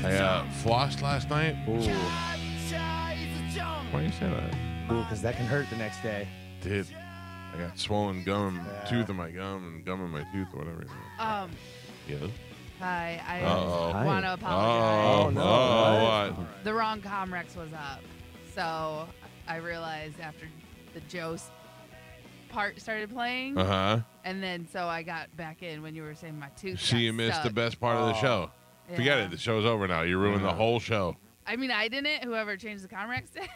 I flossed last night. Ooh. Why do you say that? Ooh, because that can hurt the next day. Did. I got swollen gum, tooth in my gum, and gum in my tooth, or whatever. Yes. Hi, I Uh-oh. want to apologize. Oh, no. What? The wrong Comrex was up. So I realized after the Joe's part started playing. Uh-huh. And then so I got back in when you were saying my tooth So you missed the best part of the show. Yeah. Forget it. The show's over now. You ruined the whole show. I mean, I didn't. Whoever changed the Comrex did.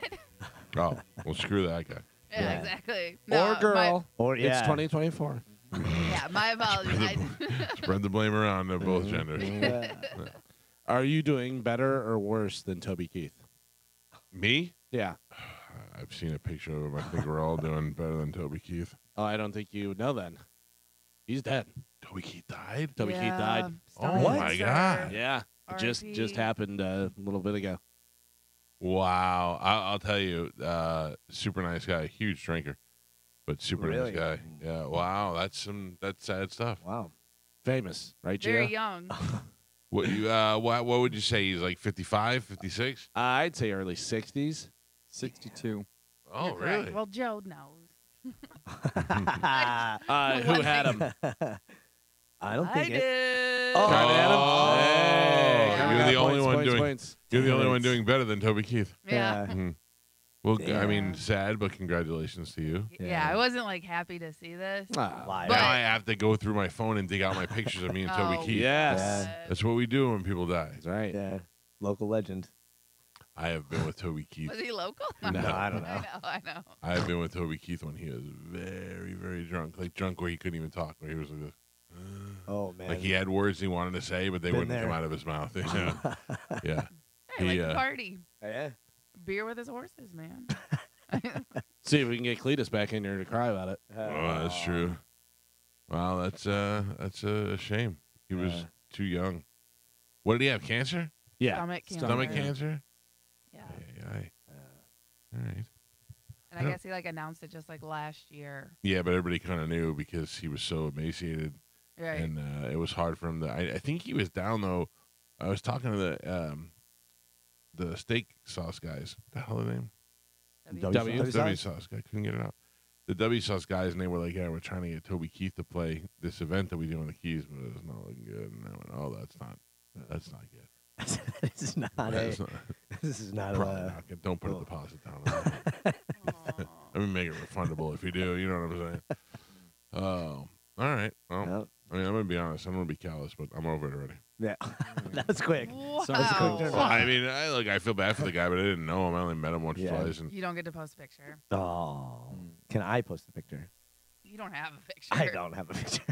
Oh, well, screw that guy. Yeah, exactly. No, or girl. It's 2024. Yeah, my apologies. Spread the blame around to both genders. Are you doing better or worse than Toby Keith? Me? Yeah. I've seen a picture of him. I think we're all doing better than Toby Keith. Oh, I don't think you would know then. He's dead. Toby Keith died? Toby Keith died. Oh, my God. Yeah. It just happened a little bit ago. Wow. I'll tell you, super nice guy, huge drinker, but super nice guy. Yeah. Wow. That's sad stuff. Wow. Famous, right, Gio? Very young. What would you say? He's like 55, 56? I'd say early 60s. 62. Oh, You're correct. really? Well, Joe knows. Who had him? I don't think I it. did. Oh, Hey. You're the only one doing. Points. You're the only one doing better than Toby Keith. Yeah. Mhm. Well, I mean, Yeah. sad, but congratulations to you. Yeah, I wasn't like happy to see this. Ah, Liar. But- Now I have to go through my phone and dig out my pictures of me and Toby Oh, Keith. yes. That's what we do when people die. That's right. Yeah. Local legend. I have been with Toby Keith. Was he local? No. I don't know. I know. I have been with Toby Keith when he was very, very drunk. Like drunk where he couldn't even talk. Where he was like this. Oh, man. Like he had words he wanted to say, but they Been wouldn't there. come out of his mouth. Yeah. Yeah. Hey, like the party. Oh, yeah. Beer with his horses, man. See if we can get Cletus back in here to cry about it. Oh, that's true. Well, that's a shame. He was too young. What did he have? Cancer? Yeah. Stomach cancer. Stomach cancer? Yeah. Aye. All right. And I guess he like announced it just like last year. Yeah, but everybody kind of knew because he was so emaciated, Right. and it was hard for him to. I think he was down though. I was talking to the steak sauce guys. What the hell are their name? W sauce guy. Couldn't get it out. The W sauce guys, and they were like, "Yeah, we're trying to get Toby Keith to play this event that we do on the Keys, but it's not looking good." And I went, "Oh, that's not good. This is not That's not, This is not probably not good. Don't put a deposit down on that. I mean, make it refundable if you do. You know what I'm saying? Oh, all right. Well, I mean, I'm gonna be honest. I'm gonna be callous, but I'm over it already. Yeah. That was quick. Wow. That was a quick turnaround. Well, I mean, I feel bad for the guy, but I didn't know him. I only met him once or twice. And You don't get to post a picture. Oh. Can I post a picture? You don't have a picture. I don't have a picture.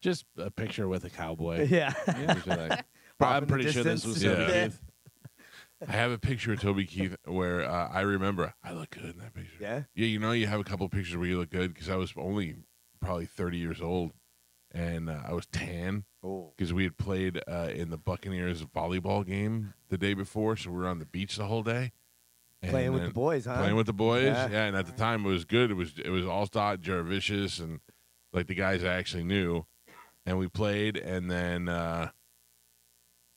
Just a picture with a cowboy. Yeah. I'm pretty sure this was Toby Keith. I have a picture of Toby Keith where I remember I look good in that picture. Yeah? Yeah, you have a couple of pictures where you look good because I was only probably 30 years old, and I was tan because we had played in the Buccaneers volleyball game the day before, so we were on the beach the whole day. Playing with the boys, huh? Playing with the boys, Yeah. and at the time it was good. It was Allstott, Jarvicius, and like the guys I actually knew, and we played, and then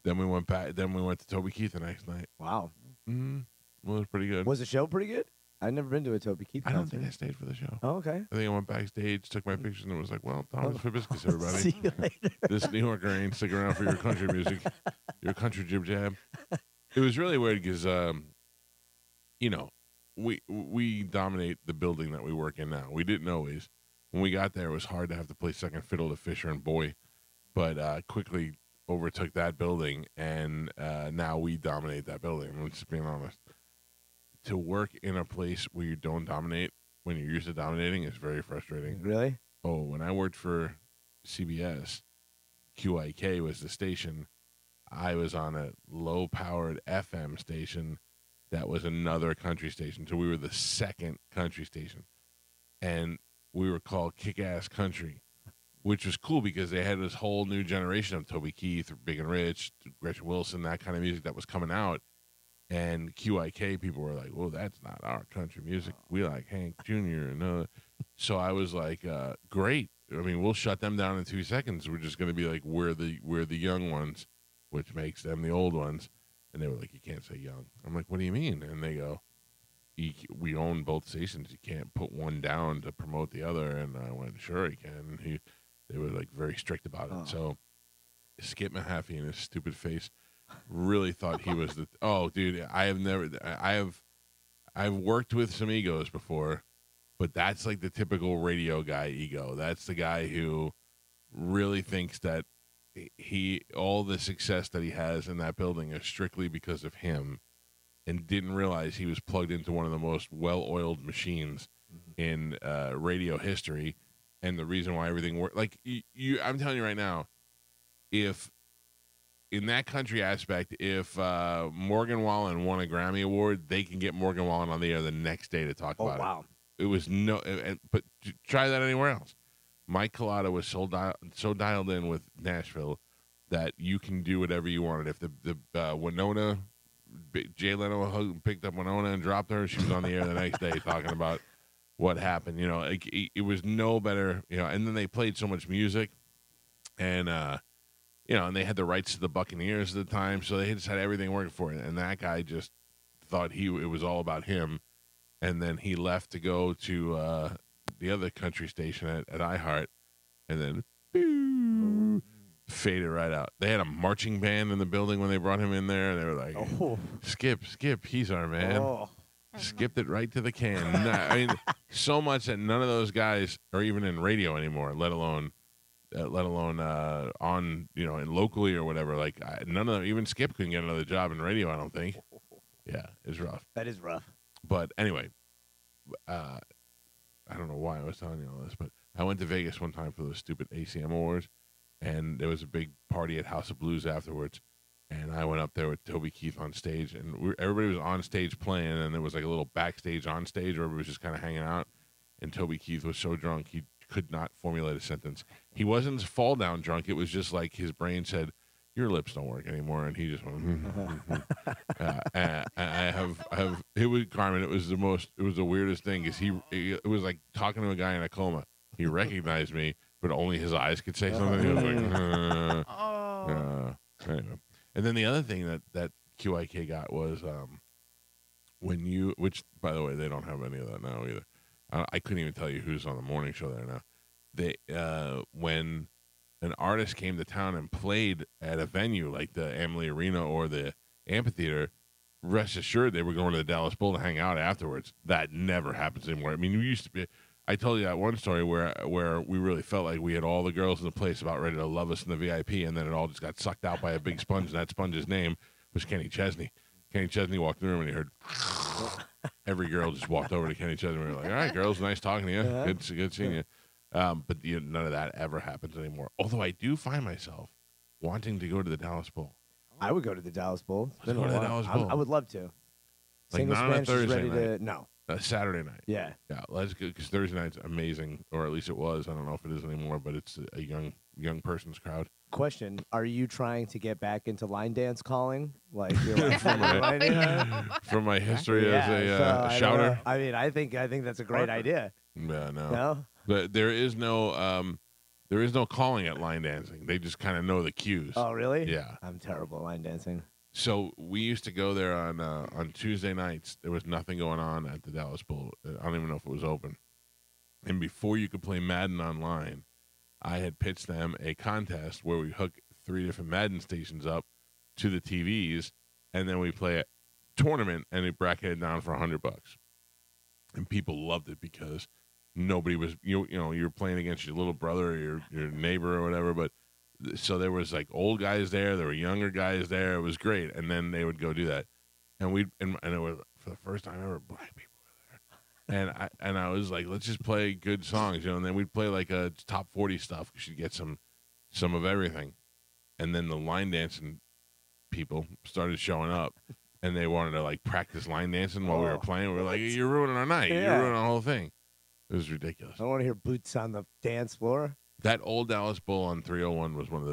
we went back. Then we went to Toby Keith the next night. Wow. Mm-hmm. Well, it was pretty good. Was the show pretty good? I've never been to a Toby Keith I don't concert. think I stayed for the show. Oh, okay. I think I went backstage, took my pictures, and it was like, well, Thomas Hibiscus, everybody. See you later. This New Yorker ain't sticking around for your country music, your country jib jab. It was really weird because, we dominate the building that we work in now. We didn't always. When we got there, it was hard to have to play second fiddle to Fisher and Boy, but quickly overtook that building, and now we dominate that building. I'm just being honest. To work in a place where you don't dominate when you're used to dominating is very frustrating. Really? Oh, when I worked for CBS, QIK was the station. I was on a low-powered FM station that was another country station. So we were the second country station. And we were called Kick-Ass Country, which was cool because they had this whole new generation of Toby Keith, Big and Rich, Gretchen Wilson, that kind of music that was coming out. And QIK people were like, well, that's not our country music. We like Hank Jr. and So I was like, great. I mean, we'll shut them down in 2 seconds. We're just going to be like, we're the young ones, which makes them the old ones. And they were like, you can't say young. I'm like, what do you mean? And they go, we own both stations. You can't put one down to promote the other. And I went, sure, you can. And they were like very strict about it. So Skip Mahaffey in his stupid face really thought he was the. Oh, dude, I've worked with some egos before, but that's like the typical radio guy ego. That's the guy who really thinks that all the success that he has in that building is strictly because of him, and didn't realize he was plugged into one of the most well-oiled machines in radio history, and the reason why everything worked. Like I'm telling you right now, if in that country aspect, if Morgan Wallen won a Grammy Award, they can get Morgan Wallen on the air the next day to talk about it. Oh, wow. It was but try that anywhere else. Mike Calta was so dialed in with Nashville that you can do whatever you wanted. If the Winona, Jay Leno picked up Winona and dropped her, she was on the air the next day talking about what happened. You know, like, it was no better. You know, and then they played so much music, and you know, and they had the rights to the Buccaneers at the time, so they just had everything working for it. And that guy just thought it was all about him, and then he left to go to the other country station at iHeart, and then faded right out. They had a marching band in the building when they brought him in there, and they were like, Skip, he's our man. Skipped it right to the can. I mean, so much that none of those guys are even in radio anymore, let alone on, you know, and locally or whatever. Like, none of them, even Skip couldn't get another job in radio, I don't think. Yeah, it's rough. That is rough. But anyway, I don't know why I was telling you all this, but I went to Vegas one time for those stupid ACM Awards, and there was a big party at House of Blues afterwards, and I went up there with Toby Keith on stage, and everybody was on stage playing, and there was like a little backstage on stage where everybody was just kind of hanging out, and Toby Keith was so drunk he could not formulate a sentence. He wasn't fall down drunk. It was just like his brain said, your lips don't work anymore, and he just went. It was Carmen. It was the weirdest thing because it was like talking to a guy in a coma. He recognized me, but only his eyes could say something. He was like, anyway. And then the other thing that QIK got was which by the way they don't have any of that now either. I couldn't even tell you who's on the morning show there now. They when an artist came to town and played at a venue like the Amalie Arena or the amphitheater, rest assured they were going to the Dallas Bowl to hang out afterwards. That never happens anymore. I mean, we used to be. I told you that one story where we really felt like we had all the girls in the place about ready to love us in the VIP, and then it all just got sucked out by a big sponge, and that sponge's name was Kenny Chesney. Kenny Chesney walked in the room and he heard every girl just walked over to Kenny Chesney. We were like, all right, girls, nice talking to you. Good seeing you. But none of that ever happens anymore. Although I do find myself wanting to go to the Dallas Bowl. I would go to the Dallas Bowl. Let's go to the Dallas Bowl. I would love to. Like Single not on a Spanish is Thursday ready night. to no. Saturday night. Yeah. Yeah, let's go because Thursday night's amazing, or at least it was. I don't know if it is anymore, but it's a young person's crowd. Question: are you trying to get back into line dance calling? Like you're like from my history as a shouter. I mean, I think that's a great idea. Yeah, no. No. But there is no calling at line dancing. They just kind of know the cues. Oh, really? Yeah. I'm terrible at line dancing. So we used to go there on Tuesday nights. There was nothing going on at the Dallas Bowl. I don't even know if it was open. And before you could play Madden online, I had pitched them a contest where we hook 3 different Madden stations up to the TVs, and then we play a tournament, and we bracket it down for $100. And people loved it because nobody was you were playing against your little brother or your neighbor or whatever, but so there was like old guys there were younger guys there. It was great. And then they would go do that, and it was for the first time ever black people were there, and I was like, let's just play good songs, and then we'd play like a top 40 stuff because you'd get some of everything. And then the line dancing people started showing up, and they wanted to like practice line dancing while we were playing. We were like, you're ruining our night. Yeah. You're ruining our whole thing. It was ridiculous. I don't want to hear boots on the dance floor. That old Dallas Bowl on 301 was one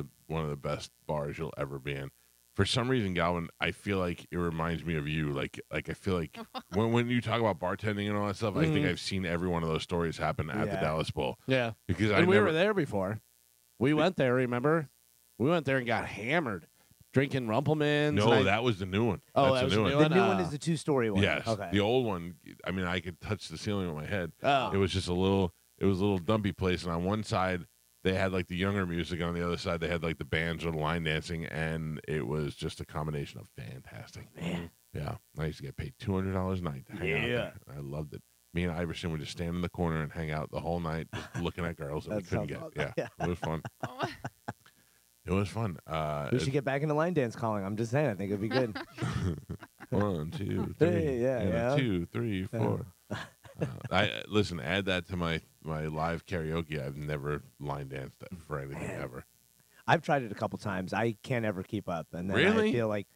of the best bars you'll ever be in. for some reason, Galvin, I feel like it reminds me of you. Like I feel like when you talk about bartending and all that stuff, I think I've seen every one of those stories happen at the Dallas Bowl. Yeah. Because we were there before. We went there, remember? We went there and got hammered. Drinking Rumplemans. No, that was the new one. Oh, That's that was the new the one. The new one is the 2-story one. Yes. Okay. The old one, I mean, I could touch the ceiling with my head. Oh. It was just a little dumpy place. And on one side, they had like the younger music. And on the other side, they had like the bands or the line dancing. And it was just a combination of fantastic. Man. Yeah. I used to get paid $200 a night to hang out there. I loved it. Me and Iverson would just stand in the corner and hang out the whole night just looking at girls that we That couldn't sounds get. awesome. Yeah. It was fun. It was fun. We should get back into line dance calling. I'm just saying. I think it'd be good. 1, 2, 3. Hey, yeah. 2, 3, 4. I listen. Add that to my live karaoke. I've never line danced for anything ever. I've tried it a couple times. I can't ever keep up, and then Really? I feel like,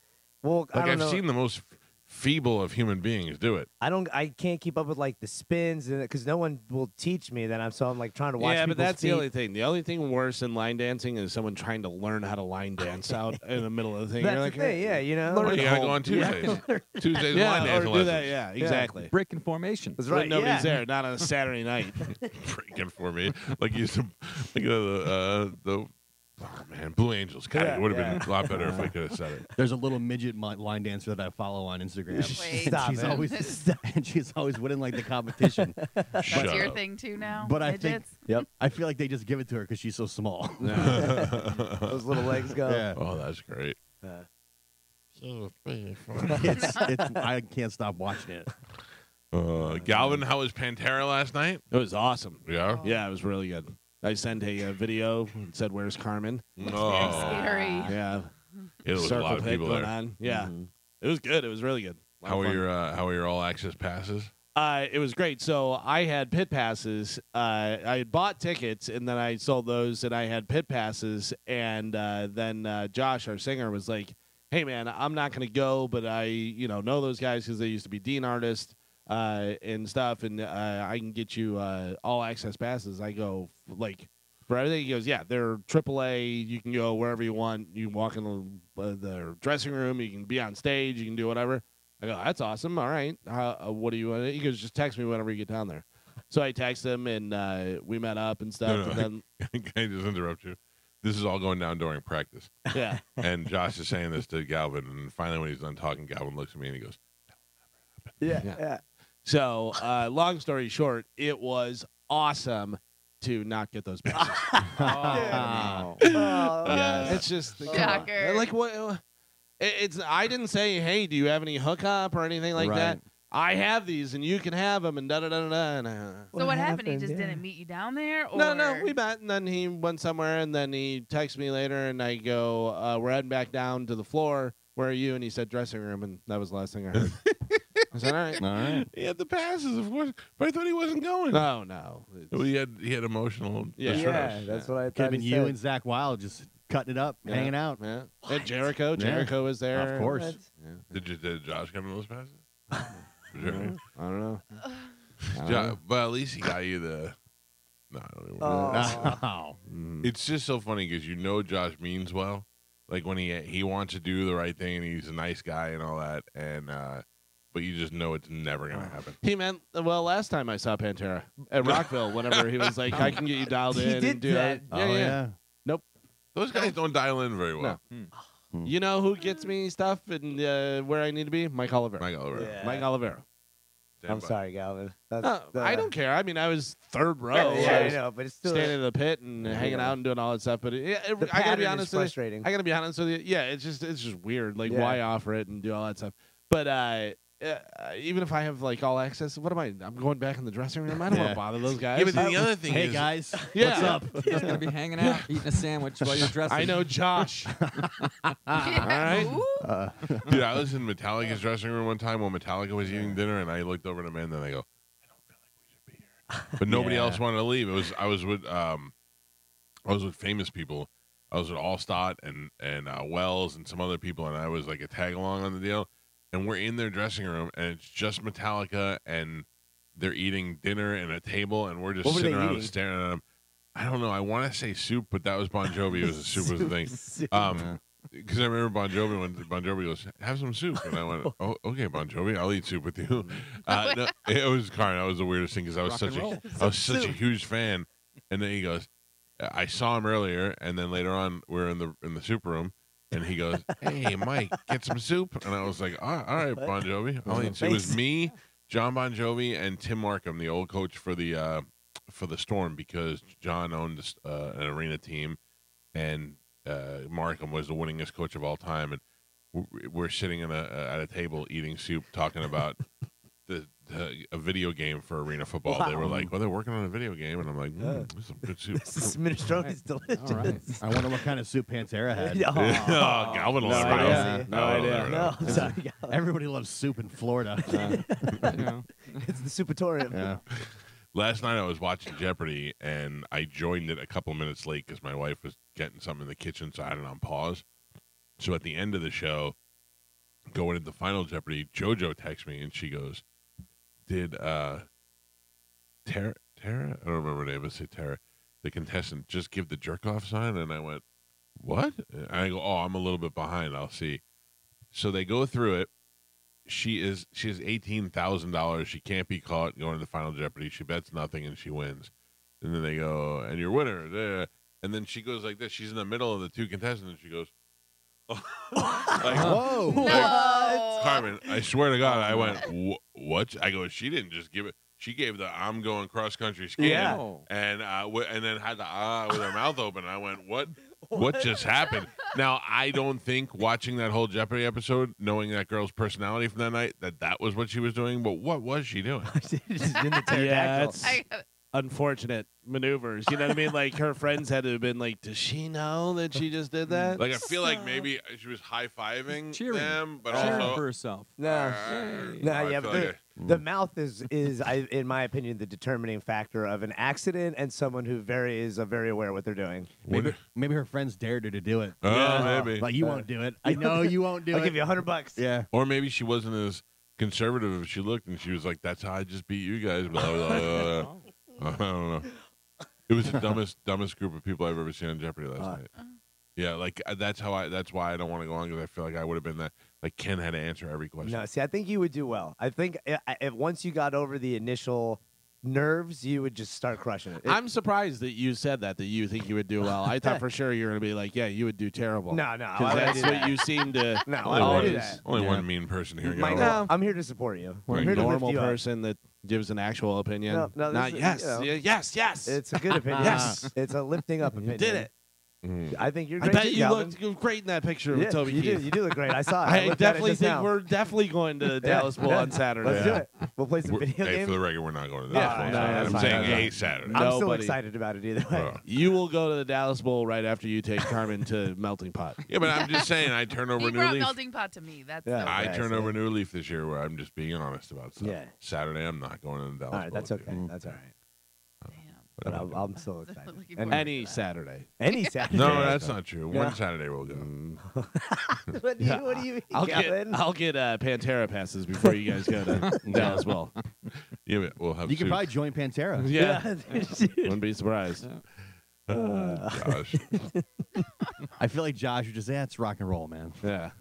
well, I don't I've know. seen the most feeble of human beings do it. I can't keep up with like the spins because no one will teach me. Then I'm like trying to watch. Yeah, but people's that's feet. the only thing. The only thing worse than line dancing is someone trying to learn how to line dance out in the middle of the thing. That's You're the like, thing. Yeah, you know. Well, you gotta go on Tuesdays. Tuesdays yeah, line or dancing do lessons. that. Yeah, exactly. Brick and formation. That's When right. nobody's yeah. there, not on a Saturday night. Freaking for me, like you said, like the oh man, Blue Angels. God, Yeah, it would have yeah. been a lot better if I could have said it. There's a little midget line dancer that I follow on Instagram. Wait. Stop she's it. always and she's always winning like the competition. That's Shut your up. thing too now. But I think Midgets? Yep. I feel like they just give it to her because she's so small. Those little legs go. Yeah. Oh, that's great. it's I can't stop watching it. Galvin, how was Pantera last night? It was awesome. Yeah. Yeah, it was really good. I sent a video and said, "Where's Carmen?" Very Oh, scary. Yeah, it was a circle lot of pit people going there. on. Yeah, it was good. It was really good. A lot How of were fun. how were your all access passes? It was great. So I had pit passes. I had bought tickets, and then I sold those, and I had pit passes. And then Josh, our singer, was like, "Hey, man, I'm not going to go, but I, know those guys because they used to be Dean artists and stuff, and I can get you all access passes." I go, like, for everything. He goes, "Yeah, they're AAA. You can go wherever you want. You can walk in the dressing room. You can be on stage. You can do whatever." I go, "That's awesome. All right. What do you want?" He goes, "Just text me whenever you get down there." So I text him, and we met up and stuff. No, And Can I just interrupt you? This is all going down during practice. then, yeah. And Josh is saying this to Galvin, and finally when he's done talking, Galvin looks at me and he goes, Yeah. Yeah. Yeah. So long story short, it was awesome to not get those passes. Oh. Yes. It's just Shocker. like what? It's I didn't say, "Hey, do you have any hookup or anything like that?" Right. I have these, and you can have them, and da da da da da. And, So what happened? He happened? just Yeah. didn't meet you down there? Or? No, we met, and then he went somewhere, and then he texted me later, and I go, "We're heading back down to the floor. Where are you?" And he said, "Dressing room," and that was the last thing I heard. I said, "All right." All right. he had the passes, of course, but I thought he wasn't going. No. Well, he had emotional Yeah. distress. Yeah, that's what I Could thought have been he you said. and Zach Wild just cutting it up, Yeah. hanging out. Yeah. And Jericho was there. Of course. What? Did Josh get him those passes? Sure. I don't know. But at least he got you the. No, I don't even. Oh. Oh. It's just so funny because Josh means well. Like when he wants to do the right thing and he's a nice guy and all that, and but you just know it's never gonna happen. He meant well. Last time I saw Pantera at Rockville, whenever he was like, "I can get you dialed He in did and do that. that." Yeah. Those guys don't dial in very well. You know who gets me stuff and where I need to be? Mike Oliver. Mike Oliver. Yeah. Mike Oliver. Stand I'm by. sorry, Galvin. That's, I don't care. I mean, I was third row. Yeah, I I was know, but it's still standing in the pit and hanging Yeah. out and doing all that stuff. But the I gotta be pattern honest is with you. frustrating. I gotta be honest with you. Yeah, it's just weird. Like, Yeah. why offer it and do all that stuff? But even if I have like all access, what am I? I'm going back in the dressing room. I don't want Yeah. to bother those guys. Yeah, but then the other thing Hey is, guys, Yeah. what's up? He's gonna be hanging out, eating a sandwich while you're dressing. I know Josh. Yeah. right. Ooh. dude, I was in Metallica's dressing room one time when Metallica was eating dinner, and I looked over at him and then I go, I don't feel like we should be here. But nobody Yeah. else wanted to leave. I was with famous people. I was with Allstott and Wells and some other people, and I was like a tag along on the deal. And we're in their dressing room, and it's just Metallica, and they're eating dinner and a table, and we're just What were sitting they around eating? staring at them. I don't know. I want to say soup, but that was Bon Jovi. It was a soup was the thing. because I remember Bon Jovi when Bon Jovi goes, "Have some soup," and I went, "Oh, okay, Bon Jovi, I'll eat soup with you." No, it was Karn. That was the weirdest thing because I was such a huge fan, and then he goes, "I saw him earlier," and then later on we're in the soup room, and he goes, "Hey, Mike, get some soup," and I was like, "All right, Bon Jovi, I'll eat soup." It was me, John Bon Jovi, and Tim Markham, the old coach for the Storm, because John owned an arena team, and Markham was the winningest coach of all time, and we're sitting at a table eating soup, talking about a video game for arena football. Wow. They were like, "Well, they're working on a video game," and I'm like, "This is some good soup." This minestrone's delicious. All right. I wonder what kind of soup Pantera had. Oh, Galvin will No never idea. know. No idea. Never know. no, I'm sorry. Everybody loves soup in Florida. You know. It's the Soupatorium. Yeah. Last night I was watching Jeopardy, and I joined it a couple minutes late because my wife was getting something in the kitchen, so I had it on pause. So at the end of the show, going into Final Jeopardy, JoJo texts me, and she goes, "Did Tara? I don't remember her name. Let's say Tara, the contestant, just give the jerk off sign?" And I went, "What?" And I go, "Oh, I'm a little bit behind. I'll see." So they go through it. She has $18,000. She can't be caught going to Final Jeopardy. She bets nothing and she wins. And then they go, "And your winner there." And then she goes like this. She's in the middle of the two contestants, and she goes, like, Whoa. No. Carmen, I swear to God, I went, "What?" I go, "She didn't just give it. She gave the 'I'm going cross country skiing,' Yeah. and then had the with her mouth open." I went, What just happened?" Now, I don't think watching that whole Jeopardy episode, knowing that girl's personality from that night, that was what she was doing. But what was she doing? Just in the Yeah, pterodactyl. it's unfortunate maneuvers. You know what I mean? Like her friends had to have been like, "Does she know that she just did that?" Like, I feel like maybe she was high-fiving Cheering. them, but Cheering also for herself. No, I no, yeah, feel but like the mouth is in my opinion, the determining factor of an accident and someone who is very aware what they're doing. Maybe her friends dared her to do it. maybe. Like, you won't do it. I know you won't do I'll it. give you $100. Yeah. Or maybe she wasn't as conservative as she looked, and she was like, "That's how I just beat you guys." Blah, blah, blah, blah. I don't know. It was the dumbest group of people I've ever seen on Jeopardy last night. Yeah, like that's why I don't want to go on, because I feel like I would have been that. Like, Ken had to answer every question. No, see, I think you would do well. I think if once you got over the initial nerves, you would just start crushing it. I'm surprised that you said that you think you would do well. I thought for sure you were going to be like, "Yeah, you would do terrible." No, because why would I that's do what that? you seem to. No, Only, why would I one, do that? only Yeah. one mean person here. Michael, Got I'm here to support you. We're I'm a here to lift normal you up. person that gives an actual opinion. No, this Not is, yes, you know, yes. It's a good opinion. Yes. It's a lifting up You opinion. did it. I think you're I great bet too, you Galvin. looked great in that picture Yeah, with Toby you Keith. do. You do look great. I saw it. I looked at it definitely just think now. we're definitely going to the Dallas Bowl on Saturday. Let's do it. We'll play some video Hey, game. for the record, we're not going to Yeah, that. no, that's I'm fine, saying that's a fine. Saturday. I'm still Nobody. excited about it either way. You will go to the Dallas Bowl right after you take Carmen to Melting Pot. Yeah, but I'm just saying, I turn over He a new brought leaf. melting pot to me. That's Yeah. so I Yeah, turned see. over a new leaf this year, where I'm just being honest about stuff. Yeah. Saturday, I'm not going to the Dallas All right, Bowl that's with okay. you. That's all right. damn. But I'm still excited. Looking And forward Any Saturday. any Saturday. No, that's not true. Yeah. One Saturday we'll go. what do you mean, I'll Galvin? get Pantera passes before you guys go to Dallas Bowl. Yeah, but we'll have You could soup. probably join Pantera. Yeah, Dude. wouldn't be surprised. Gosh. I feel like Josh would just say, "That's rock and roll, man." Yeah.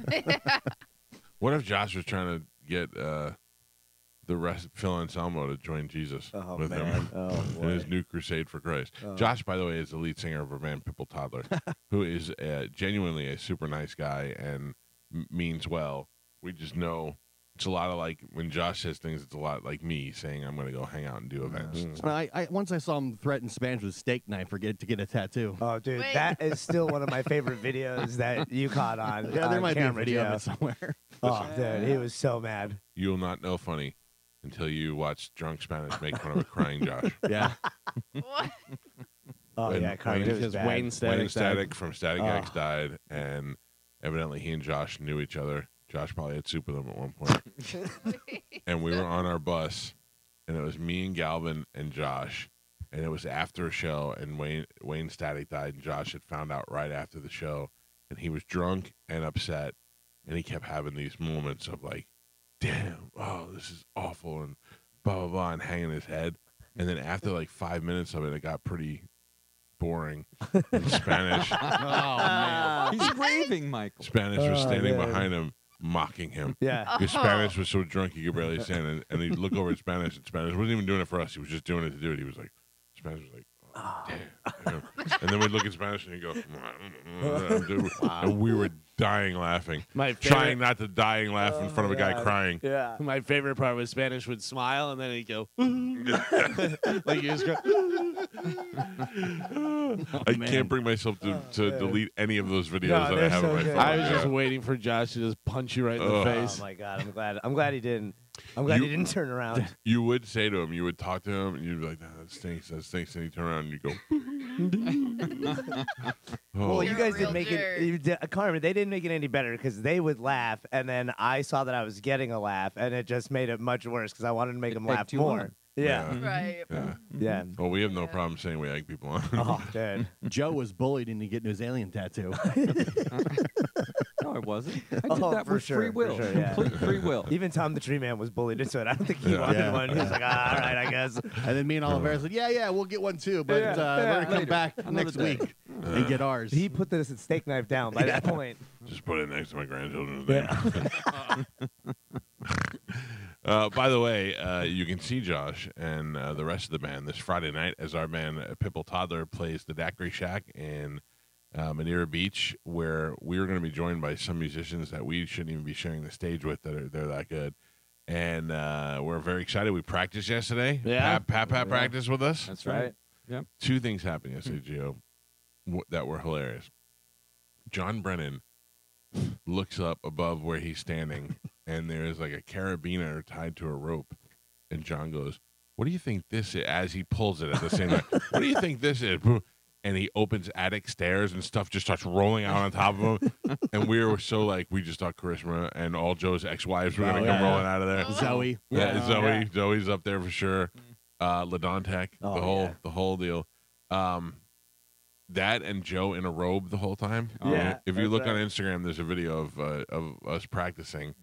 What if Josh was trying to get the rest Phil Anselmo to join Jesus Oh, with man. him Oh, in his boy. new crusade for Christ? Oh. Josh, by the way, is the lead singer of our band Pipple Toddler, who is genuinely a super nice guy and means well. We just know it's a lot of, like, when Josh says things, it's a lot like me saying I'm going to go hang out and do events. Well, I once I saw him threaten Spanish with a steak knife to get a tattoo. Oh, dude, Wait. that is still one of my favorite videos that you caught on. Yeah, there on might be a camera, video Joe. of it somewhere. Oh, dude, he was so mad. You'll not know funny until you watch drunk Spanish make fun of a crying Josh. Yeah. What? Oh When yeah, Carmen, it was Because bad. Wayne Static. Wayne Static from Static X Oh. died, and evidently he and Josh knew each other. Josh probably had soup with him at one point. And we were on our bus, and it was me and Galvin and Josh, and it was after a show, and Wayne Static died, and Josh had found out right after the show, and he was drunk and upset, and he kept having these moments of like, damn, oh, this is awful, and blah, blah, blah, and hanging his head. And then after like 5 minutes of it, it got pretty boring. In Spanish, He's raving, Michael. Spanish was standing man. behind him, mocking him. Yeah. His Spanish was so drunk he could barely stand, and he'd look over at Spanish, and Spanish wasn't even doing it for us. He was just doing it to do it. He was like, Spanish was like, oh, damn. And then we'd look at Spanish, and he'd go, and we were dying laughing, My trying favorite, not to dying laugh in front of a guy crying. Yeah. my favorite part was Spanish would smile and then he'd go, like you just go. I can't bring myself to delete any of those videos No, that I they're have so on my good. phone. I was just Yeah. waiting for Josh to just punch you right in the Ugh. face. Oh my God, I'm glad he didn't. I'm glad You- he didn't turn around. You would say to him, you would talk to him, and you'd be like, "Nah, that stinks, and you turn around and you go, Well, oh, you You're a guys real didn't make jerk. it, Carmen. They didn't make it any better because they would laugh, and then I saw that I was getting a laugh, and it just made it much worse because I wanted to make them laugh egged you more. on. Yeah, Right. yeah. yeah. Well, we have no Yeah. problem saying we egg people on. Oh, dude. Joe was bullied into getting his alien tattoo. No, I wasn't. I did Oh, that for with sure, free for will. sure, yeah. Complete free will. Even Tom the Tree Man was bullied into it. I don't think he Yeah. wanted Yeah. one. He was like, all right, I guess. And then me and Oliver said, yeah, we'll get one too, but Yeah, we're yeah. going to come Later. back Another next day. week and get ours. He put this steak knife down by that point. Just put it next to my grandchildren's name. By the way, you can see Josh and the rest of the band this Friday night as our band Pipple Toddler plays the Daiquiri Shack in Madeira Beach, where we are going to be joined by some musicians that we shouldn't even be sharing the stage with. They're that good, and we're very excited. We practiced yesterday. Yeah. Pat practiced with us. That's right. Yep. Two things happened yesterday, Gio, that were hilarious. John Brennan looks up above where he's standing, and there's like a carabiner tied to a rope. And John goes, "What do you think this is?" As he pulls it at the same time. "What do you think this is?" And he opens attic stairs, and stuff just starts rolling out on top of him. And we were so like, we just thought Charisma and all Joe's ex-wives were going to come yeah. rolling out of there. Zoe. Yeah, Zoe. Yeah. Zoe's up there for sure. Ladontek, Oh, the whole deal. That and Joe in a robe the whole time. Yeah, If you that's look on right. Instagram, there's a video of us practicing,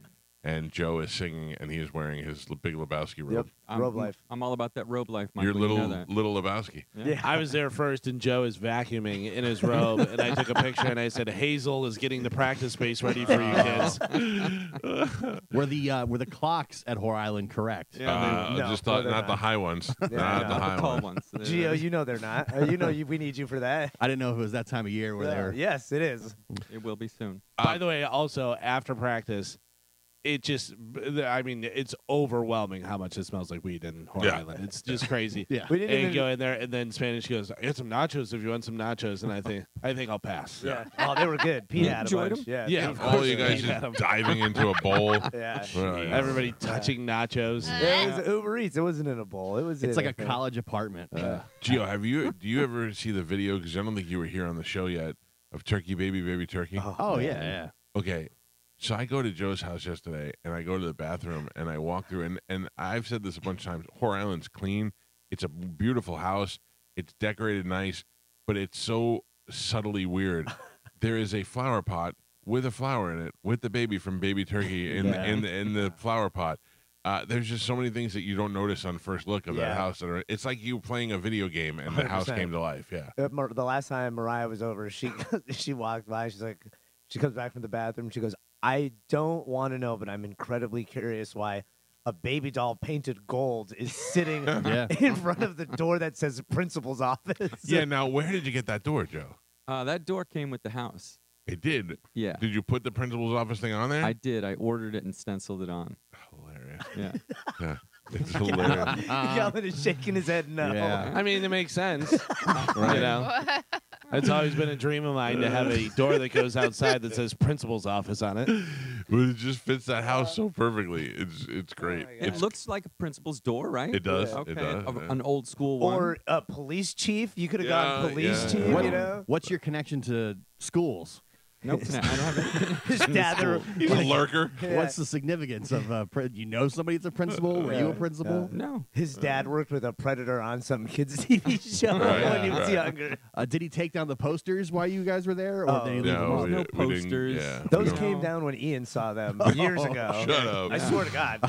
and Joe is singing, and he is wearing his Big Lebowski robe. Yep, robe life. I'm all about that robe life, Michael. Your You little know that. little Lebowski. Yeah. I was there first, and Joe is vacuuming in his robe, and I took a picture, and I said, "Hazel is getting the practice space ready for you kids." Were the clocks at Whore Island correct? No, Just no, not they're the not. high ones. Not no. the high Tall ones. ones. Gio, you know they're not. We need you for that. I didn't know if it was that time of year where they were. Yes, it is. It will be soon. By the way, also after practice, it just, I mean, it's overwhelming how much it smells like weed in Whore Yeah. Island. It's just crazy. Yeah. We didn't And even. go in there, and then Spanish goes, "I got some nachos if you want some nachos," and I think I'll pass. Yeah. Oh, they were good. Pete You had a enjoyed bunch. them? Yeah. Yeah, Pete- of All course. you guys Yeah. just diving into a bowl. Yeah. Well, yeah. Everybody touching nachos. It was Uber Eats. It wasn't in a bowl. It was. It's in like a thing. college apartment. Gio, do you ever see the video? Because I don't think you were here on the show yet of Turkey Baby Turkey. Oh, yeah. Okay, so I go to Joe's house yesterday, and I go to the bathroom, and I walk through, and I've said this a bunch of times. Whore Island's clean. It's a beautiful house. It's decorated nice, but it's so subtly weird. There is a flower pot with a flower in it, with the baby from Baby Turkey in the flower pot. There's just so many things that you don't notice on first look of that Yeah. house. It's like you playing a video game, and the house 100%. came to life. Yeah. The last time Mariah was over, she walked by. She's like, she comes back from the bathroom. She goes, "I don't want to know, but I'm incredibly curious why a baby doll painted gold is sitting Yeah. in front of the door that says principal's office." Yeah. Now, where did you get that door, Joe? That door came with the house. It did. Yeah. Did you put the principal's office thing on there? I did. I ordered it and stenciled it on. Hilarious. Yeah. Yeah. It's hilarious. Calvin is shaking his head no. Yeah. I mean, it makes sense. You know, it's always been a dream of mine to have a door that goes outside that says principal's office on it. But it just fits that house so perfectly. It's great. my It looks like a principal's door, right? It does. Okay. It does. An old school one. Or a police chief. You could have Yeah, gone police yeah, chief, yeah. you know? What's your connection to schools? Nope. I don't have anything. His dad. He's a lurker. What's the significance of you know somebody that's a principal? Were you a principal? No. His dad worked with a predator on some kids' TV show when he was younger. Did he take down the posters while you guys were there, or did he leave them No, on? no we didn't- posters. yeah, Those we came down when Ian saw them years ago. Shut up. I swear to God.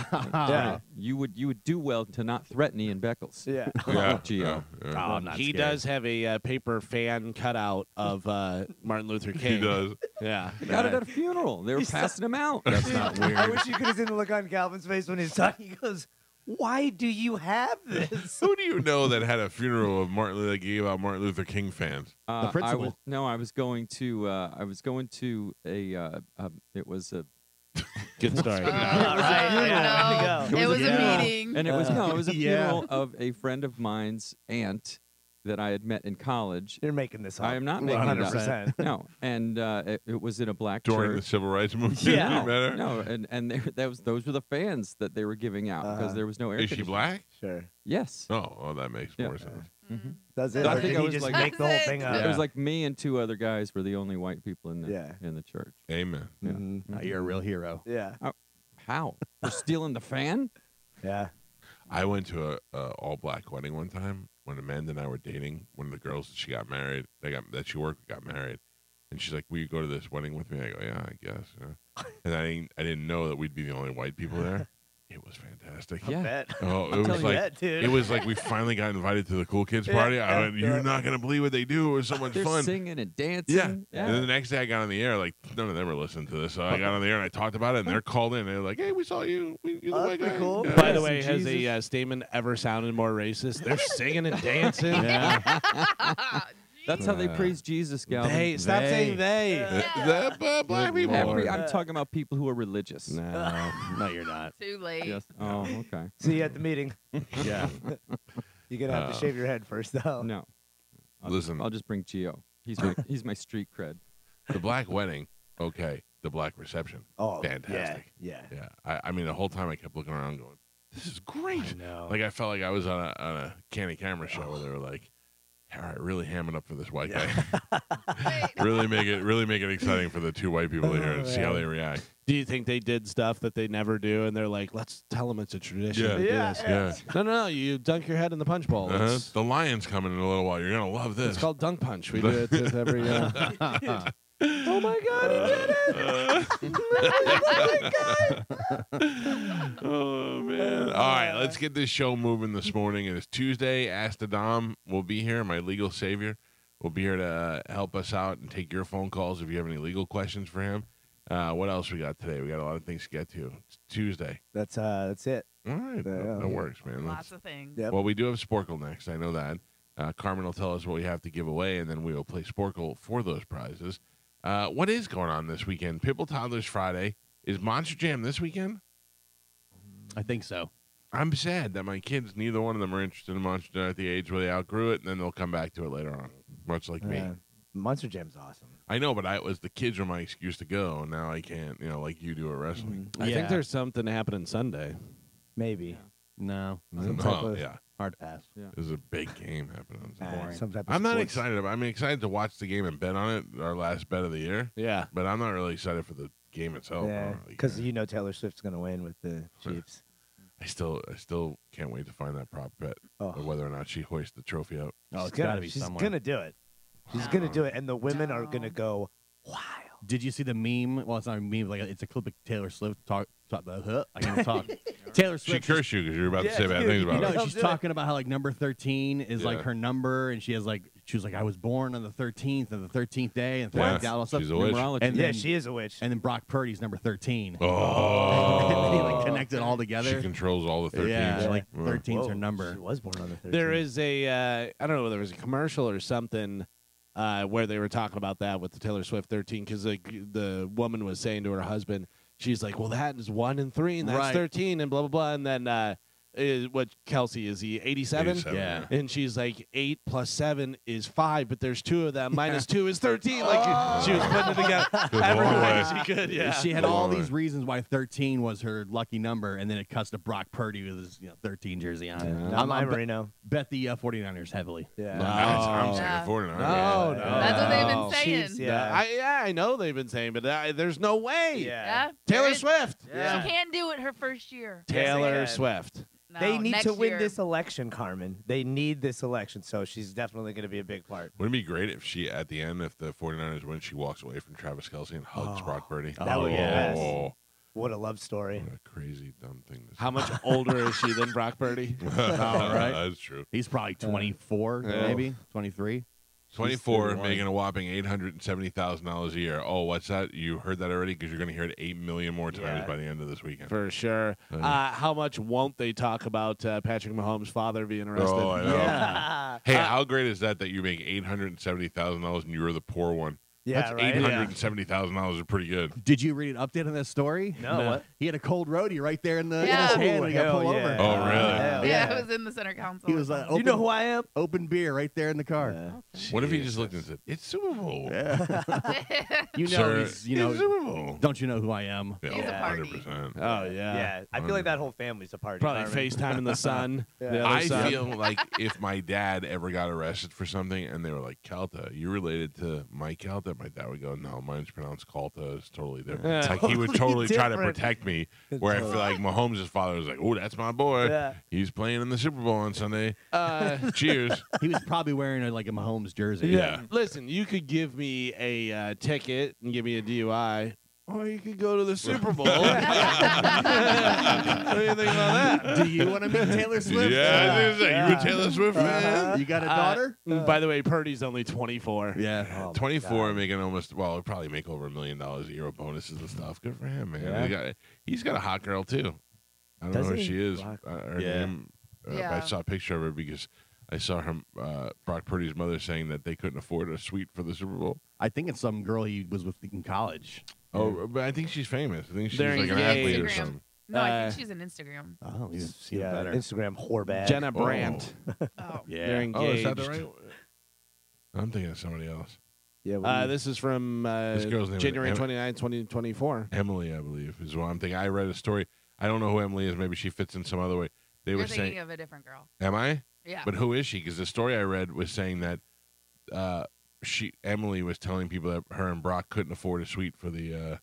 Yeah. You would do well to not threaten Ian Beckles. Yeah. Yeah, Gio. Oh, I'm not He scared. does have a paper fan cutout of Martin Luther King. He does. Yeah. I got it at a funeral. They were passing him out. That's not weird. I wish you could have seen the look on Calvin's face when he's talking. He goes, "Why do you have this?" Who do you know that had a funeral of Martin that gave out Martin Luther King fans? The principal. I was going to a. It was a. Good story. All right. It was Yeah. a meeting. And it was it was a Yeah. funeral of a friend of mine's aunt that I had met in college. You're making this up. I am not making it up. 100%. No, and it was in a black During the church. civil rights movement? Yeah. You met her? No, and those were the fans that they were giving out because there was no air Is she conditioning. black? Sure. Yes. Oh, that makes Yeah. more sense. Mhm. Does it? I Or think did I he was just like- make the whole That's thing it. up? It was like me and two other guys were the only white people in the Yeah. in the church. Amen. Yeah. Mhm. You're a real hero. Yeah. How? For stealing the fan? Yeah. I went to a all black wedding one time when Amanda and I were dating. One of the girls that she got married, that she worked with, got married, and she's like, "Will you go to this wedding with me?" I go, "Yeah, I guess." Yeah. And I didn't know that we'd be the only white people there. It was fantastic. Yeah. Bet. Oh, it was telling you like that, dude. it was like we finally got invited to the cool kids party. I went, "You're not gonna believe what they do. It was so much They're fun." singing and dancing. Yeah. And then the next day I got on the air, like none of them were listening to this. So I got on the air and I talked about it, and they're called in. They're like, "Hey, we saw you. You're the Oh, white that's guy." pretty cool. Yeah. By the way, has Jesus. a statement ever sounded more racist? They're singing and dancing. That's how they praise Jesus, Galvin. They stop They. saying they. The black people. Lord. I'm talking about people who are religious. No, you're not. Too late. Yes. Oh, okay. See you at the meeting. Yeah. You're gonna have to shave your head first, though. No. Listen. I'll just bring Gio. He's my street cred. The black wedding, okay. The black reception, Oh, fantastic. Yeah. Yeah, I mean, the whole time I kept looking around, going, "This is great." No. Like I felt like I was on a candy camera show where they were like, "All right, really hamming up for this white guy. really make it exciting for the two white people here and see how they react." Do you think they did stuff that they never do, and they're like, "Let's tell them it's a tradition." Yeah. to do Yeah. this." Yeah. No. You dunk your head in the punch bowl. Uh-huh. It's, The lion's coming in a little while. You're gonna love this. it's called dunk punch. We do it with every. Oh my God! He did it! Oh man! All right, let's get this show moving this morning. It is Tuesday. Ask the Dom will be here. My legal savior will be here to help us out and take your phone calls if you have any legal questions for him. What else we got today? We got a lot of things to get to. It's Tuesday. That's it. All right, Yeah. that works, man. Lots of things. Yep. Well, we do have Sporkle next. I know that. Carmen will tell us what we have to give away, and then we will play Sporkle for those prizes. What is going on this weekend? Pipple Toddlers Friday. Is Monster Jam this weekend? I think so. I'm sad that my kids, neither one of them are interested in Monster Jam at the age where they outgrew it, and then they'll come back to it later on, much like me. Monster Jam's awesome. I know, but the kids were my excuse to go, and now I can't, like you do at wrestling. I think there's something happening Sunday. Maybe. No. Some type Oh, of- yeah. Hard pass. The's a big game happening on Sunday. Some type of I'm not sports. excited about it. I'm excited to watch the game and bet on it, our last bet of the year, Yeah. but I'm not really excited for the game itself. I Yeah, don't really because care. Taylor Swift's gonna win with the Chiefs. I still can't wait to find that prop bet Oh. of whether or not she hoists the trophy out. Oh, She's it's got to gonna- be she's somewhere. gonna do it. She's gonna do it, and the women are gonna go wild. Did you see the meme? Well, it's not a meme. Like it's a clip of Taylor Swift talk. I can't talk. Taylor She Swift. cursed you because you're about to Yeah, say bad dude, things you about No, her. Don't she's do it. talking about how like number 13 is like Yeah. her number, and she was like, I was born on the 13th of the 13th day, and Yeah, like all that stuff. she's a witch. Numerology. And Yeah, then, she is a witch. and then Brock Purdy's number 13. Oh, and then he like connected all she together. controls all the 13s. Yeah, like Yeah. 13's Whoa, her number. She was born on the 13th. There is a I don't know, there was a commercial or something where they were talking about that with the Taylor Swift 13 because the woman was saying to her husband, she's like, well, that is 1 and 3 and that's Right. 13 and blah blah blah, and then is what Kelsey is. He 87? 87, Yeah. And she's like 8 plus 7 is 5, but there's 2 of them. Minus 2 is 13. Like she was putting it together Goes a every long way way. she could. Yeah. She had Go all on. these reasons why 13 was her lucky number, and then it cuts to Brock Purdy with his 13 jersey on. Not my I'm Marino. bet the 49ers heavily. Yeah. I'm saying Yeah. 49. No, Yeah. no. That's what they've no. been saying. Chiefs, yeah. I know they've been saying, but there's no way. Yeah. Taylor There is- Swift. Yeah. She can't do it her first year. Taylor can. Swift. No, They need next to win year. this election, Carmen. They need this election, so she's definitely going to be a big part. Wouldn't it be great if she, at the end, if the 49ers win, she walks away from Travis Kelce and hugs Brock Purdy? That would be best. Oh, What a love story. what a crazy, dumb thing to say. How much older is she than Brock Purdy? right. That's true. He's probably 24, Yeah. maybe 23. 24, 31. making a whopping $870,000 a year. Oh, what's that? You heard that already? Because you're going to hear it 8 million more times Yeah. by the end of this weekend. For sure. How much won't they talk about Patrick Mahomes' father being arrested? Oh, I know. Yeah. Hey, how great is that you make $870,000 and you're the poor one? Yeah, That's right? $870,000 is pretty good. Did you read an update on that story? No, what? He had a cold roadie right there in, the, Yeah. in his hand when he got Hell pulled yeah. over. Oh, really? Hell Yeah, it was in the center console. He was or You know who I am? open beer right there in the car. What if he just looked and said, "It's Super Bowl"? something. You know, Sir, he's, it's Super Bowl. don't you know who I am? Yeah, He's a party. 100%. Oh, yeah. Yeah, I feel like that whole family's a party. Probably Carmen. FaceTime in the sun. Yeah. The other I son. feel like if my dad ever got arrested for something and they were like, "Calta, you related to Mike Calta?" My dad would go, "No, mine's pronounced Calta. It's totally different." Yeah. Like he would totally Totally try to different. protect me. Where I feel like Mahomes' father was like, "Oh, that's my boy. Yeah. He's playing in the Super Bowl on Sunday. Cheers." He was probably wearing a Mahomes jersey. Yeah. Listen, you could give me a ticket and give me a DUI, or you could go to the Super Bowl. What do you think about that? Do you want to meet Taylor Swift? Yeah, I was gonna say, you a Taylor Swift fan? You got a daughter? By the way, Purdy's only 24. Yeah. Oh, my 24 God. making almost, well, he'll probably make over $1 million a year with bonuses and stuff. Good for him, man. Yeah. He's got a hot girl, too. I don't Does know who he? she is. Brock. Her Yeah. name, Yeah. I saw a picture of her because I saw her, Brock Purdy's mother saying that they couldn't afford a suite for the Super Bowl. I think it's some girl he was with in college. Oh, but I think she's famous. I think she's They're like an engaged. athlete or Instagram. something. No, I Uh, think she's an Instagram. Oh, he's Yeah, better. Instagram whore bag. Jenna Brandt. Oh. Yeah. They're Oh, engaged. is that the right one? I'm thinking of somebody else. Yeah, what do you- This is from This girl's name is January Em- 29, 2024. Emily, I believe, is what I'm thinking. I read a story. I don't know who Emily is. Maybe she fits in some other way. They You're were thinking saying, of a different girl. "Am I?" Yeah. But who is she? Because the story I read was saying that Emily was telling people that her and Brock couldn't afford a suite for the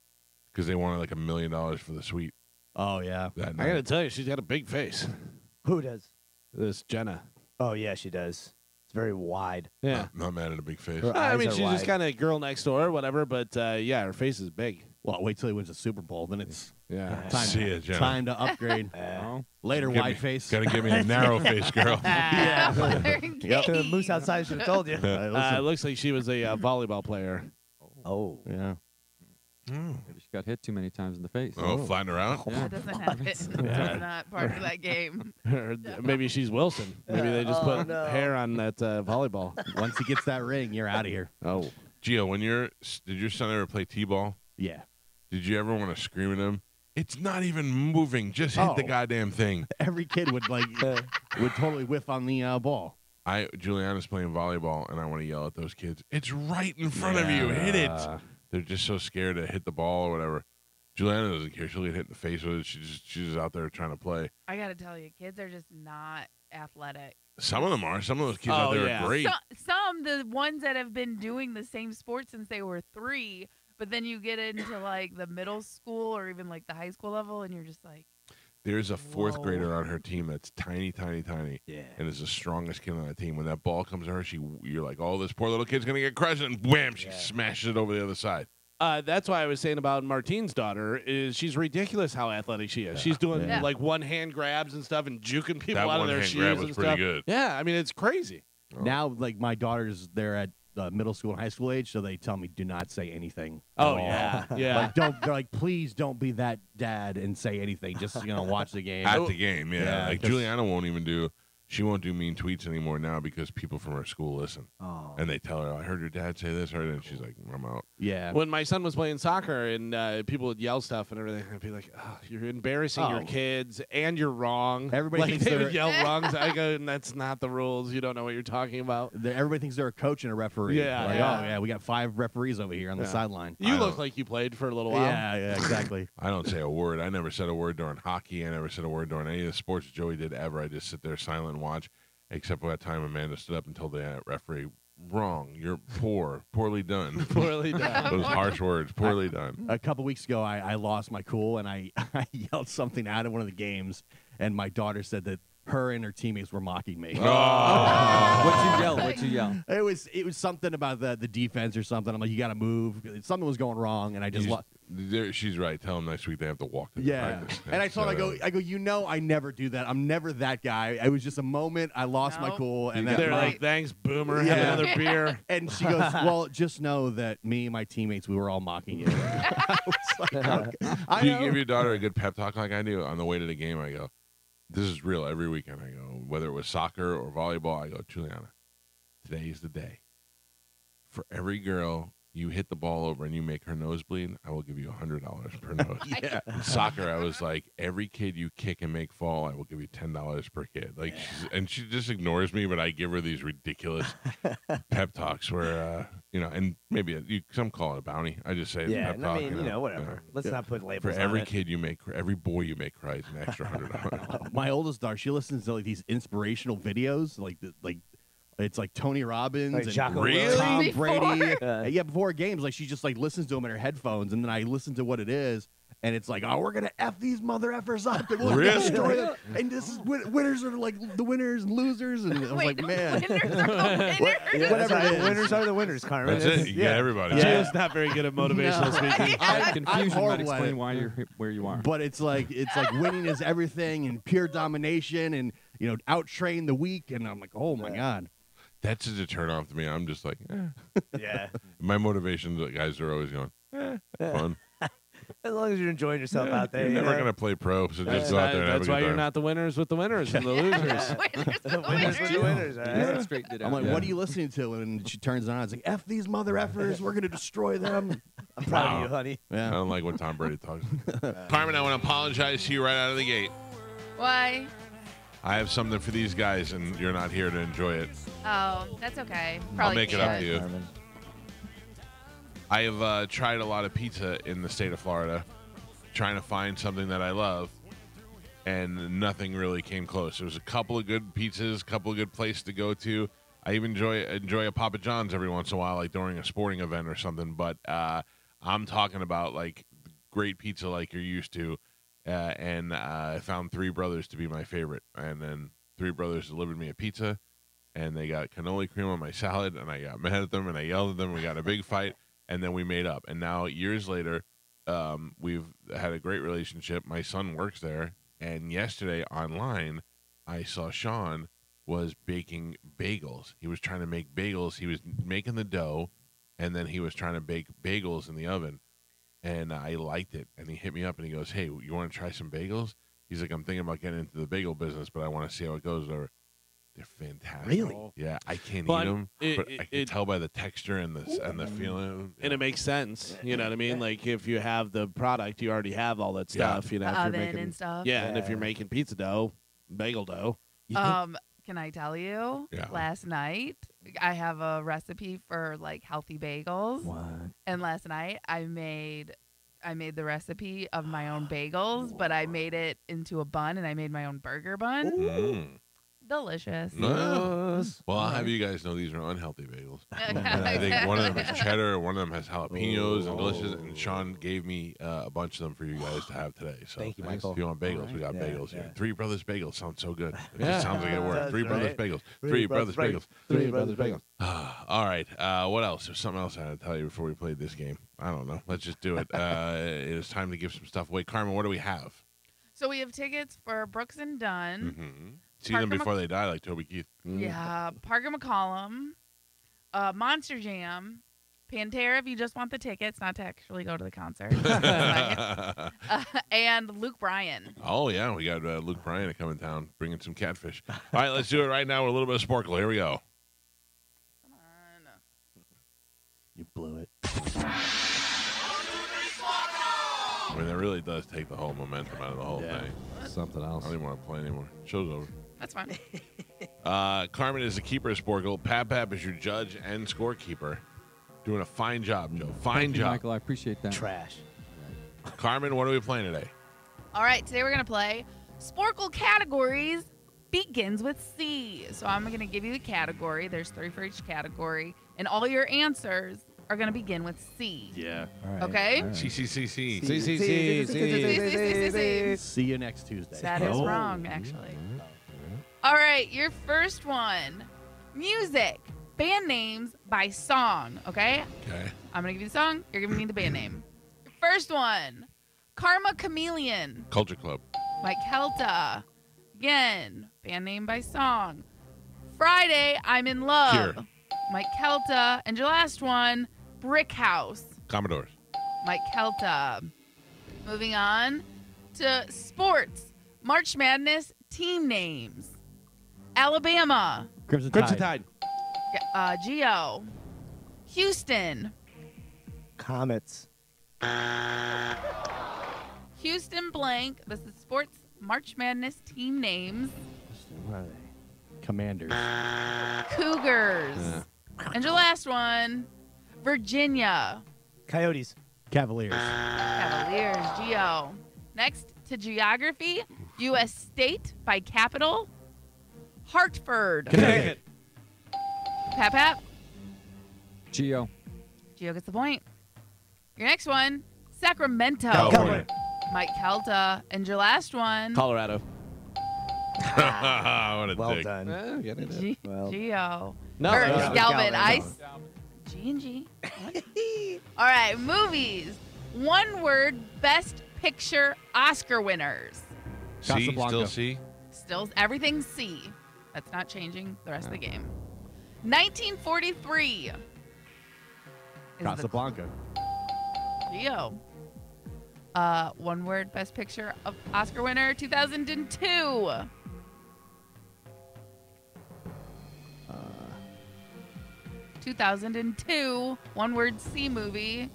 because they wanted like $1 million for the suite Oh, yeah. that I night. got to tell you, she's got a big face. Who does? This Jenna. Oh, yeah, she does. It's very wide. Yeah. Not mad at a big face. Her I eyes mean, are she's just wide. kind of girl next door or whatever, but yeah, her face is big. Well, wait till he wins the Super Bowl. Then it's Yeah. time, See ya, Jenna. time to upgrade. Later, Give me- wide face. Gotta give me a narrow face girl. They're engaged. The moose outside should have told you. It looks like she was a volleyball player. Oh. Yeah. Maybe she got hit too many times in the face. Oh, flying around. Yeah. That doesn't happen. It's not part of that game. Or maybe she's Wilson. Maybe they just Oh, put no. hair on that volleyball. Once he gets that ring, you're out of here. Oh. Gio, did your son ever play t-ball? Yeah. Did you ever want to scream at him? It's not even moving. Just hit the Oh. goddamn thing. Every kid would would totally whiff on the ball. Juliana's playing volleyball, and I want to yell at those kids. It's right in front of you. Hit it. They're just so scared to hit the ball or whatever. Juliana doesn't care. She'll get hit in the face with it. She's just out there trying to play. I got to tell you, kids are just not athletic. Some of them are. Some of those kids out Oh, there yeah. are great. Some, the ones that have been doing the same sport since they were 3, but then you get into like the middle school or even like the high school level, and you're just like, There's a fourth Whoa. grader on her team that's tiny, tiny, tiny, Yeah. and is the strongest kid on that team. When that ball comes to her, you're like, "Oh, this poor little kid's gonna get crushed," and wham, she smashes it over the other side. That's why I was saying about Martine's daughter is she's ridiculous how athletic she is. She's doing Yeah. like one hand grabs and stuff and juking people That out of one their hand shoes grab and was pretty stuff. good. Yeah, I mean it's crazy. Oh. Now, like my daughters, they're at middle school and high school age, so they tell me do not say anything. Oh at all. yeah, yeah. Like they're like, please don't be that dad and say anything. Just watch the game. At the game, yeah. Yeah, Like 'cause- Juliana won't even do. She won't do mean tweets anymore now because people from her school listen Oh. and they tell her, "I heard your dad say this," and she's like, "I'm out." Yeah. When my son was playing soccer and people would yell stuff and everything, I'd be like, oh, you're embarrassing your kids and you're wrong. Everybody like, thinks they would they're- yell wrong. I go, and that's not the rules. You don't know what you're talking about. Everybody thinks they're a coach and a referee. Yeah, Like, yeah. oh, yeah, we got 5 referees over here on the Yeah. sideline. You I look don't- like you played for a little while. Yeah, exactly. I don't say a word. I never said a word during hockey. I never said a word during any of the sports Joey did ever. I just sit there silent and watch, except for that time Amanda stood up and told the referee, wrong. You're poorly done. Poorly done. Those harsh words, poorly done. A couple weeks ago, I lost my cool and I yelled something out at one of the games, and my daughter said that her and her teammates were mocking me. What'd you yell? It was something about the defense or something. I'm like, you got to move. Something was going wrong, and I just. She's right. Tell them next week they have to walk to the Yeah, practice. and I told her, I go, you know, I never do that. I'm never that guy. It was just a moment. I lost my Nope. cool, and They're that, like, thanks, boomer. Have Yeah. another beer. and she goes, well, just know that me and my teammates, we were all mocking you. I was like, okay. I Do you know. give your daughter a good pep talk like I do? On the way to the game, I go, this is real every weekend. I go, whether it was soccer or volleyball, I go, Juliana, today is the day. For every girl you hit the ball over and you make her nose bleed, I will give you $100 per nose. Yeah. In soccer, I was like, every kid you kick and make fall, I will give you $10 per kid. Like, and she just ignores me, but I give her these ridiculous pep talks where, and maybe some call it a bounty. I just say Yeah, pep talk. I mean, whatever. Let's not put labels For on every it. kid you make, every boy you make cries an extra $100. My oldest daughter, she listens to like these inspirational videos, like it's like Tony Robbins Like and Jocko Really? Tom Before? Brady. Uh, Yeah, before games, like she just like listens to them in her headphones, and then I listen to what it is, and it's like, oh, we're gonna f these mother effers up, and we'll Really? destroy them. And this is winners are like the winners and losers, and I was Wait, like, man, winners are the winners. Yeah, Whatever that's right. it is. Winners are the winners, Carmen. That's it. You get everybody. Yeah. Gio's not very good at motivational speaking. Confusion might horrible at explain it. why you're where you are. but it's like winning is everything and pure domination, and out train the weak, and I'm like, oh my god. That's just a turn off to me. I'm just like, Yeah. my motivation, the guys are always going, fun. As long as you're enjoying yourself out there. You're you never know? going to play pro, so That's, just go out there and have that's a why good you're time. not the winners with the winners and the losers. Winners are The the winners with the winners, all Yeah, right? straightened it I'm out. like, what are you listening to? And she turns it on. It's like, F these mother effers. We're going to destroy them. I'm proud Wow. of you, honey. I Yeah. don't like when Tom Brady talks. Carmen, I want to apologize to you right out of the gate. Why? I have something for these guys, and you're not here to enjoy it. Oh, that's okay. I'll Probably make it up can't. to you. Carmen. I have tried a lot of pizza in the state of Florida, trying to find something that I love, and nothing really came close. There was a couple of good pizzas, a couple of good places to go to. I even enjoy a Papa John's every once in a while, like during a sporting event or something. But I'm talking about like great pizza like you're used to. And I found Three Brothers to be my favorite. And then Three Brothers delivered me a pizza, and they got cannoli cream on my salad, and I got mad at them, and I yelled at them. We got a big fight, and then we made up. And now, years later, we've had a great relationship. My son works there, and yesterday online, I saw Sean was baking bagels. He was trying to make bagels. He was making the dough, and then he was trying to bake bagels in the oven. And I liked it. And he hit me up and he goes, hey, you want to try some bagels? He's like, I'm thinking about getting into the bagel business, but I want to see how it goes. They're fantastic. Really? Yeah, I can't But eat them, it- but I can it- tell by the texture and the feeling. And it makes sense. You know what I mean? Like if you have the product, you already have all that Yeah. stuff. You know, The if you're oven making, and stuff. Yeah, and if Yeah. you're making pizza dough, bagel dough. Can I tell you? Yeah. Last night, I have a recipe for like healthy bagels. What? And last night, I made the recipe of my own bagels, but I made it into a bun, and I made my own burger bun. Mm. Delicious. No. Well, I'll have you guys know these are unhealthy bagels. And I think one of them is cheddar, one of them has jalapenos and delicious. And Sean gave me a bunch of them for you guys to have today. So Thank you, Michael. if you want bagels, we got Yeah, bagels yeah. here. Three Brothers Bagels sounds so good. It Yeah. just sounds like it worked. Does, Three Brothers right? Bagels. Three Three Brothers Brothers Bagels. Three Brothers Bagels. All right. What else? There's something else I had to tell you before we played this game. I don't know. Let's just do it. It is time to give some stuff away. Carmen, what do we have? So we have tickets for Brooks and Dunn. Mm-hmm. See them Parker before they die, like Toby Keith. Yeah, Parker McCollum, Monster Jam, Pantera if you just want the tickets, not to actually go to the concert, and Luke Bryan. Oh, yeah. We got Luke Bryan to come in town, bringing some catfish. All right, let's do it right now with a little bit of Sporkle. Here we go. Come on. You blew it. I mean, that really does take the whole momentum out of the whole thing. Something I else. don't even want to play anymore. Show's over. That's fine. Carmen is the keeper of Sporkle. Pap is your judge and scorekeeper. Doing a fine job, Joe. Fine Thank you, job. Michael. I appreciate that. Trash. Carmen, what are we playing today? All right, today we're going to play Sporkle categories begins with C. So I'm going to give you the category. There's 3 for each category. And all your answers are going to begin with C. Yeah. Okay? C. See. See you next Tuesday. That is wrong, actually. All right, your first one. Music. Band names by song, okay? Okay. I'm going to give you the song. You're giving me the band name. Your first one. Karma Chameleon. Culture Club. Mike Calta. Again, band name by song. Friday, I'm in Love. Cure. Mike Calta. And your last one, Brick House. Commodores. Mike Calta. Moving on to sports. March Madness team names. Alabama. Crimson Crimson Tide. Tide. Geo. Houston. Comets. Houston blank. This is sports March Madness team names. What are they? Commanders. Cougars. And your last one, Virginia. Coyotes. Cavaliers. Cavaliers. Geo. Next to geography, U.S. state by capital. Hartford. Connecticut. Pap. Geo. Geo gets the point. Your next one, Sacramento. California. Mike Calta. And your last one, Colorado. what a Well dick. done. Well. Geo. No, Or that was Galvin. Galvin. G and G. All right, movies. One word, best picture Oscar winners. C, Casablanca. still C? Still, everything's C. That's not changing the rest of the game. 1943. Is Casablanca. the Geo. One word, best picture of Oscar winner, 2002. 2002. One word, C movie.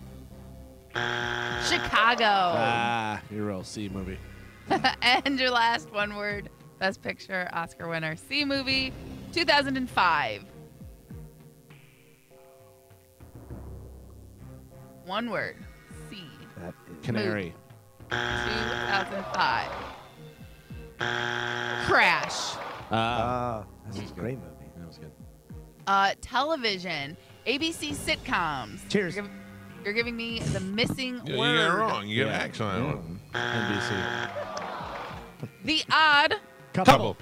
Chicago. Your real C movie. And your last one word, best picture Oscar winner, C movie, 2005. One word, C, That is Canary. 2005. Crash. that's a great movie. That was good. Television, ABC sitcoms. Cheers. You're giving me the missing Yeah, word. you got it wrong. You get an X on that one. NBC. The odd. Couple.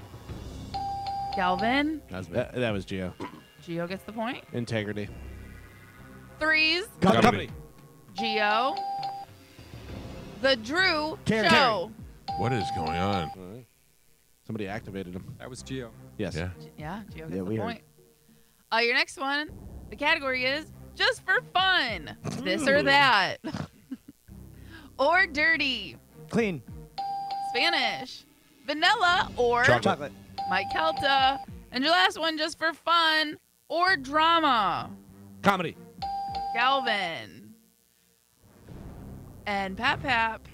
Galvin. That's me. That was Geo. Geo gets the point. Integrity. Threes. Company. Geo. The Drew Karen. Show. What is going on? Somebody activated him. That was Geo. Yes. Yeah. Yeah, Geo gets Yeah, the we heard. point. Your next one, the category is just for fun. This or that. Or dirty. Clean. Spanish. Vanilla or Chocolate. Mike Calta. And your last one, just for fun or drama. Comedy. Galvin. And Pap,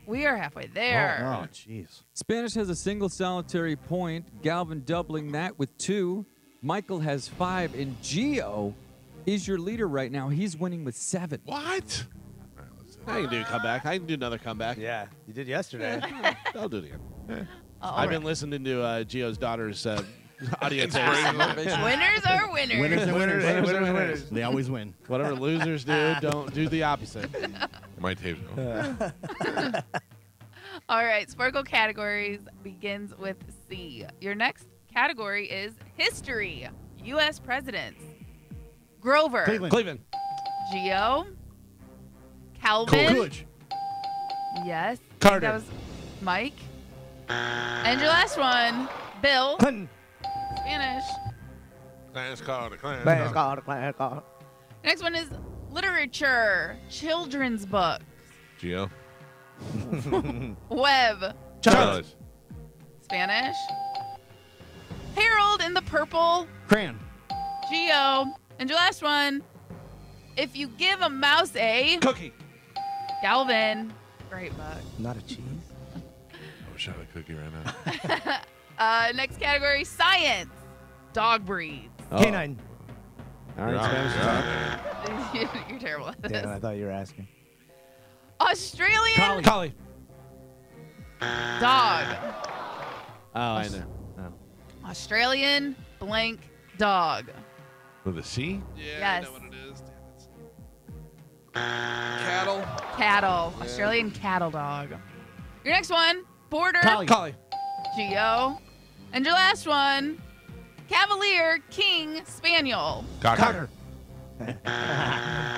we are halfway there. Oh, jeez. Spanish has a single solitary point. Galvin doubling that with 2. Michael has 5. And Geo is your leader right now. He's winning with 7. What? I can do a comeback. I can do another comeback. Yeah, you did yesterday. I'll do it again. All I've right. been listening to Geo's daughter's audio tape. Winners are winners. Winners and winners. Winners and winners. They always win. Whatever losers do, don't do the opposite. My tape's going. All right, Sparkle categories begins with C. Your next category is history. U.S. presidents. Grover. Cleveland. Geo. Calvin. Coolidge. Yes. Carter. That was Mike. And your last one, Bill. Clinton. Spanish. Clarence Carter. Clarence Clarence Carter. Carter, Clarence Carter. Next one is literature. Children's books. Geo. Web. Charles. Spanish. Harold in the Purple. Crayon. Geo. And your last one, If you give a mouse a Cookie. Galvin, great buck. Not a cheese. I wish I had a cookie right now. Next category, science. Dog breeds. Canine. All right, Spanish talk. You're terrible at Damn, this. I thought you were asking. Australian Collie. dog. Oh, I know. Oh. Australian blank dog. With a C? Yeah, Yes. I know what it is. Damn it. Cattle. Cattle. Australian cattle dog. Your next one, border. Collie. Geo. And your last one, Cavalier King Spaniel. Cocker.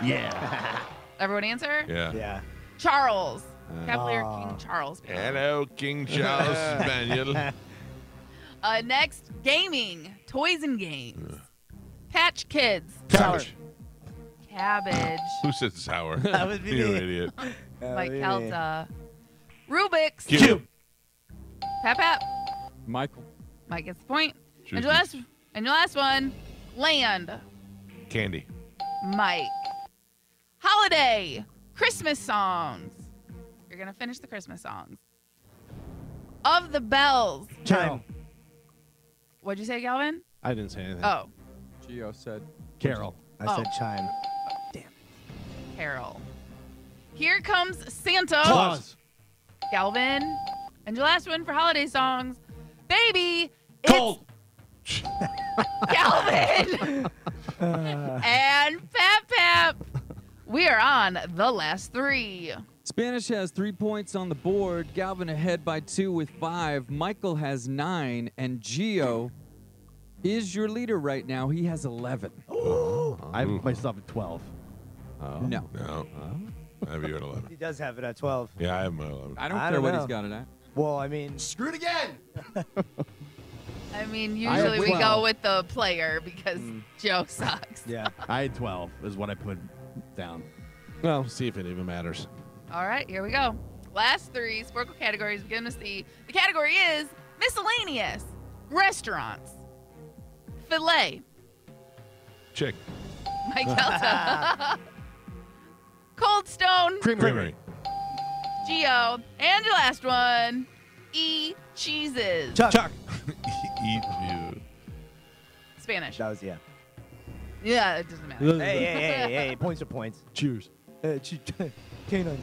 Yeah. Everyone answer? Yeah. Yeah. Charles. Cavalier Aw. King Charles. Hello, King Charles Spaniel. Next, gaming. Toys and games. Patch Kids. Cabbage. Cabbage. Who said sour? That would be You me. idiot. Mike Calta. Rubik's. Cube. Pap. Michael. Mike gets the point. Shoot. And your last one, land. Candy. Mike. Holiday. Christmas songs. You're going to finish the Christmas songs. Of the bells. Chime. What'd you say, Galvin? I didn't say anything. Oh, Geo said. Carol. I said Oh. chime. Carol. Here comes Santa. Claus. Galvin. And your last one for holiday songs. Baby. Cold. It's Galvin. And Pap. We are on the last three. Spanish has 3 points on the board. Galvin ahead by 2 with 5. Michael has 9. And Geo is your leader right now. He has 11. I have myself at 12. No. No. I have you at 11. He does have it at 12. Yeah, I have my 11. I don't I care don't what know. he's got it at. Well, I mean, Screwed again. I mean, I have usually we 12. go with the player because Joe sucks. yeah. I had 12 is what I put down. Well, see if it even matters. All right, here we go. Last three Sporkle categories begin with C. The category is miscellaneous, restaurants, filet, Chick. Mike Calta, Cold Stone, Creamery. Geo, and your last one, cheeses. Chuck. Eat you. Spanish. That was, yeah. Yeah, it doesn't matter. Hey. Points are points. Cheers. Canine.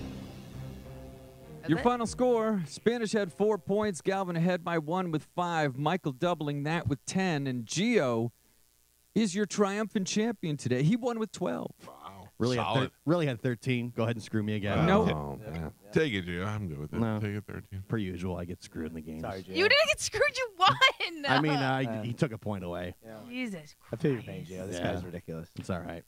That's Your it? final score, Spanish had 4 points. Galvin ahead by 1 with 5. Michael doubling that with 10. And Geo is your triumphant champion today. He won with 12. Wow. Really Solid. had 13. Go ahead and screw me again. Wow. Nope. Oh, man. Take it, Gio. I'm good with it. No. Take it 13. Per usual, I get screwed in the games. Sorry, Jay. You didn't get screwed. You won. I mean, he took a point away. Jesus I feel your pain, Joe. This Yeah. guy's ridiculous. It's all right.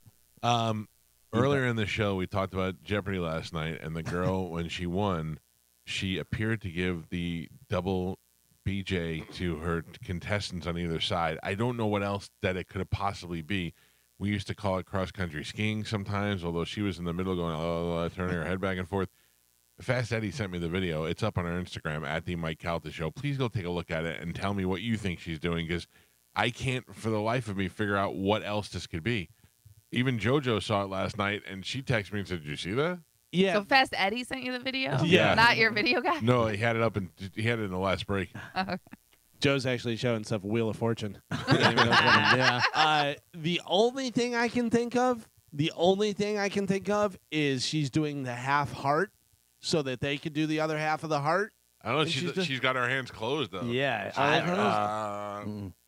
Earlier in the show, we talked about Jeopardy last night, and the girl, when she won, she appeared to give the double BJ to her contestants on either side. I don't know what else that it could have possibly be. We used to call it cross-country skiing sometimes, although she was in the middle going, turning her head back and forth. Fast Eddie sent me the video. It's up on our Instagram, at the Mike Calta Show. Please go take a look at it and tell me what you think she's doing, because I can't, for the life of me, figure out what else this could be. Even JoJo saw it last night, and she texted me and said, "Did you see that?" Yeah. So Fast Eddie sent you the video? Yeah. Not your video guy? No, he had it up, and he had it in the last break. Joe's actually showing stuff Wheel of Fortune. Yeah. The only thing I can think of is she's doing the half heart so that they could do the other half of the heart. I don't know. And she's She's got her hands closed though. Yeah.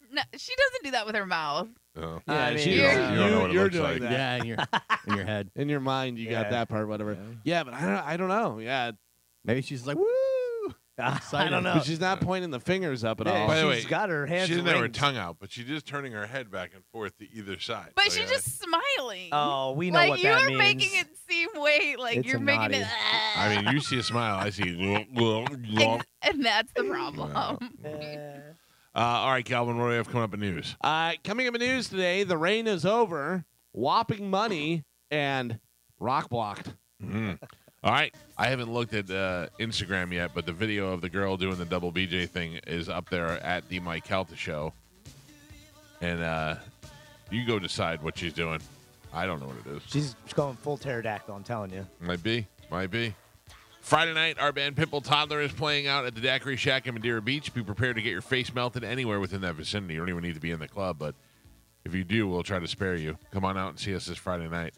No, she doesn't do that with her mouth. Oh. Yeah, I mean, she you're- is. you don't know what it You're looks doing like. that. Yeah, in your head. In your mind, you got Yeah. that part, whatever. Yeah, but I don't know. Yeah, Maybe she's like, woo! I don't know. but she's not pointing the fingers up at Yeah, all. By the she's way, got her hands She doesn't have her ringed. tongue out, but she's just turning her head back and forth to either side. But So, she's yeah. just smiling. Oh, we know like what you're that means. making it seem like It's you're a making naughty. it. I mean, you see a smile. I see. And that's the problem. All right, Calvin, what do we have coming up in news? Coming up in news today, the rain is over, whopping money, and rock blocked. All right. I haven't looked at Instagram yet, but the video of the girl doing the double BJ thing is up there at the Mike Calta Show. And you go decide what she's doing. I don't know what it is. She's going full pterodactyl, I'm telling you. Might be. Friday night, our band Pitbull Toddler is playing out at the Daiquiri Shack in Madeira Beach. Be prepared to get your face melted anywhere within that vicinity. You don't even need to be in the club, but if you do, we'll try to spare you. Come on out and see us this Friday night.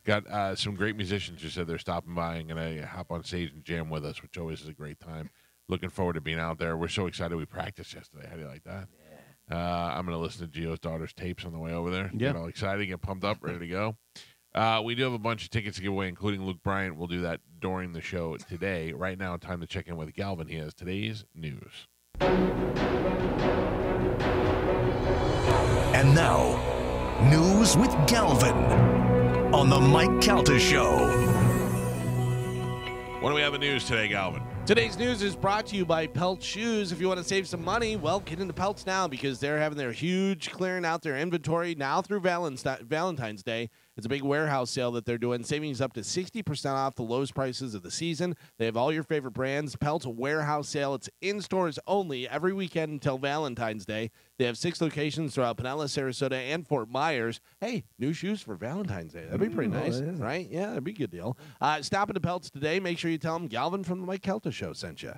Got some great musicians who said they're stopping by and going to hop on stage and jam with us, which always is a great time. Looking forward to being out there. We're so excited we practiced yesterday. How do you like that? Yeah. I'm going to listen to Gio's daughter's tapes on the way over there. Yeah. Get all excited, get pumped up, ready to go. We do have a bunch of tickets to give away, including Luke Bryant. We'll do that during the show today. Right now, time to check in with Galvin. He has today's news. And now, news with Galvin on the Mike Calta Show. What do we have in news today, Galvin? Today's news is brought to you by Pelt Shoes. If you want to save some money, well, get into Pelts now because they're having their huge clearing out their inventory now through Valentine's Day. It's a big warehouse sale that they're doing, savings up to 60% off the lowest prices of the season. They have all your favorite brands. Pelt's warehouse sale. It's in stores only every weekend until Valentine's Day. They have 6 locations throughout Pinellas, Sarasota, and Fort Myers. Hey, new shoes for Valentine's Day. That'd be pretty nice, right? Yeah, that'd be a good deal. Stop into Pelt's today. Make sure you tell them Galvin from the Mike Calta Show sent you.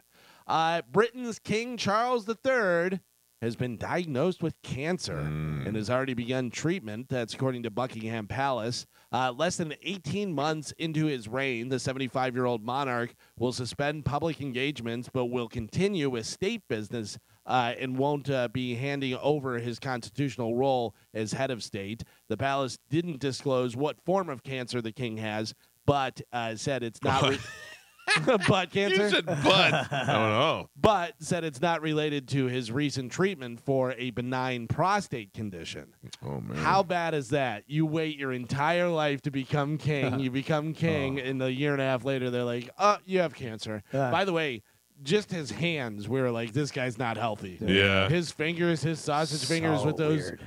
Britain's King Charles III has been diagnosed with cancer and has already begun treatment. That's according to Buckingham Palace. Less than 18 months into his reign, the 75-year-old monarch will suspend public engagements but will continue with state business and won't be handing over his constitutional role as head of state. The palace didn't disclose what form of cancer the king has, but said it's not... butt cancer? You said butt. I don't know. But said it's not related to his recent treatment for a benign prostate condition. Oh, man. How bad is that? You wait your entire life to become king. You become king, and a year and a half later, they're like, oh, you have cancer. By the way, just his hands, we were like, this guy's not healthy. Yeah. His fingers, his sausage fingers with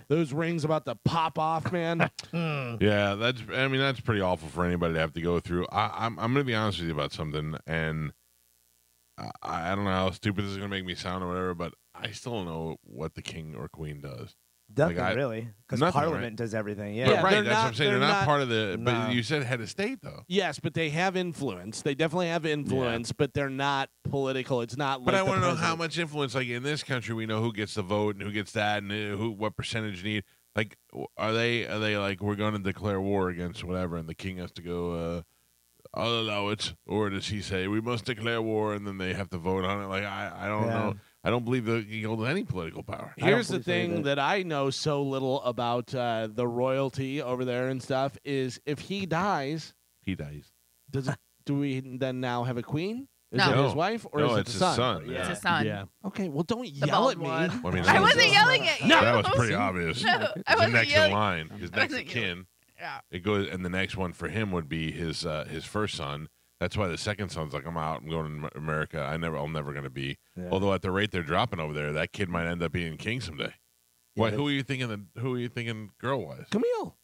those rings about to pop off, man. Yeah, that's pretty awful for anybody to have to go through. I'm going to be honest with you about something, and I don't know how stupid this is going to make me sound or whatever, but I still don't know what the king or queen does. Nothing Like, really, because nothing, Parliament right? does everything. Yeah, Yeah, Right, they're that's what I'm not- saying. They're they're not not- part of the, but No. you said head of state, though. Yes, but they have influence. They definitely have influence, but they're not political. It's not like But I the want to know how president. much influence, like in this country, we know who gets the vote and who gets that and what percentage need. Like, are they like, we're going to declare war against whatever, and the king has to go, I'll allow it, or does he say we must declare war, and then they have to vote on it? Like, I don't know. I don't believe that he holds any political power. Here's the believe so thing either. that I know so little about the royalty over there and stuff is if he dies, He dies. do we then now have a queen? Is No. it his No. wife or No, is it it's the his son. It's Yeah. his son. Yeah. Okay, well, don't The yell at bald me. one. Well, I mean, I that wasn't was- yelling at you. That was pretty obvious. No, I It's the wasn't next yelling. in line. His I next of wasn't yelling. kin. Yeah. It goes, and the next one for him would be his first son. That's why the second son's like, I'm out. I'm going to America. I'm never going to be. Yeah. Although at the rate they're dropping over there, that kid might end up being king someday. What? Who are you thinking? Who are you thinking? Girl wise? Camille.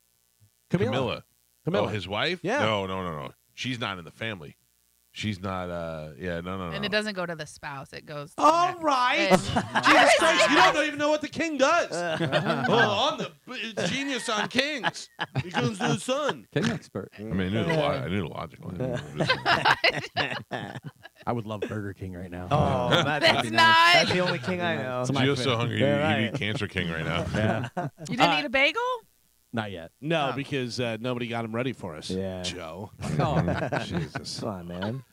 Camilla. Camilla. Oh, his wife? Yeah. No. She's not in the family. She's not. No. And it doesn't go to the spouse. It goes to All the right. next. Jesus Christ, you don't even know what the king does. I'm the genius on kings. He goes to the son. King expert. I mean, I knew the logic. I would love Burger King right now. Oh, that's That's nice. not- That's the only king I know. my Gio's so favorite. hungry. Yeah, You right. need Cancer King right now. Yeah. You didn't eat a bagel? Not yet. No, Oh. because nobody got him ready for us. Yeah. Joe. Oh, Jesus. Come on, man.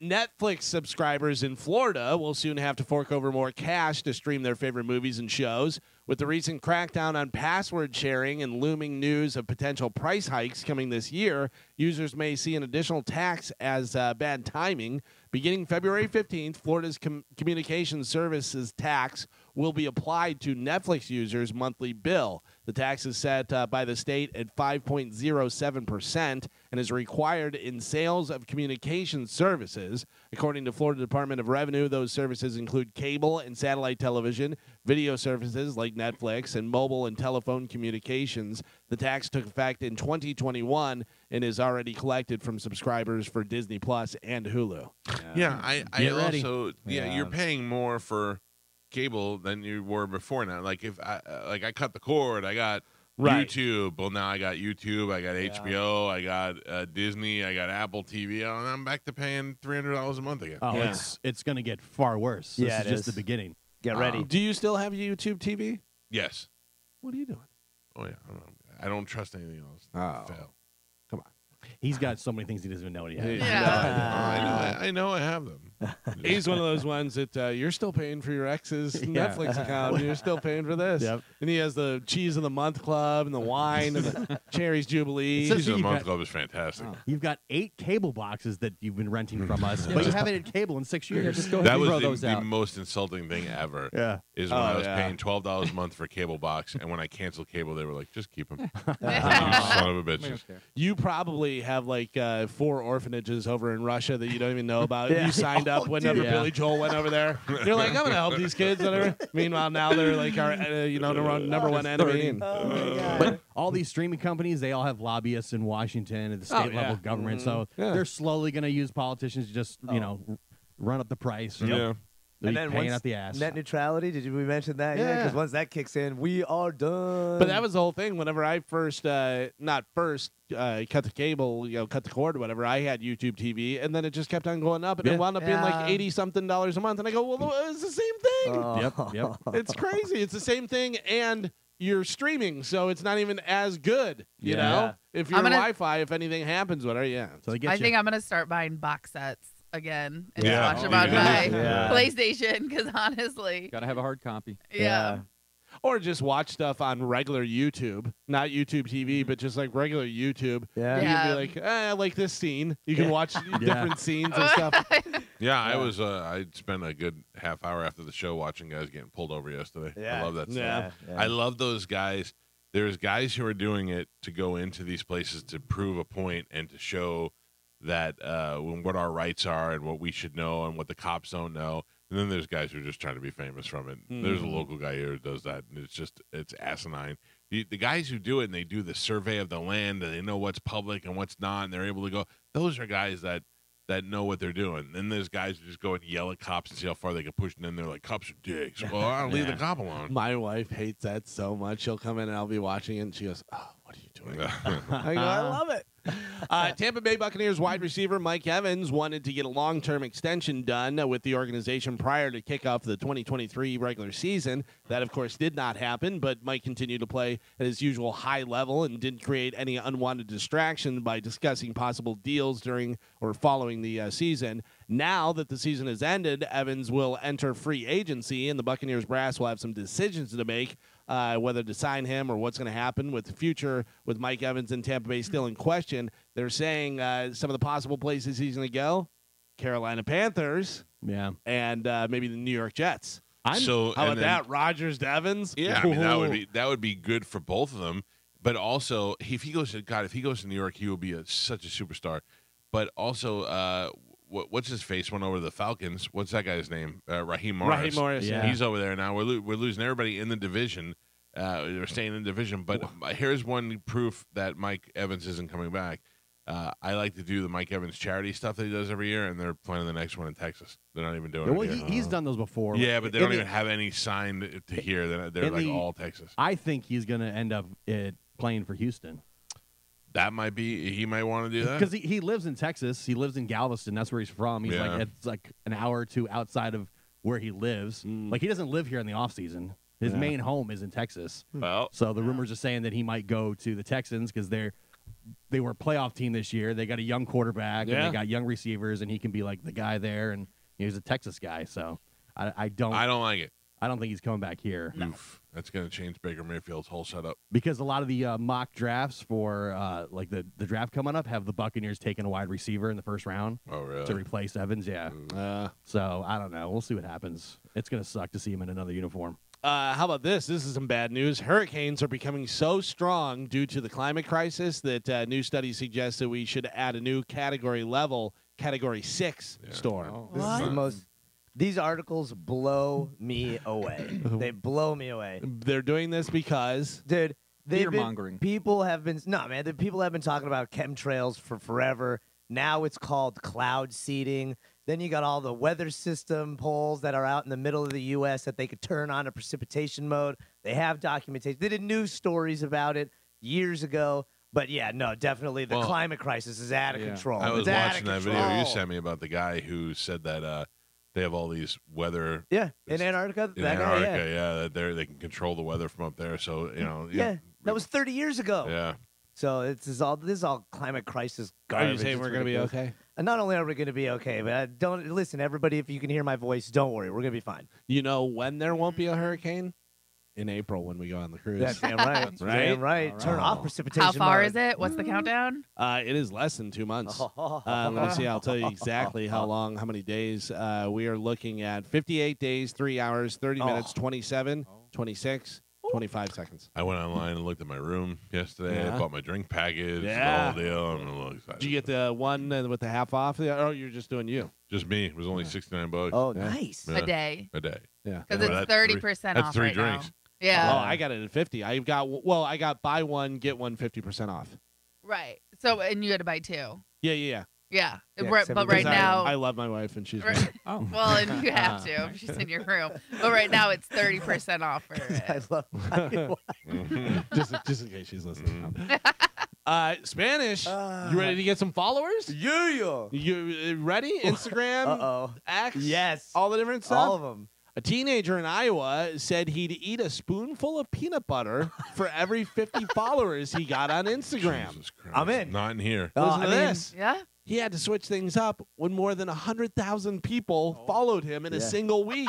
Netflix subscribers in Florida will soon have to fork over more cash to stream their favorite movies and shows. With the recent crackdown on password sharing and looming news of potential price hikes coming this year, users may see an additional tax as bad timing. Beginning February 15th, Florida's communications services tax will be applied to Netflix users' monthly bill. The tax is set by the state at 5.07% and is required in sales of communication services. According to Florida Department of Revenue, those services include cable and satellite television, video services like Netflix, and mobile and telephone communications. The tax took effect in 2021 and is already collected from subscribers for Disney Plus and Hulu. Yeah, I Get ready. also Yeah. you're paying more for cable than you were before now. Like if I cut the cord, I got Right. YouTube. Well, now I got YouTube. I got HBO. I got Disney. I got Apple TV. And I'm back to paying $300 a month again. Oh, Yeah. it's going to get far worse. Yeah, This it is just is. the beginning. Get ready. Do you still have YouTube TV? Yes. What are you doing? Oh yeah. I don't trust anything else. Oh. Fail. He's got so many things he doesn't even know what he has. Yeah. I know I have them. He's one of those ones that you're still paying for your ex's Netflix account. And you're still paying for this. Yep. And he has the Cheese of the Month Club and the wine and the Cherries Jubilee. It says Cheese of the you've Month got- Club is fantastic. You've got 8 cable boxes that you've been renting from us, but you haven't had cable in 6 Yeah, years. just go ahead That and throw was those the out. most insulting thing ever. Yeah. Is when Oh, I was yeah. paying $12 a month for cable box, and when I canceled cable, they were like, "Just keep them." You son of a We bitch. don't care. You probably have like 4 orphanages over in Russia that you don't even know about. Yeah. You signed up whenever dude. Billy Joel went over there. You're like, I'm going to help these kids. Whatever. Meanwhile, now they're like our number one enemy. And, Oh my God. But all these streaming companies, they all have lobbyists in Washington at the state yeah. level government. So Yeah. they're slowly going to use politicians to just, run up the price. Yeah. They'll And be then paying once out the ass. net neutrality, we mention that? Yeah. Because once that kicks in, we are done. but that was the whole thing. Whenever I first, cut the cable, cut the cord or whatever, I had YouTube TV, and then it just kept on going up, and it Yeah. wound up being like Yeah. $80-something a month. And I go, well, it's the same thing. Oh. Yep. It's crazy. It's the same thing, and you're streaming, so it's not even as good. You Yeah. know, if your I'm gonna- Wi-Fi, if anything happens, whatever, yeah. So they get I you. think I'm gonna start buying box sets again and Yeah. just watch Oh, them on yeah. my Yeah. PlayStation. Because honestly, Got to have a hard copy. yeah. Or just watch stuff on regular YouTube, not YouTube TV, but just like regular YouTube. Yeah. You Yeah. can be like, I like this scene. You can watch different scenes and stuff. Yeah, I was. I spent a good half hour after the show watching guys getting pulled over yesterday. I Yeah. love that Yeah. stuff. I love those guys. There's guys who are doing it to go into these places to prove a point and to show that what our rights are and what we should know and what the cops don't know. And then there's guys who are just trying to be famous from it. There's a local guy here who does that, and it's asinine. The guys who do it and they do the survey of the land and they know what's public and what's not, and they're able to go. Those are guys that know what they're doing. Then there's guys who just go and yell at cops and see how far they can push, and then they're like, "Cops are dicks." Well, I'll leave the cop alone. My wife hates that so much. She'll come in and I'll be watching it, and she goes, "Oh, what are you doing?" I go, "I love it." Tampa Bay Buccaneers wide receiver Mike Evans wanted to get a long-term extension done with the organization prior to kickoff of the 2023 regular season. That, of course, did not happen, but Mike continued to play at his usual high level and didn't create any unwanted distraction by discussing possible deals during or following the season. Now that the season has ended, Evans will enter free agency, and the Buccaneers brass will have some decisions to make, whether to sign him or what's going to happen with the future with Mike Evans and Tampa Bay still in question. They're saying some of the possible places he's going to go, Carolina Panthers Yeah. and maybe the New York Jets. So How about and then- that, Rodgers to Evans? Yeah, I mean that would be good for both of them. But also, if he goes to New York, he will be such a superstar. But also, what's his face went over to the Falcons? What's that guy's name? Raheem Morris. Raheem Morris, yeah. He's over there now. We're losing everybody in the division. They're staying in the division. But here's one proof that Mike Evans isn't coming back. I like to do the Mike Evans charity stuff that he does every year, and they're planning the next one in Texas. They're not even doing Well, it here. he's done those before. Yeah, but they In don't the- even have any signed to here. They're in like the- all Texas. I think he's going to end up playing for Houston. That might be. He might want to do that. Because he lives in Texas. He lives in Galveston. That's where he's from. He's Yeah. it's like an hour or two outside of where he lives. Like, he doesn't live here in the off season. His main home is in Texas. Well, So the rumors are saying that he might go to the Texans because they were a playoff team this year. They got a young quarterback and Yeah. they got young receivers, and he can be like the guy there. And he's a Texas guy, so I don't like it. I don't think he's coming back here. Oof. That's going to change Baker Mayfield's whole setup. Because a lot of the mock drafts for like the draft coming up have the Buccaneers taking a wide receiver in the first round Oh, really? to replace Evans. Yeah. So I don't know. We'll see what happens. It's gonna suck to see him in another uniform. How about this? This is some bad news. Hurricanes are becoming so strong due to the climate crisis that new studies suggest that we should add a new category level, Category 6 storm. This is the most. These articles blow me away. They blow me away, They're doing this because dude. Fear-mongering. People have been people have been talking about chemtrails for forever. Now it's called cloud seeding. Then you got all the weather system poles that are out in the middle of the U.S. that they could turn on a precipitation mode. They have documentation. They did news stories about it years ago. But yeah, no, definitely the climate crisis is out of control. I was It's out of watching that video control. you sent me about the guy who said that they have all these weather. Yeah, in Antarctica. In that guy, Antarctica, that they can control the weather from up there. So yeah, that was 30 years ago. Yeah. So this is all climate crisis garbage. Are you saying It's we're going to be ridiculous. okay? And not only are we going to be okay, but don't listen, everybody. If you can hear my voice, don't worry, we're going to be fine. You know when there won't be a hurricane? In April when we go on the cruise. That's damn right. That's right. Damn right. Turn off precipitation. How far mode. is it? What's the countdown? It is less than 2 months. Let me see. I'll tell you exactly how long, how many days. We are looking at 58 days, 3 hours, 30 minutes, 27, 26, 25 seconds. I went online and looked at my room yesterday. Yeah. I bought my drink package, Yeah. the whole deal. I'm a little excited. Did you get the one with the half off? Oh, you're just doing you. Just me. It was only $69. Oh, Yeah. nice. Yeah. A day. A day. Yeah. Because Well, it's that's 30% that's off three right drinks. now. Yeah. Oh, I got it at 50. I got buy one, get one 50% off. Right. So, and you had to buy two. Yeah. Yeah. Yeah, But except right for now. I love my wife and she's Right. Oh. Well, and you have to if she's in your room. But right now it's 30% off for I it. love just in case she's listening. Spanish. You ready to get some followers? Yeah. You ready? Instagram, Uh-oh. X, Yes. all the different stuff. All of them. A teenager in Iowa said he'd eat a spoonful of peanut butter for every 50 followers he got on Instagram. Jesus Christ. I'm in. Not in here. Listen to I mean, this. Yeah. He had to switch things up when more than 100,000 people followed him in a Yeah. single week.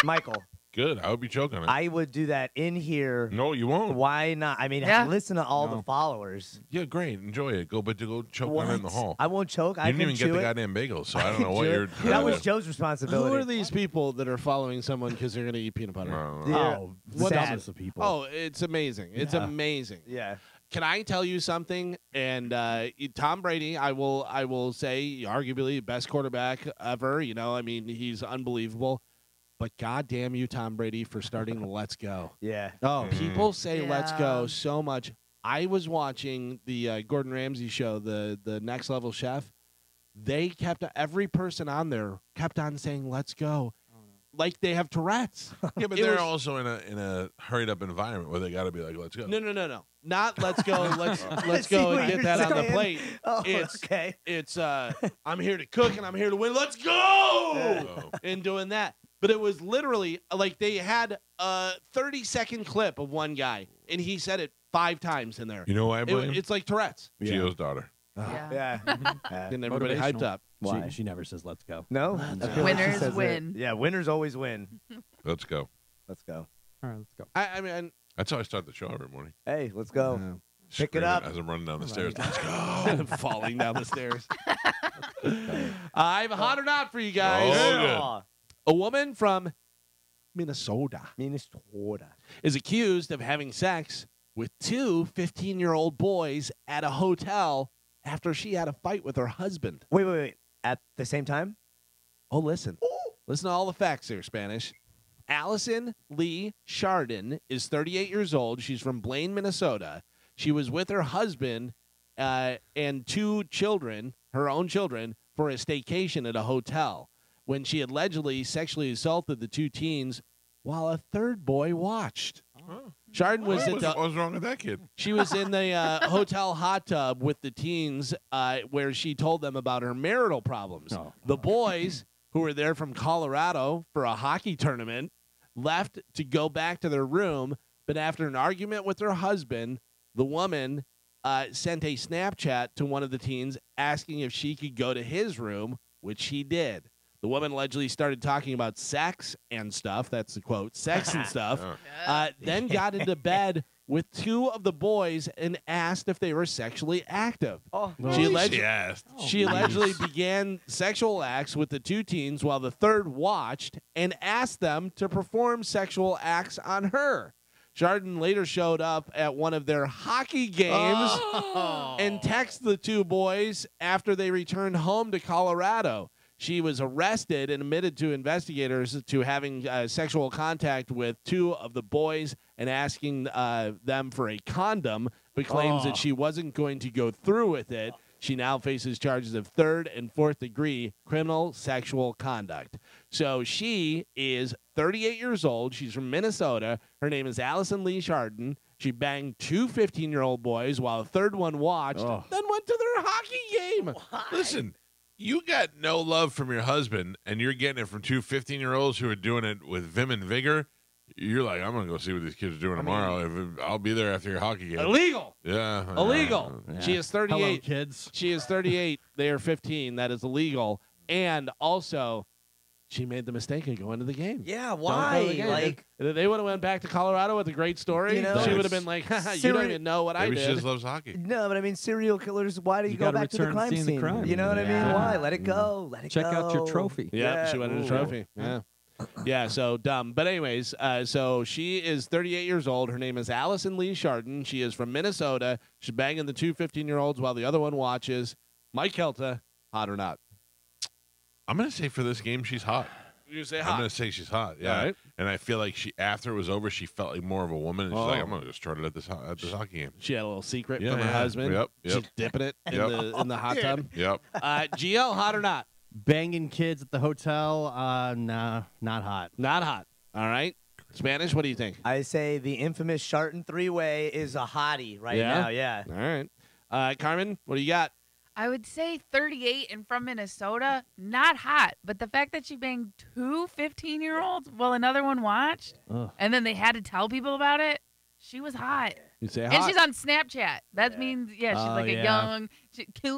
Michael, Good. I hope you choke on it. I would do that in here. No, you won't. Why not? I mean, Yeah. listen to all No. the followers. Yeah, great. Enjoy it. Go choke on it in the hall. I won't choke. You I didn't can even get chew the it. goddamn bagel, so I don't can know what chew you're. it. That was Joe's Who responsibility. are these people that are following someone because they're going to eat peanut butter? Yeah. Oh, what Sad. dumbness of people. Oh, it's amazing. It's Yeah. amazing. Yeah. Can I tell you something? And Tom Brady, I will say, arguably best quarterback ever. You know, I mean, he's unbelievable. But goddamn you, Tom Brady, for starting the Let's Go. Yeah. Oh, people say Let's Go Yeah. so much. I was watching the Gordon Ramsay show, the Next Level Chef. They kept every person on there kept on saying Let's Go, like they have Tourette's. Yeah, but It they're was- also in a hurried up environment where they got to be like, let's go. No. Not Let's Go. Let's see go what and get you're that on the saying. plate. Oh, It's- okay. It's I'm here to cook and I'm here to win. Let's go! Oh. And doing that. But it was literally like they had a 30-second clip of one guy, and he said it 5 times in there. You know why I blame? It's like Tourette's. Gio's daughter. Yeah. Yeah. And everybody hyped Motivational. up. Why? She never says let's go. No. I feel like she Winners says it. win. Yeah, winners always win. Let's go. Let's go. All right, let's go. I mean, That's how I start the show every morning. Hey, let's go. Pick it Screaming up. as I'm running down the stairs. Let's go. falling down the stairs. I have a hot or not for you guys. Oh, good. Yeah. A woman from Minnesota Minnesota. is accused of having sex with 2 15-year-old boys at a hotel after she had a fight with her husband. Wait. At the same time? Oh, listen. Listen to all the facts here, Spanish. Allison Lee Chardon is 38 years old. She's from Blaine, Minnesota. She was with her husband and 2 children, her own children, for a staycation at a hotel when she allegedly sexually assaulted the 2 teens while a third boy watched. Chardon was at What the was wrong with that kid? She was in the hotel hot tub with the teens where she told them about her marital problems. Oh. The boys, who were there from Colorado for a hockey tournament, left to go back to their room, but after an argument with her husband, the woman sent a Snapchat to one of the teens asking if she could go to his room, which she did. The woman allegedly started talking about sex and stuff. That's the quote, sex and stuff. Then got into bed with 2 of the boys and asked if they were sexually active. Oh, She She allegedly, asked. she allegedly began sexual acts with the 2 teens while the third watched and asked them to perform sexual acts on her. Chardon later showed up at one of their hockey games and texted the 2 boys after they returned home to Colorado. She was arrested and admitted to investigators to having sexual contact with 2 of the boys and asking them for a condom, but claims that she wasn't going to go through with it. She now faces charges of 3rd and 4th degree criminal sexual conduct. So she is 38 years old. She's from Minnesota. Her name is Allison Lee Chardon. She banged 2 15-year-old boys while a third one watched, then went to their hockey game. Listen, you got no love from your husband, and you're getting it from 2 15-year-olds who are doing it with vim and vigor. You're like, I'm going to go see what these kids are doing tomorrow. I'll be there after your hockey game. Illegal. Yeah. Illegal. Yeah. She is 38. Hello, kids. She is 38. They are 15. That is illegal. And also, she made the mistake of going to the game. Yeah, Don't go to why? the game. Like, They would have went back to Colorado with a great story. You know, She would have been like, you Siri- don't even know what I Maybe she did. just loves hockey. no, but I mean, serial killers. Why do you go gotta back to the return crime scene the scene? crime. You know what I mean? Yeah. Why? Let it go. Let it Check go. out your trophy. Yeah, she wanted a Ooh. trophy. Yeah. Yeah, so dumb. But anyways, so she is 38 years old. Her name is Allison Lee Chardon. She is from Minnesota. She's banging the 2 15-year-olds while the other one watches. Mike Calta, hot or not? I'm going to say for this game, she's hot. You say I'm hot. going to say she's hot. Yeah. All right. And I feel like after it was over, she felt like more of a woman. And she's like, Oh. I'm going to just start it at this hockey game. She had a little secret Yeah, from her yeah. husband. Yep, She's yep. dipping it in, Yep. in the hot tub. Yep. Gio, hot or not? Banging kids at the hotel, nah, not hot. Not hot. All right. Spanish, what do you think? I say the infamous Sharton three-way is a hottie right Yeah? now. Yeah. All right. Carmen, what do you got? I would say 38 and from Minnesota, not hot. But the fact that she banged 2 15-year-olds while another one watched, Ugh. and then they had to tell people about it, she was hot. You say hot. And she's on Snapchat. That means, she's like a yeah. young,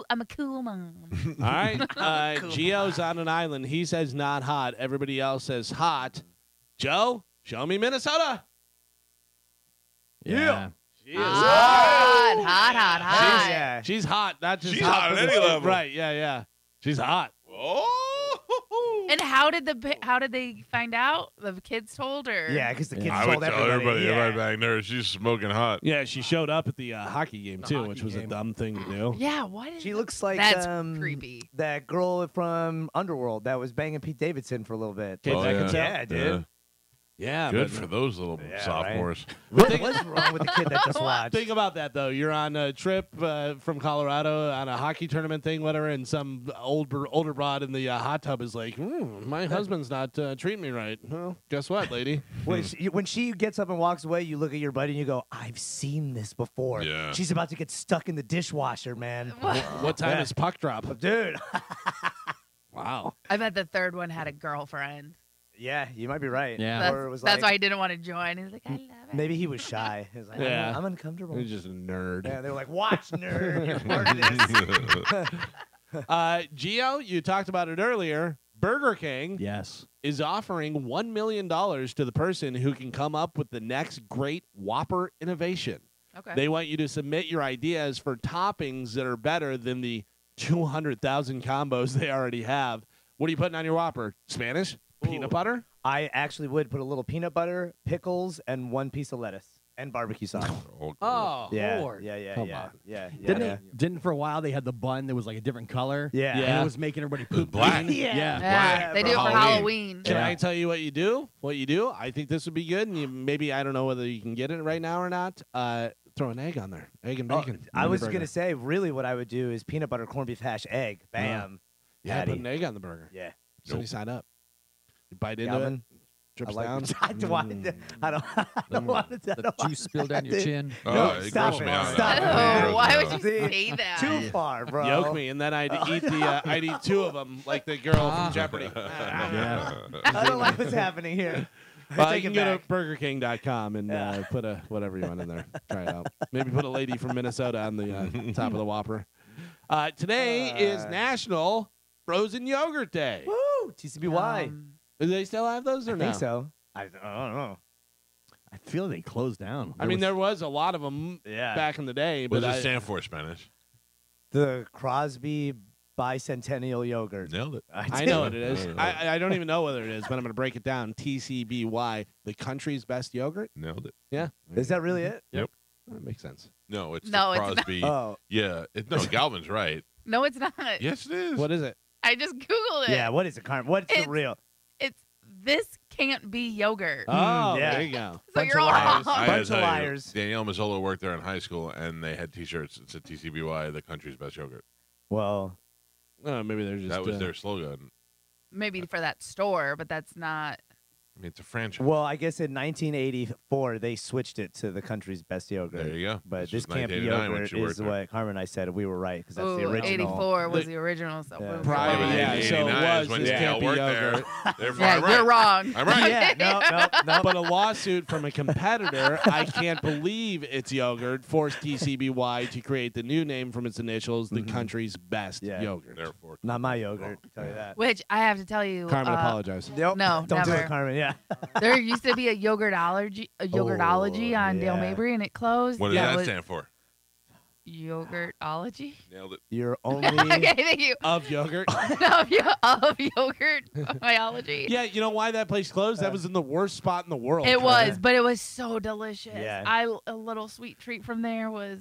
I'm a cool mom. All right. Cool. Gio's on an island. He says not hot. Everybody else says hot. Joe, show me Minnesota. Yeah. She is Hot. Yeah. She's hot, not just She's hot hot for at the any sake- level. Right, yeah. She's hot. Oh. And how did they find out? The kids told her. Yeah, because the kids I told would tell everybody Yeah. right back there, she's smoking hot. Yeah, she showed up at the hockey game, too, which hockey was a game. dumb thing to do. Yeah, what is She looks like That's creepy. That girl from Underworld that was banging Pete Davidson for a little bit. Kate Oh, Beckinsale? Yeah, dude. Yeah, Good but- for those little Yeah, sophomores. What's wrong with the kid that just watched? Think about that, though. You're on a trip from Colorado on a hockey tournament thing, whatever, and some older broad in the hot tub is like, my husband's not treating me right. Well, guess what, lady? When she gets up and walks away, you look at your buddy and you go, I've seen this before. Yeah. She's about to get stuck in the dishwasher, man. What time Yeah. is puck drop? Dude. Wow. I bet the third one had a girlfriend. Yeah, you might be right. Yeah. Or it was That's like, why he didn't want to join. He's like, I love it. maybe he was shy. He was like, Yeah. I'm uncomfortable. He's just a nerd. Yeah, they were like, watch, nerd. You're part of this. Gio, you talked about it earlier. Burger King Yes. is offering $1 million to the person who can come up with the next great Whopper innovation. Okay. They want you to submit your ideas for toppings that are better than the 200,000 combos they already have. What are you putting on your Whopper? Spanish? Peanut butter? I actually would put a little peanut butter, pickles, and one piece of lettuce and barbecue sauce. Oh, yeah, Lord. yeah, Come yeah, on. yeah, yeah. Didn't for a while they had the bun that was like a different color? Yeah. And it was making everybody poop. black. green. Yeah. Yeah. Yeah, they for do it for Halloween. Halloween. Can Yeah. I tell you what you do? I think this would be good. And maybe, I don't know whether you can get it right now or not. Throw an egg on there. Egg and Oh, bacon. I on your was burger. going to say, really what I would do is peanut butter, corned beef hash, egg. Bam. Yeah, put Patty. an egg on the burger. Yeah. Sunny side up. You bite into Galvin, it. I Drips like down. I don't want to. I don't want to. The juice spilled down your chin. No, it stop grossed it. me out. Stop It it. grossed Oh, me why out. would you say that? Too far, bro. Yoke me, and then I'd eat the. I'd eat two of them, like the girl from Jeopardy. Yeah. I don't like what's happening here. You Take can it go back. to BurgerKing.com and put a whatever you want in there. Try it out. Maybe put a lady from Minnesota on the top of the Whopper. Today is National Frozen Yogurt Day. Woo! TCBY. Do they still have those or I no? think so. I don't know. I feel they closed down. I mean, there was a lot of them Yeah. back in the day, What but does it stand for, Spanish? The Crosby Bicentennial Yogurt. Nailed it. I know what it is. I don't even know whether it is, but I'm going to break it down. TCBY, the country's best yogurt. Nailed it. Yeah, Is that really it? that makes sense. No, it's No, the it's not. Crosby. Oh. Yeah. No, Galvin's right. No, it's not. Yes, it is. What is it? I just Googled it. Yeah, what is it, Carmen? What's It's- the real? It's this can't be yogurt. Oh, yeah. there you go. so bunch you're of all liars. wrong. I gotta Bunch of tell you, liars. Danielle Mazzolo worked there in high school, and they had T-shirts that said TCBY, the country's best yogurt. Well, Maybe they're just That was their slogan. Maybe for that store, but that's not. I mean, it's a franchise. well, I guess in 1984 they switched it to the country's best yogurt. There you go. But This this was can't be 1989 when yogurt she worked is there. what Carmen and I said. We were right because that's the Ooh, original. 84 was The- the original. So Yeah. we were Prior, wrong. yeah, so it 89 is was. when This Dale can't be worked there. yogurt. Therefore, Yeah, I'm right. you're wrong. I'm right. Yeah, no. But a lawsuit from a competitor, I can't believe it's yogurt, forced TCBY to create the new name from its initials, the country's best Yeah. yogurt. Therefore, Not my yogurt. I'll tell you that. Which I have to tell you, Carmen, apologize. Nope. No, don't do never. it, Carmen. Yeah. there used to be a yogurtology on Dale yeah. Mabry, and it closed. what does Yeah, that it was stand for? Yogurtology. Nailed it. You're only. Okay, thank you. Of yogurt? of yogurt biology. Yeah, you know why that place closed? That was in the worst spot in the world. It Carmen. was, but it was so delicious. Yeah. A little sweet treat from there was.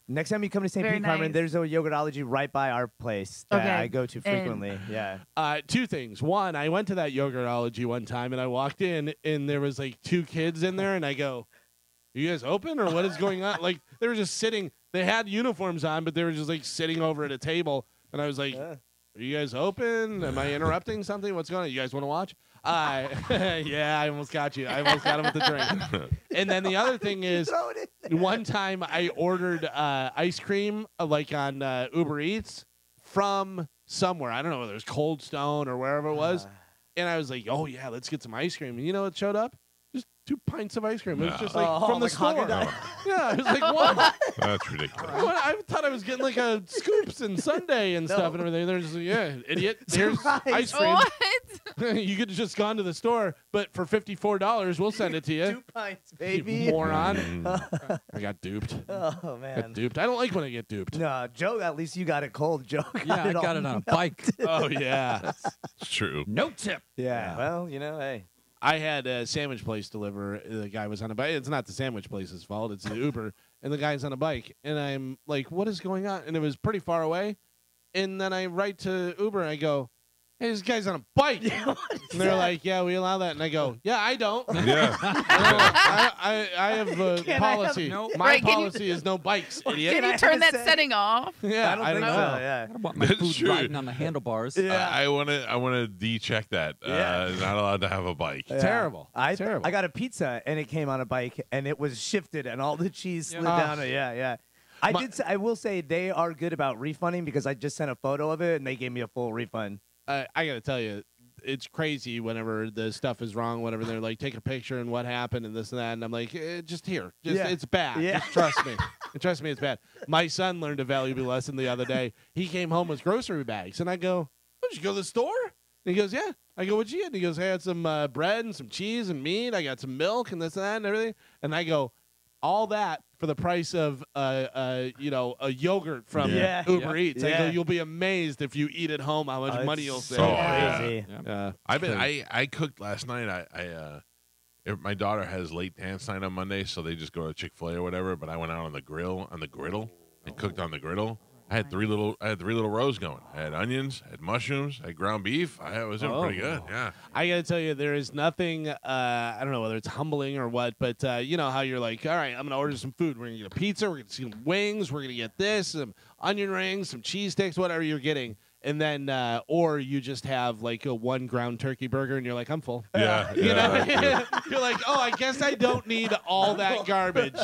Next time you come to St. Very Pete, Carmen, nice. there's a yogurtology right by our place that Okay. I go to frequently. Yeah. Two things. One, I went to that yogurtology one time, and I walked in, and there was like two kids in there, and I go, "Are you guys open, or what is going on?" Like, they were just sitting. They had uniforms on, but they were just like sitting over at a table, and I was like, "Are you guys open? Am I interrupting something? What's going on? You guys want to watch?" Yeah, I almost got you. I almost got him with the drink. And then the other thing is, one time I ordered ice cream like on Uber Eats from somewhere. I don't know whether it was Cold Stone or wherever it was. And I was like, "Oh yeah, let's get some ice cream." And you know what showed up? Just 2 pints of ice cream. It was just like from the like store. Haagen-Dazs. Yeah, I was like, "What?" That's ridiculous. What? I thought I was getting like a scoops and sundae and stuff and everything. They're just like, "Yeah, idiot. Here's Surprise. ice cream. What? You could have just gone to the store, but for $54, we'll send it to you." 2 pints, You baby. moron. Mm. I got duped. Oh, Got man. duped. I don't like when I get duped. No, Joe, at least you got it cold. Joe Yeah, I got it on a bike. Oh, yeah. It's true. No tip. Yeah. Well, you know, hey. I had a sandwich place deliver. The guy was on a bike. It's not the sandwich place's fault. It's the Uber. And the guy's on a bike. And I'm like, "What is going on?" And it was pretty far away. And then I write to Uber and I go, "Hey, this guy's on a bike." And they're like, "Yeah, we allow that." And I go, "Yeah, I don't." Yeah. I have a Can I have- policy. No. My Right, can you- policy is no bikes, idiot. Can I you have turn to that say- setting off? Yeah, I don't think so. Yeah. I want my That's food true. riding on the handlebars. I want to de-check that. Yeah. Not allowed to have a bike. Yeah. Terrible. I got a pizza and it came on a bike and it was shifted and all the cheese slid down. Yeah. I will say they are good about refunding because I just sent a photo of it and they gave me a full refund. I got to tell you, it's crazy whenever the stuff is wrong, whatever. They're like, "Take a picture and what happened and this and that." And I'm like, just here. Yeah. It's bad. Yeah. Just trust me. Trust me, it's bad. My son learned a valuable lesson the other day. He came home with grocery bags. And I go, "Oh, did you go to the store?" And he goes, "Yeah." I go, "What'd you get?" And he goes, "I had some bread and some cheese and meat. I got some milk and this and that and everything." And I go, "All that for the price of a yogurt from Yeah. Uber Eats." I go, Yeah. "You'll be amazed if you eat at home how much money you'll so save." crazy. Yeah. I cooked last night. My daughter has late dance night on Monday, so they just go to Chick-fil-A or whatever. But I went out on the griddle, and cooked on the griddle. I had three little rows going. I had onions, I had mushrooms, I had ground beef. I was doing pretty good. Yeah. I got to tell you, there is nothing, I don't know whether it's humbling or what, but you know how you're like, "All right, I'm going to order some food. We're going to get a pizza. We're going to get some wings. We're going to get this, some onion rings, some cheese sticks, whatever you're getting." And then, or you just have like a 1 ground turkey burger and you're like, "I'm full." Yeah. You know, yeah. you're like, "Oh, I guess I don't need all that garbage."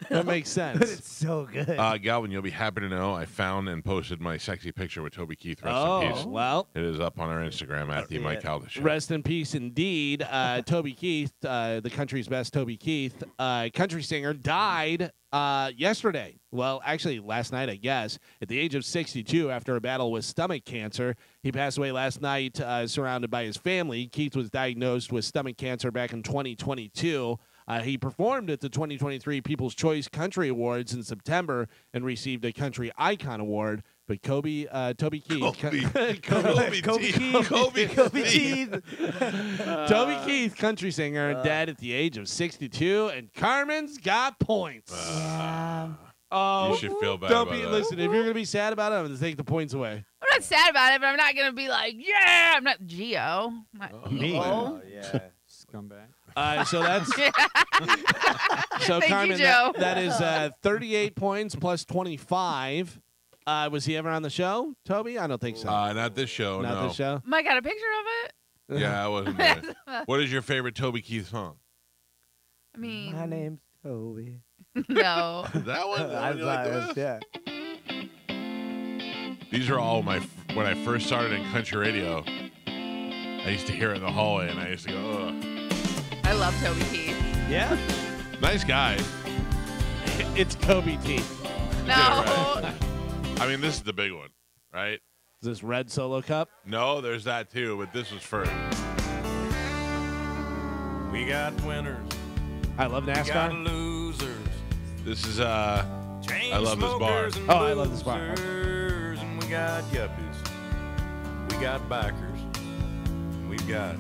That makes But sense. it's so good. Galvin, you'll be happy to know I found and posted my sexy picture with Toby Keith. Rest in peace. Oh, well, It is up on our Instagram at the Mike Calta Show. rest in peace indeed. Toby Keith, the country's best Toby Keith, country singer, died yesterday. Well, actually, last night, I guess, at the age of 62 after a battle with stomach cancer. He passed away last night surrounded by his family. Keith was diagnosed with stomach cancer back in 2022. He performed at the 2023 People's Choice Country Awards in September and received a Country Icon Award. But Toby Keith, Kobe Teeth. Toby Keith, country singer, dead at the age of 62, and Carmen's got points. Oh, You should feel bad don't about be. that. Listen, if you're gonna be sad about it, I'm gonna take the points away. I'm not sad about it, but I'm not gonna be like, "Yeah." I'm not Geo. I'm not Me. evil. Oh, yeah. Scumbag. So that's so Thank you, Carmen. Joe. That is 38 points plus 25. Was he ever on the show, Toby? I don't think so. Not this show. Not no. this show. Mike got a picture of it. Yeah, I wasn't there. What is your favorite Toby Keith song? I mean, My name's Toby. no. That one. That one you like the best? Yeah. These are all when I first started in country radio. I used to hear it in the hallway, and I used to go, ugh. I love Toby Keith. Yeah. Nice guy. It's Kobe T. No. Yeah, right. I mean, this is the big one, right? Is this red Solo Cup? No, there's that too, but this was first. We got winners. I love We got NASCAR. losers. This is I love this bar. Oh, I love this bar. And we got yuppies. We got bikers. And we've got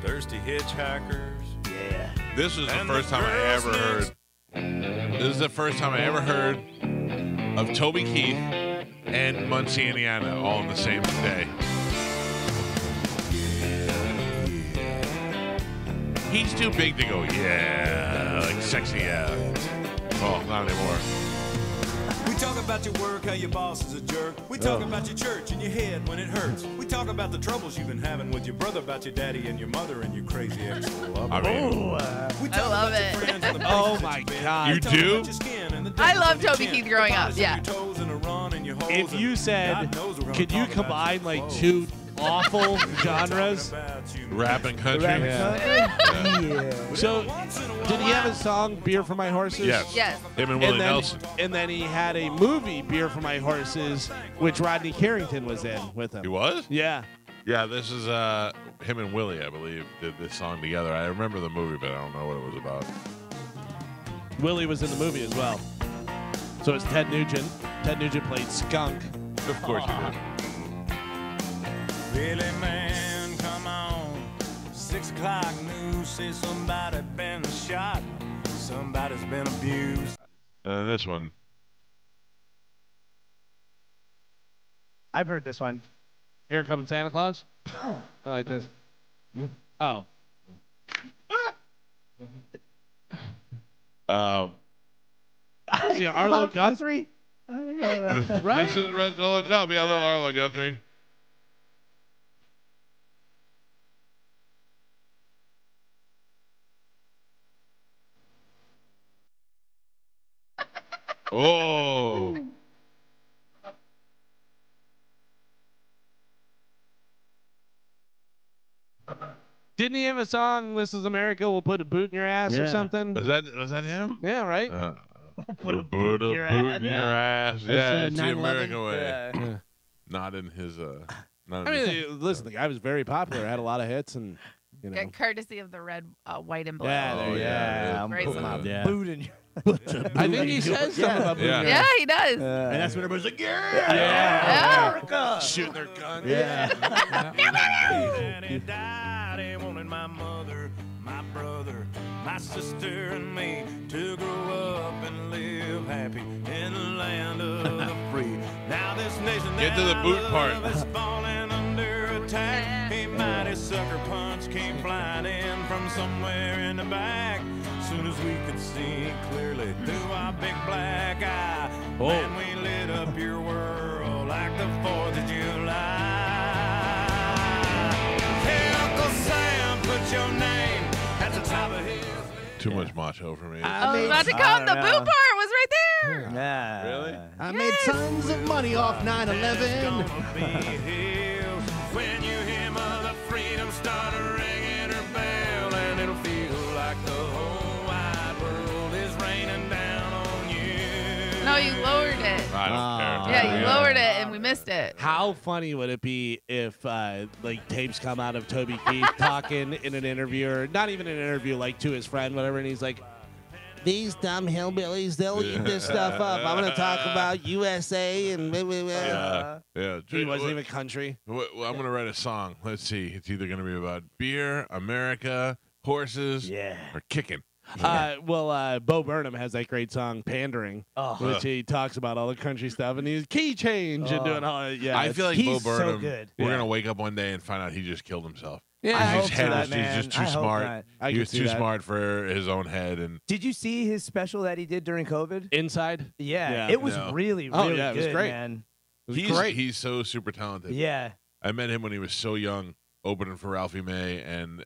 thirsty hitchhikers. Yeah. This was the And first the time I girls ever heard. next- This is the first time I ever heard of Toby Keith and Muncie, Indiana, all on the same day. He's too big to go, yeah, like sexy, yeah. Oh, not anymore. We talk about your work, how your boss is a jerk. We talk about your church and your head when it hurts. We talk about the troubles you've been having with your brother, about your daddy and your mother and your crazy ex-lover. I mean, We talk love about it. your friends and the Oh places my you've been. God. We You talk do? about your skin and the I dimples love in your Toby chin, Keith growing the up, polish in yeah. your toes and a run in your holes, If you and said, God knows we're gonna could you talk about combine your like clothes. two awful genres? rap and country. Yeah. So, did he have a song "Beer for My Horses"? Yes. Yes. Him and Willie And then, Nelson. and then he had a movie, "Beer for My Horses," which Rodney Carrington was in with him. He was? Yeah. Yeah, this is him and Willie, I believe, did this song together. I remember the movie, but I don't know what it was about. Willie was in the movie as well. So it's Ted Nugent. Ted Nugent played Skunk. Of course he did. Really, man, come on. 6 o'clock news says somebody been shot. Somebody's been abused. This one. I've heard this one. Here Comes Santa Claus. I like this. Oh. Yeah, Arlo Guthrie. Right? This is Red Solo. No, be a little Arlo Guthrie. Oh. Didn't he have a song, "This Is America, We'll Put a Boot in Your Ass" or Yeah. something? Was that him? Yeah, right? Put a boot in your ass. Yeah, it's the 9/11. American way. Yeah. Not in his. Not in I his, mean, listen, the guy was very popular, had a lot of hits, and you know. Courtesy of the red, white, and blue. Yeah, there you go. Yeah. I'm Great putting song. my Yeah. boot in your. I think he says something about Yeah. booting Yeah, he does. And that's when everybody's like, Yeah. shooting their gun. Daddy died, he wanted my mother, my brother, my sister, and me to grow up and live happy in the land of the free. Now this nation Get to the that I boot love part. is falling under attack. A mighty sucker punch came flying in from somewhere in the back. Soon as we could see clearly through our big black eye, man, we lit up your world like the 4th of July. Hey, Uncle Sam, put your name at the top of his list. too much macho for me. I was about to come. The boot part was right there. Nah. Really? I made tons of money off There's 9/11. gonna be hills when you hear Mother Freedom start ringing her bell, and it'll feel like the whole wide world is raining down on you. No, you lowered it. I don't care. Yeah, you lowered it, and we missed it. How funny would it be if like tapes come out of Toby Keith talking in an interview, or not even an interview, like to his friend, whatever, and he's like, "These dumb hillbillies, they'll eat this stuff up. I'm gonna talk about USA and blah, blah, blah." Yeah. He wasn't even country. Well, I'm going to write a song. Let's see. It's either going to be about beer, America, horses, Yeah. or kicking. Bo Burnham has that great song "Pandering," which he talks about all the country stuff, and he's key change and doing all. Yeah, I feel like He's Bo Burnham, so good. we're going to wake up one day and find out he just killed himself. Yeah, I hope his head not, was man. just too I hope smart. not. I He can was see too that. smart for his own head, and Did you see his special that he did during COVID? Inside. Yeah, Yeah. it was No. really, Oh, really yeah, it was good, great. man. It was he's great. he's so super talented. Yeah. I met him when he was so young, opening for Ralphie May, and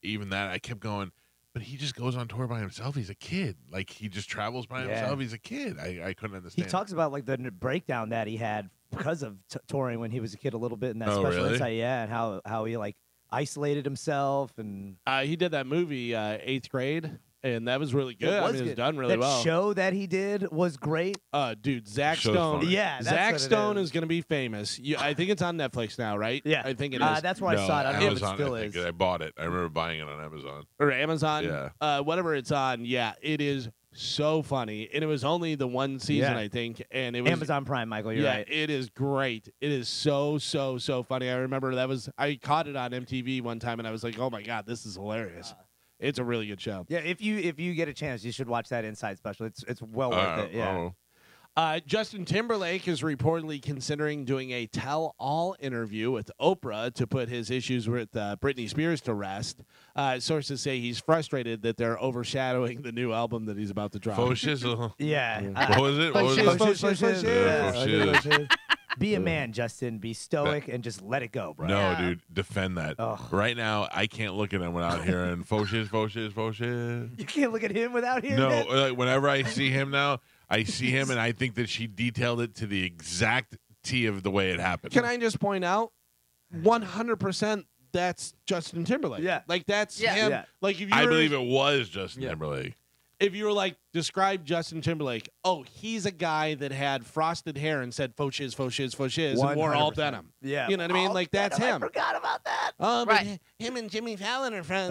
even that I kept going. But he just goes on tour by himself. He's a kid. Like he just travels by Yeah. himself. He's a kid. I couldn't He understand. talks about like the breakdown that he had because of touring when he was a kid a little bit in that Oh, special really? insight. Yeah, and how he like isolated himself and He did that movie, 8th Grade, and that was really good. I mean, it was done really that well. show that he did was great. Dude, Zach Show's Stone. funny. Yeah, that's Zach what it Stone is. is going to be famous. I think it's on Netflix now, right? Yeah, I think it is. That's where I saw it. I don't know if it Amazon, still I think. is. I bought it. I remember buying it on Amazon. Or Amazon. Yeah. Whatever it's on. Yeah, it is so funny, and it was only the one season, Yeah. I think, and it was Amazon Prime, Michael. You're yeah, right. it is great. It is so funny. I remember I caught it on MTV one time, and I was like, oh my god, this is hilarious. It's a really good show. Yeah, if you get a chance, you should watch that Inside special. It's well worth it. Yeah. Justin Timberlake is reportedly considering doing a tell-all interview with Oprah to put his issues with Britney Spears to rest. Sources say he's frustrated that they're overshadowing the new album that he's about to drop. Faux shizzle. Yeah. What was it? What was it? Faux shiz. Yeah, faux shiz. Be a man, Justin. Be stoic and just let it go, bro. No, Yeah. dude, defend that. Ugh. Right now, I can't look at him without hearing faux shiz, faux shiz, faux shiz. You can't look at him without hearing No, it. like whenever I see him now, I see him and I think that she detailed it to the exact T of the way it happened. Can I just point out, 100% that's Justin Timberlake. Yeah. Like that's Yeah. him. Yeah. Like if you I were, believe it was Justin Yeah. Timberlake. if you were like describe Justin Timberlake, oh, he's a guy that had frosted hair and said faux shiz, faux shiz, faux shiz, and wore all 100%. denim. Yeah. You know what I mean? All Like that's denim. him. I forgot about that. Oh, Right. but him and Jimmy Fallon are friends.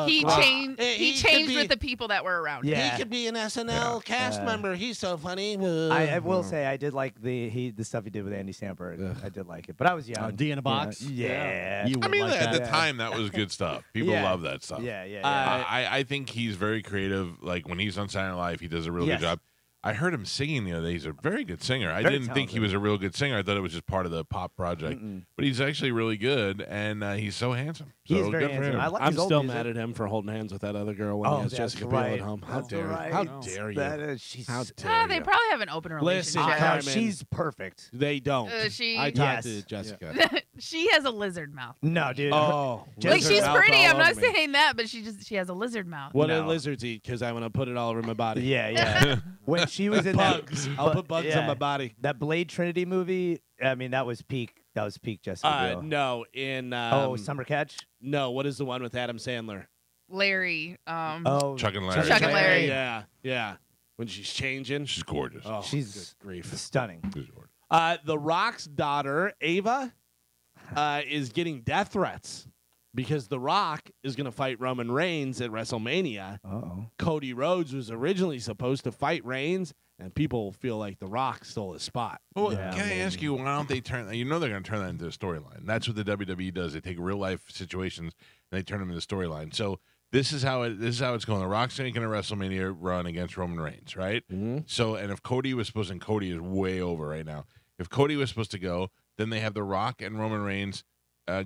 He God. changed. He could changed be- with the people that were around. him. Yeah. He could be an SNL cast Yeah. member. He's so funny. I will say I did like the stuff he did with Andy Samberg. I did like it, but I was young. D in a box? Yeah. You I would mean, like at that. the time, that was good stuff. People Yeah. love that stuff. Yeah. I think he's very creative. Like when he's on Saturday Night Live, he does a real Yes. good job. I heard him singing the other day. He's a very good singer. I Very didn't think he talented. was a real good singer. I thought it was just part of the pop project. But he's actually really good, and he's so handsome. So He is very good for handsome. him. I like I'm his old still music. mad at him for holding hands with that other girl when he has that's Jessica Biel right. at home. How That's dare right. you? How dare you? That is, she's How dare Ah, you? they probably have an open Listen, relationship. Carmen. she's perfect. They don't. She- I talked Yes. to Jessica. She has a lizard mouth. No, dude. Oh, Like lizard she's mouth pretty. all I'm not over me. saying that, but she has a lizard mouth. What do No. lizards eat? Because I'm gonna put it all over my body. Yeah. When she was in Bugs. that, I'll put bugs on my body. That Blade Trinity movie. I mean, that was peak. That was peak Jessica Biel. No, in Summer Catch. no. What is the one with Adam Sandler? Larry. Oh, Chuck and Larry. Chuck and Larry. Yeah. When she's changing. She's gorgeous. Oh, she's good grief. stunning. She's gorgeous. The Rock's daughter, Ava, is getting death threats because The Rock is going to fight Roman Reigns at WrestleMania. Uh-oh. Cody Rhodes was originally supposed to fight Reigns, and people feel like The Rock stole his spot. Well, Yeah, can I ask you, why don't they turn? You know, they're going to turn that into a storyline. That's what the WWE does. They take real life situations and they turn them into storyline. So this is how it's going. The Rock's making a WrestleMania run against Roman Reigns, right? Mm-hmm. So, and if Cody was supposed, and Cody is way over right now. If Cody was supposed to go, then they have The Rock and Roman Reigns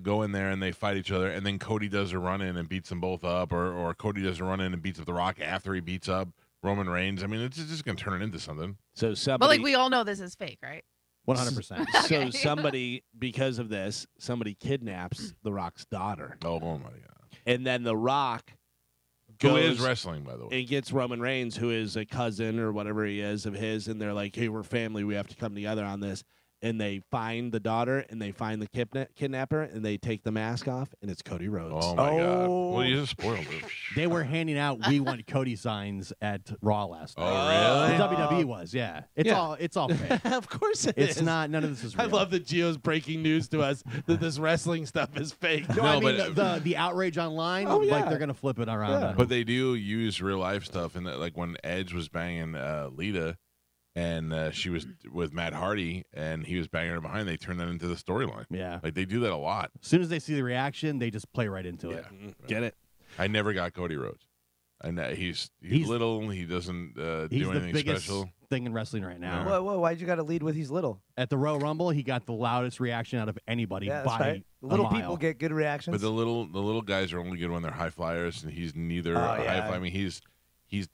go in there and they fight each other, and then Cody does a run in and beats them both up, or Cody does a run in and beats up The Rock after he beats up Roman Reigns. I mean, it's just going to turn it into something. So But somebody, like we all know this is fake, right? 100%. so Okay. somebody, because of this, somebody kidnaps The Rock's daughter, Oh my God! and then The Rock Who is goes wrestling, by the way? and gets Roman Reigns, who is a cousin or whatever he is of his, and they're like, "Hey, we're family. We have to come together on this." And they find the daughter, and they find the kidnapper, and they take the mask off, and it's Cody Rhodes. Oh my God! Oh. Well, you just spoiled it. They were handing out "We Want Cody" signs at Raw last night. Oh, really? The WWE was, yeah. It's Yeah. all fake. Of course it It's is. not. None of this is I real. love that Gio's breaking news to us that this wrestling stuff is fake. No, I No, mean but- the outrage online. Oh, yeah. Like they're gonna flip it around. on But him. they do use real life stuff, and like when Edge was banging Lita, and she was with Matt Hardy, and he was banging her behind, they turned that into the storyline. Yeah. Like they do that a lot. As soon as they see the reaction, they just play right into it. Yeah. Get it? I never got Cody Rhodes. And he's He's- little. He doesn't He's do the anything biggest special. thing in wrestling right now. Whoa, why'd you got to lead with he's little? At the Royal Rumble, he got the loudest reaction out of anybody Yeah, by that's right. a Little mile. people get good reactions. But the little guys are only good when they're high flyers, and he's neither a high yeah. flyer. I mean, he's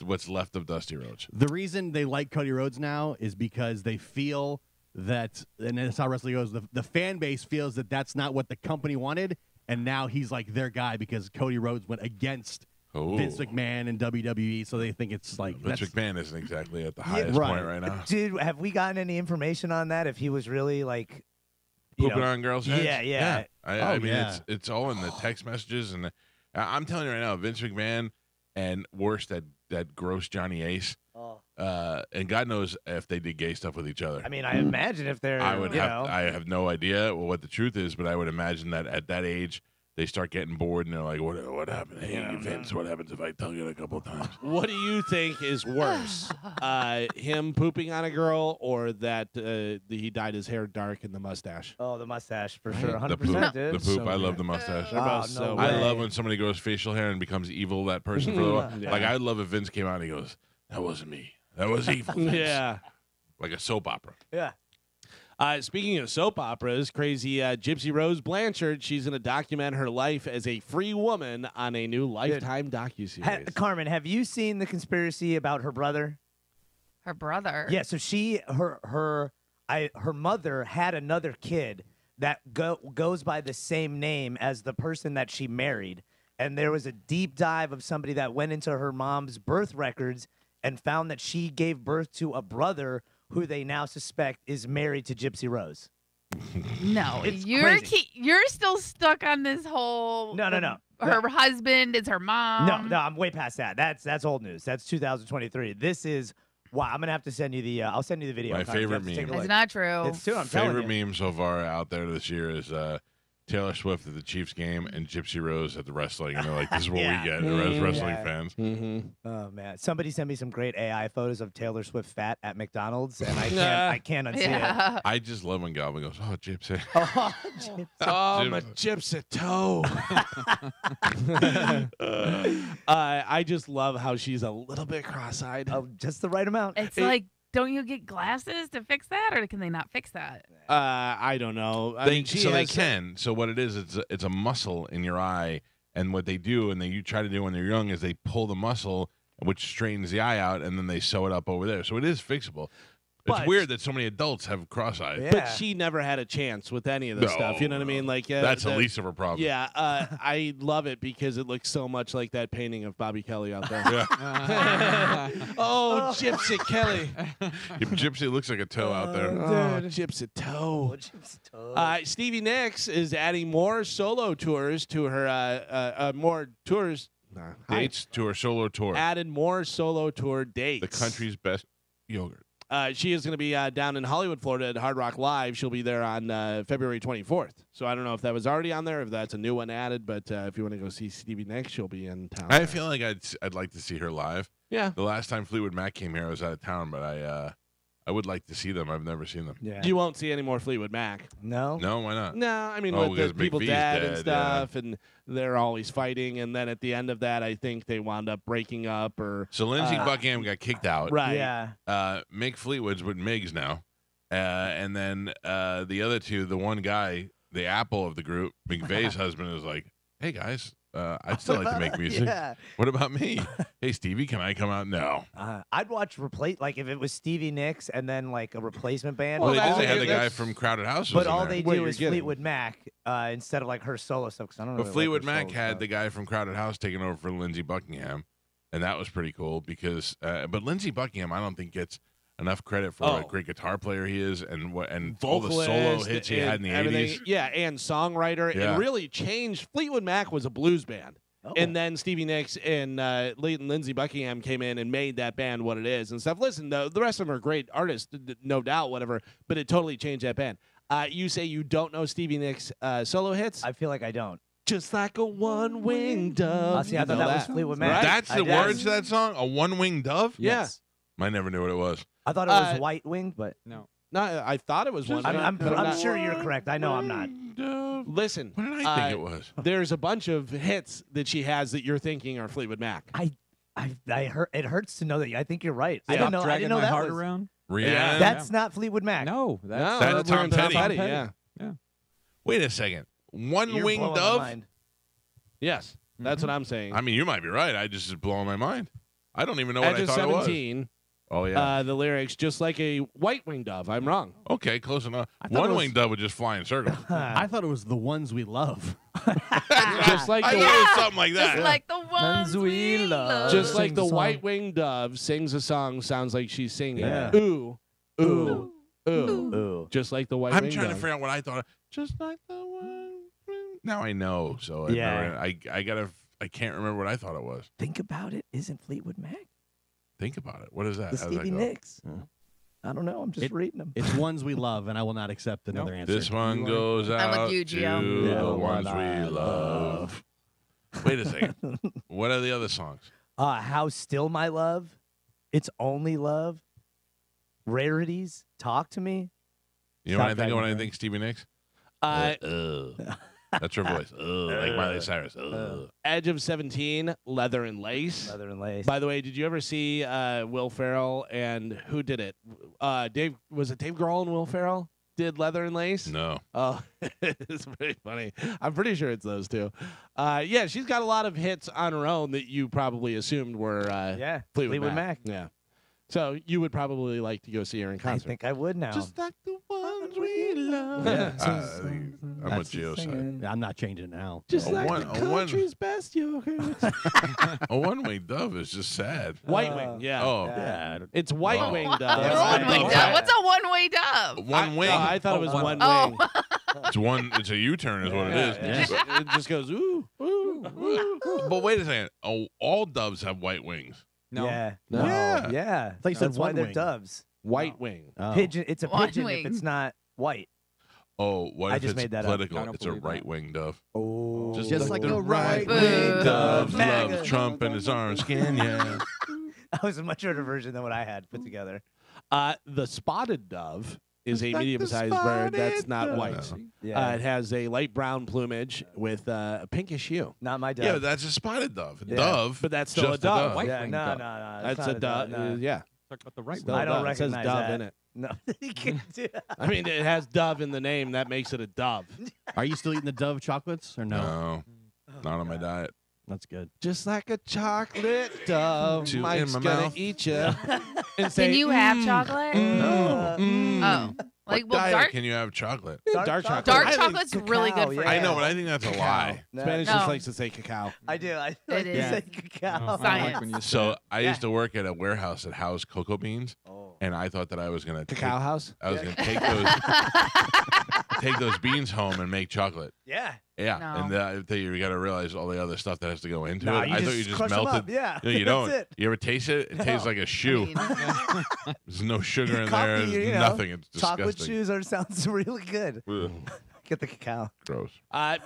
what's left of Dusty Rhodes. The reason they like Cody Rhodes now is because they feel that, and that's how wrestling goes, the fan base feels that that's not what the company wanted, and now he's like their guy because Cody Rhodes went against Vince McMahon and WWE, so they think it's like Vince that's, McMahon isn't exactly at the highest point right now. Dude, have we gotten any information on that? If he was really like Pooping on girls' heads? Yeah. I mean, yeah. it's all in the text messages, and I'm telling you right now, Vince McMahon and worse, that gross Johnny Ace. And God knows if they did gay stuff with each other. I mean, I imagine if they're, I have no idea what the truth is, but I would imagine that at that age they start getting bored and they're like, what happened? Hey, Vince, what happens if I tug it a couple times? What do you think is worse, him pooping on a girl, or that he dyed his hair dark and the mustache? Oh, the mustache for sure, The 100%, poop, dude. the poop. I love the mustache. They're both no so way. I love when somebody grows facial hair and becomes evil, that person for a little while. Yeah. Like, I'd love if Vince came out and he goes, that wasn't me. That was evil. Vince." Yeah. Like a soap opera. Yeah. Speaking of soap operas, crazy Gypsy Rose Blanchard, she's going to document her life as a free woman on a new Lifetime docuseries. Carmen, have you seen the conspiracy about her brother? Her brother. Yeah, so her mother had another kid that goes by the same name as the person that she married. And there was a deep dive of somebody that went into her mom's birth records and found that she gave birth to a brother who they now suspect is married to Gypsy Rose. No, It's you're crazy. you're still stuck on this whole. No. Her husband is her mom. No, I'm way past that. That's old news. That's 2023. This is wow. I'm gonna have to send you the. I'll send you the video. My Carmen. You favorite have to take a meme. It's look. not true. It's true. I'm telling Favorite you. meme so far out there this year is Taylor Swift at the Chiefs game and Gypsy Rose at the wrestling. And they're like, this is what Yeah. we get as wrestling Yeah. fans. Mm-hmm. Oh man, somebody sent me some great AI photos of Taylor Swift fat at McDonald's, and I can't unsee it. Yeah. I just love when Galvin goes, oh, Gypsy. Oh, Gypsy. Oh, Gypsy. my gypsy toe. I just love how she's a little bit cross-eyed. Oh, just the right amount. It's like, don't you get glasses to fix that, or can they not fix that? I don't know. I They, mean, she so they has- can. So what it is, it's a muscle in your eye, and what they do, and you try to do when they're young, is they pull the muscle, which straightens the eye out, and then they sew it up over there. So it is fixable. It's But- weird that so many adults have cross eyes. Yeah. But she never had a chance with any of this No, stuff. You know what I mean? Like That's the least of her problem. Yeah, I love it because it looks so much like that painting of Bobby Kelly out there. Yeah. Oh, Gypsy Kelly. If Gypsy looks like a toe out there. Oh, Gypsy toe. Stevie Nicks is adding more solo tours to her, more tours. Dates to her solo tour. Added more solo tour dates. The country's best yogurt. She is going to be down in Hollywood, Florida at Hard Rock Live. She'll be there on February 24th. So I don't know if that was already on there, if that's a new one added. But if you want to go see Stevie Nicks, she'll be in town. I feel like I'd like to see her live. Yeah. The last time Fleetwood Mac came here, I was out of town, but I would like to see them. I've never seen them. Yeah. You won't see any more Fleetwood Mac. No. No, why not? No, I mean, Oh, with because the people McVie's dead and dead, stuff, and they're always fighting. And then at the end of that, I think they wound up breaking up or. So Lindsey Buckingham got kicked out. Right. Yeah. Mick Fleetwood's with Migs now. And then the other two, the one guy, the apple of the group, McVeigh's husband, is like, hey, guys, I'd still like to make music. Yeah. What about me? Hey, Stevie, can I come out? No. I'd watch like if it was Stevie Nicks and then like a replacement band. Well, but they all did. They had they- the guy from Crowded House. But was in all there. they Wait, do you're is kidding. Fleetwood Mac instead of like her solo stuff. Because I don't know. But Fleetwood Mac had the guy from Crowded House taking over for Lindsey Buckingham, and that was pretty cool because. But Lindsey Buckingham, I don't think gets enough credit for what a great guitar player he is, and all the solo vocalist hits he and had in the everything. '80s. Yeah, and songwriter. Yeah. It really changed. Fleetwood Mac was a blues band. Oh. And then Stevie Nicks and Lindsey Buckingham came in and made that band what it is and stuff. Listen, the rest of them are great artists, no doubt, whatever, but it totally changed that band. You say you don't know Stevie Nicks' solo hits? I feel like I don't. Just like a one-winged dove. See, I You thought know that was Fleetwood Mac. Right? That's the I- words to that song. A one-winged dove. Yeah. I never knew what it was. I thought it was Uh, White Wing, but No, I thought it was one. I'm but not- sure you're correct. I know I'm not. Dove. Listen, What did I think it was? there's a bunch of hits that she has that you're thinking are Fleetwood Mac. I It hurts to know that. I think you're right. I Stop didn't know. I dragging didn't know my that heart was. around. Rihanna. That's not Fleetwood Mac. No, No, That's Tom Petty. Yeah. Wait a second. One You're winged blowing my dove? mind. Yes, that's what I'm saying. I mean, you might be right. I just is blowing my mind. I don't even know what Edge I of thought it was. 17. Oh, yeah. The lyrics, just like a white-winged dove. I'm wrong. Okay, close enough. I thought it One was- winged dove would just fly in circles. I thought it was the ones we love. Just like I the thought it was something like that. Just like the ones we love. Just like Sings the a song. white-winged dove sings a song, sounds like she's singing. Yeah. Ooh, ooh, ooh. Ooh. Just like the I'm white-winged trying dove. to figure out what I thought. Just like the one. Now I know. So Yeah. I can't remember what I thought it was. Think about it. Isn't Fleetwood Mac Think about it. What is that? the How does that Stevie go? Nicks? I don't know. I'm just reading them. It's ones we love, and I will not accept another answer. This one goes I'm with out you, to Gio. Yeah, the the ones one we I love. Wait a second. What are the other songs? How Still My Love, It's Only Love, Rarities, Talk to Me. You know what I Stop think of when I dragging think Stevie Nicks? Uh, That's her voice. Like Miley Cyrus. Edge of 17, Leather and Lace. Leather and Lace. By the way, did you ever see Will Ferrell and who did it? Was it Dave Grohl and Will Ferrell did Leather and Lace? No. Oh, it's pretty funny. I'm pretty sure it's those two. Yeah, she's got a lot of hits on her own that you probably assumed were yeah, Fleetwood Mac. Yeah. So you would probably like to go see her in I concert. think I would now. Just like the ones we love. Yeah. Just- I'm with Gio side. I'm not changing now. Just A like one- the a one- country's best yogurt. A one-winged dove is just sad. White wing, yeah. Oh, Yeah. It's white Oh. wing One dove. way Oh, dove. What's a one-way dove? one wing. I thought it was Oh, one Oh. wing. It's one. It's a U-turn, is what it is. It just goes ooh, ooh, ooh. But wait a second. Oh, all doves have white wings. No. Yeah. No. Yeah. Yeah. thought you said That's why one they're wing. doves. White wing. Oh. Pigeon. It's a One pigeon wing. if it's not white. Oh, what I if just it's made that up. political? I don't It's a believe that. right-wing dove. Oh. Just like the a right-wing Boo. dove MAGA. loves Trump and his orange skin. Yeah. That was a much shorter version than what I had put together. The spotted dove is a like the medium-sized bird that's spotted not dove. white. Yeah. It has a light brown plumage with a pinkish hue. Not my dove. Yeah, but that's a spotted dove. Yeah. Dove. But that's still just a dove. White yeah, wing no, dove. no. That's not a dove. No. Yeah. Talk about the right Still wing. I don't dove. It says recognize dove that. in it. No, you can't do that. I mean, it has dove in the name. That makes it a dove. Are you still eating the Dove chocolates or no? No, not on my diet. That's good. Just like a chocolate dove, Two in Mike's my gonna mouth. eat you. And say, Can you have chocolate? No. Oh, like What well, diet dark can you have chocolate? Dark chocolate. dark I think chocolate's really good for cacao, you. I know, but I think that's a lie. No. Spanish No. just likes to say cacao. I do. I like to is. say cacao. I don't Science. like when you say So it. I used to work at a warehouse that housed cocoa beans, Oh. and I thought that I was gonna Cacao house? I was gonna take those beans home and make chocolate. Yeah. Yeah, No. and you got to realize all the other stuff that has to go into Nah, it. you I thought just you just crush 'em melted. up, yeah. No, you That's don't. it. You ever taste it? It tastes like a shoe. There's no sugar in Coffee, there. There's you know, nothing. It's Chocolate disgusting. shoes sounds really good. Ugh, Get the cacao. gross.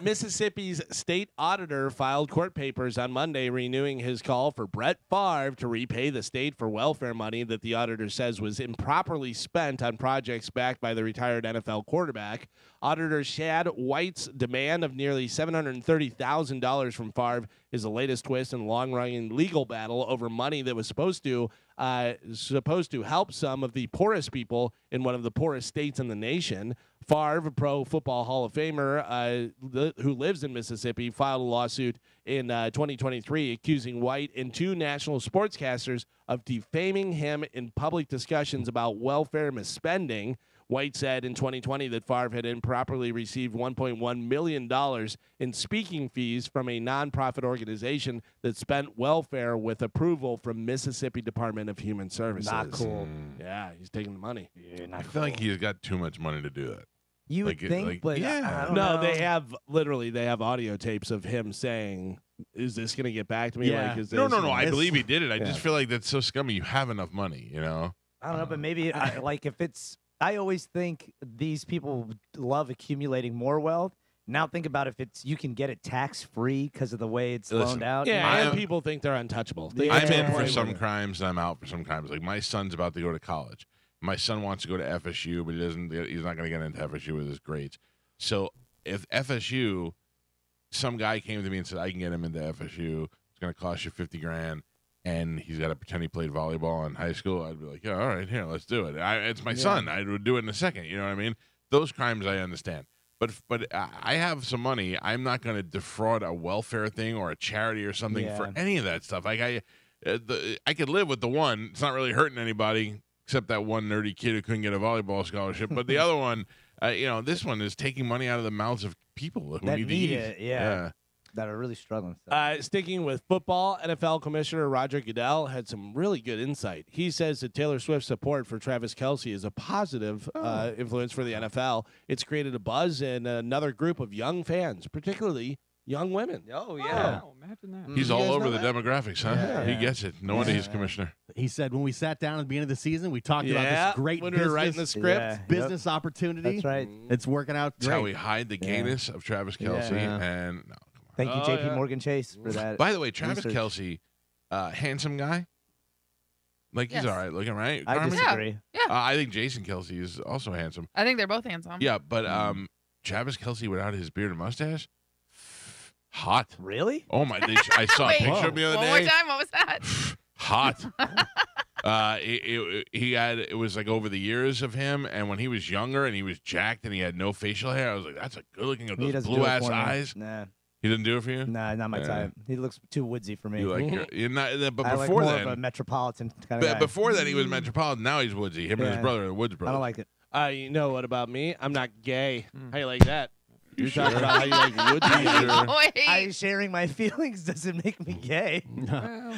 Mississippi's state auditor filed court papers on Monday renewing his call for Brett Favre to repay the state for welfare money that the auditor says was improperly spent on projects backed by the retired NFL quarterback. Auditor Shad White's demand of nearly $730,000 from Favre is the latest twist in a long-running legal battle over money that was supposed to help some of the poorest people in one of the poorest states in the nation. Favre, a Pro Football Hall of Famer who lives in Mississippi, filed a lawsuit in 2023 accusing White and two national sportscasters of defaming him in public discussions about welfare misspending. White said in 2020 that Favre had improperly received $1.1 million in speaking fees from a nonprofit organization that spent welfare with approval from Mississippi Department of Human Services. Not cool. Yeah, he's taking the money. Yeah, not I feel like he's got too much money to do that. You would like it- think, like- but yeah. I don't No, know. they have audio tapes of him saying, "Is this going to get back to me?" Yeah. Like, is No, this? I It's- believe he did it. I Yeah. just feel like that's so scummy. You have enough money, you know? I don't know, but maybe like if it's. I always think these people love accumulating more wealth. Now think about if it's you can get it tax free because of the way it's Listen, loaned out. Yeah, I'm- and people think they're untouchable. They Yeah. I'm can't in for play some with it. crimes and I'm out for some crimes. Like my son's about to go to college. My son wants to go to FSU, but he's not going to get into FSU with his grades. So if FSU, some guy came to me and said, I can get him into FSU. It's going to cost you $50,000. and he's got to pretend he played volleyball in high school, I'd be like, yeah, all right, here, let's do it. It's my son. I would do it in a second. You know what I mean? Those crimes I understand. But I have some money. I'm not going to defraud a welfare thing or a charity or something for any of that stuff. Like I could live with the one. It's not really hurting anybody except that one nerdy kid who couldn't get a volleyball scholarship. But the other one, this one is taking money out of the mouths of people who that need to need eat. it. Yeah. That are really struggling. Sticking with football, NFL Commissioner Roger Goodell had some really good insight. He says that Taylor Swift's support for Travis Kelce is a positive influence for the NFL. It's created a buzz in another group of young fans, particularly young women. Oh, yeah. Wow, imagine that. He's You all guys over know the that? demographics, huh? Yeah. He gets it. No wonder he's commissioner. He said when we sat down at the beginning of the season, we talked about this great when business, we were writing the script. Yeah. business opportunity. That's right. It's working out That's how we great. hide the gayness of Travis Kelce. Yeah. And no, come on. Thank you, Oh, J.P. yeah. Morgan Chase, for that. By the way, Travis research. Kelce, handsome guy. Like he's Yes. all right looking, right? I Carmen? disagree. I think Jason Kelce is also handsome. I think they're both handsome. Yeah, but Travis Kelce without his beard and mustache, hot. Really? Oh my! I saw a Wait. picture of him the other One day. more time. What was that? Hot. It was like over the years of him, and when he was younger and he was jacked and he had no facial hair, I was like, that's a good looking with He those doesn't do blue it ass for me. eyes. Nah, He didn't do it for you. not my Yeah. type. He looks too woodsy for me. You like you're not. But I like before more then, of a metropolitan kind of guy. before then he was metropolitan. Now he's woodsy. Him and his Yeah. brother are the Woods I brothers. don't like it. You know what about me? I'm not gay. How you like that? You're talking about how you like wood. Wait. Sharing my feelings doesn't make me gay.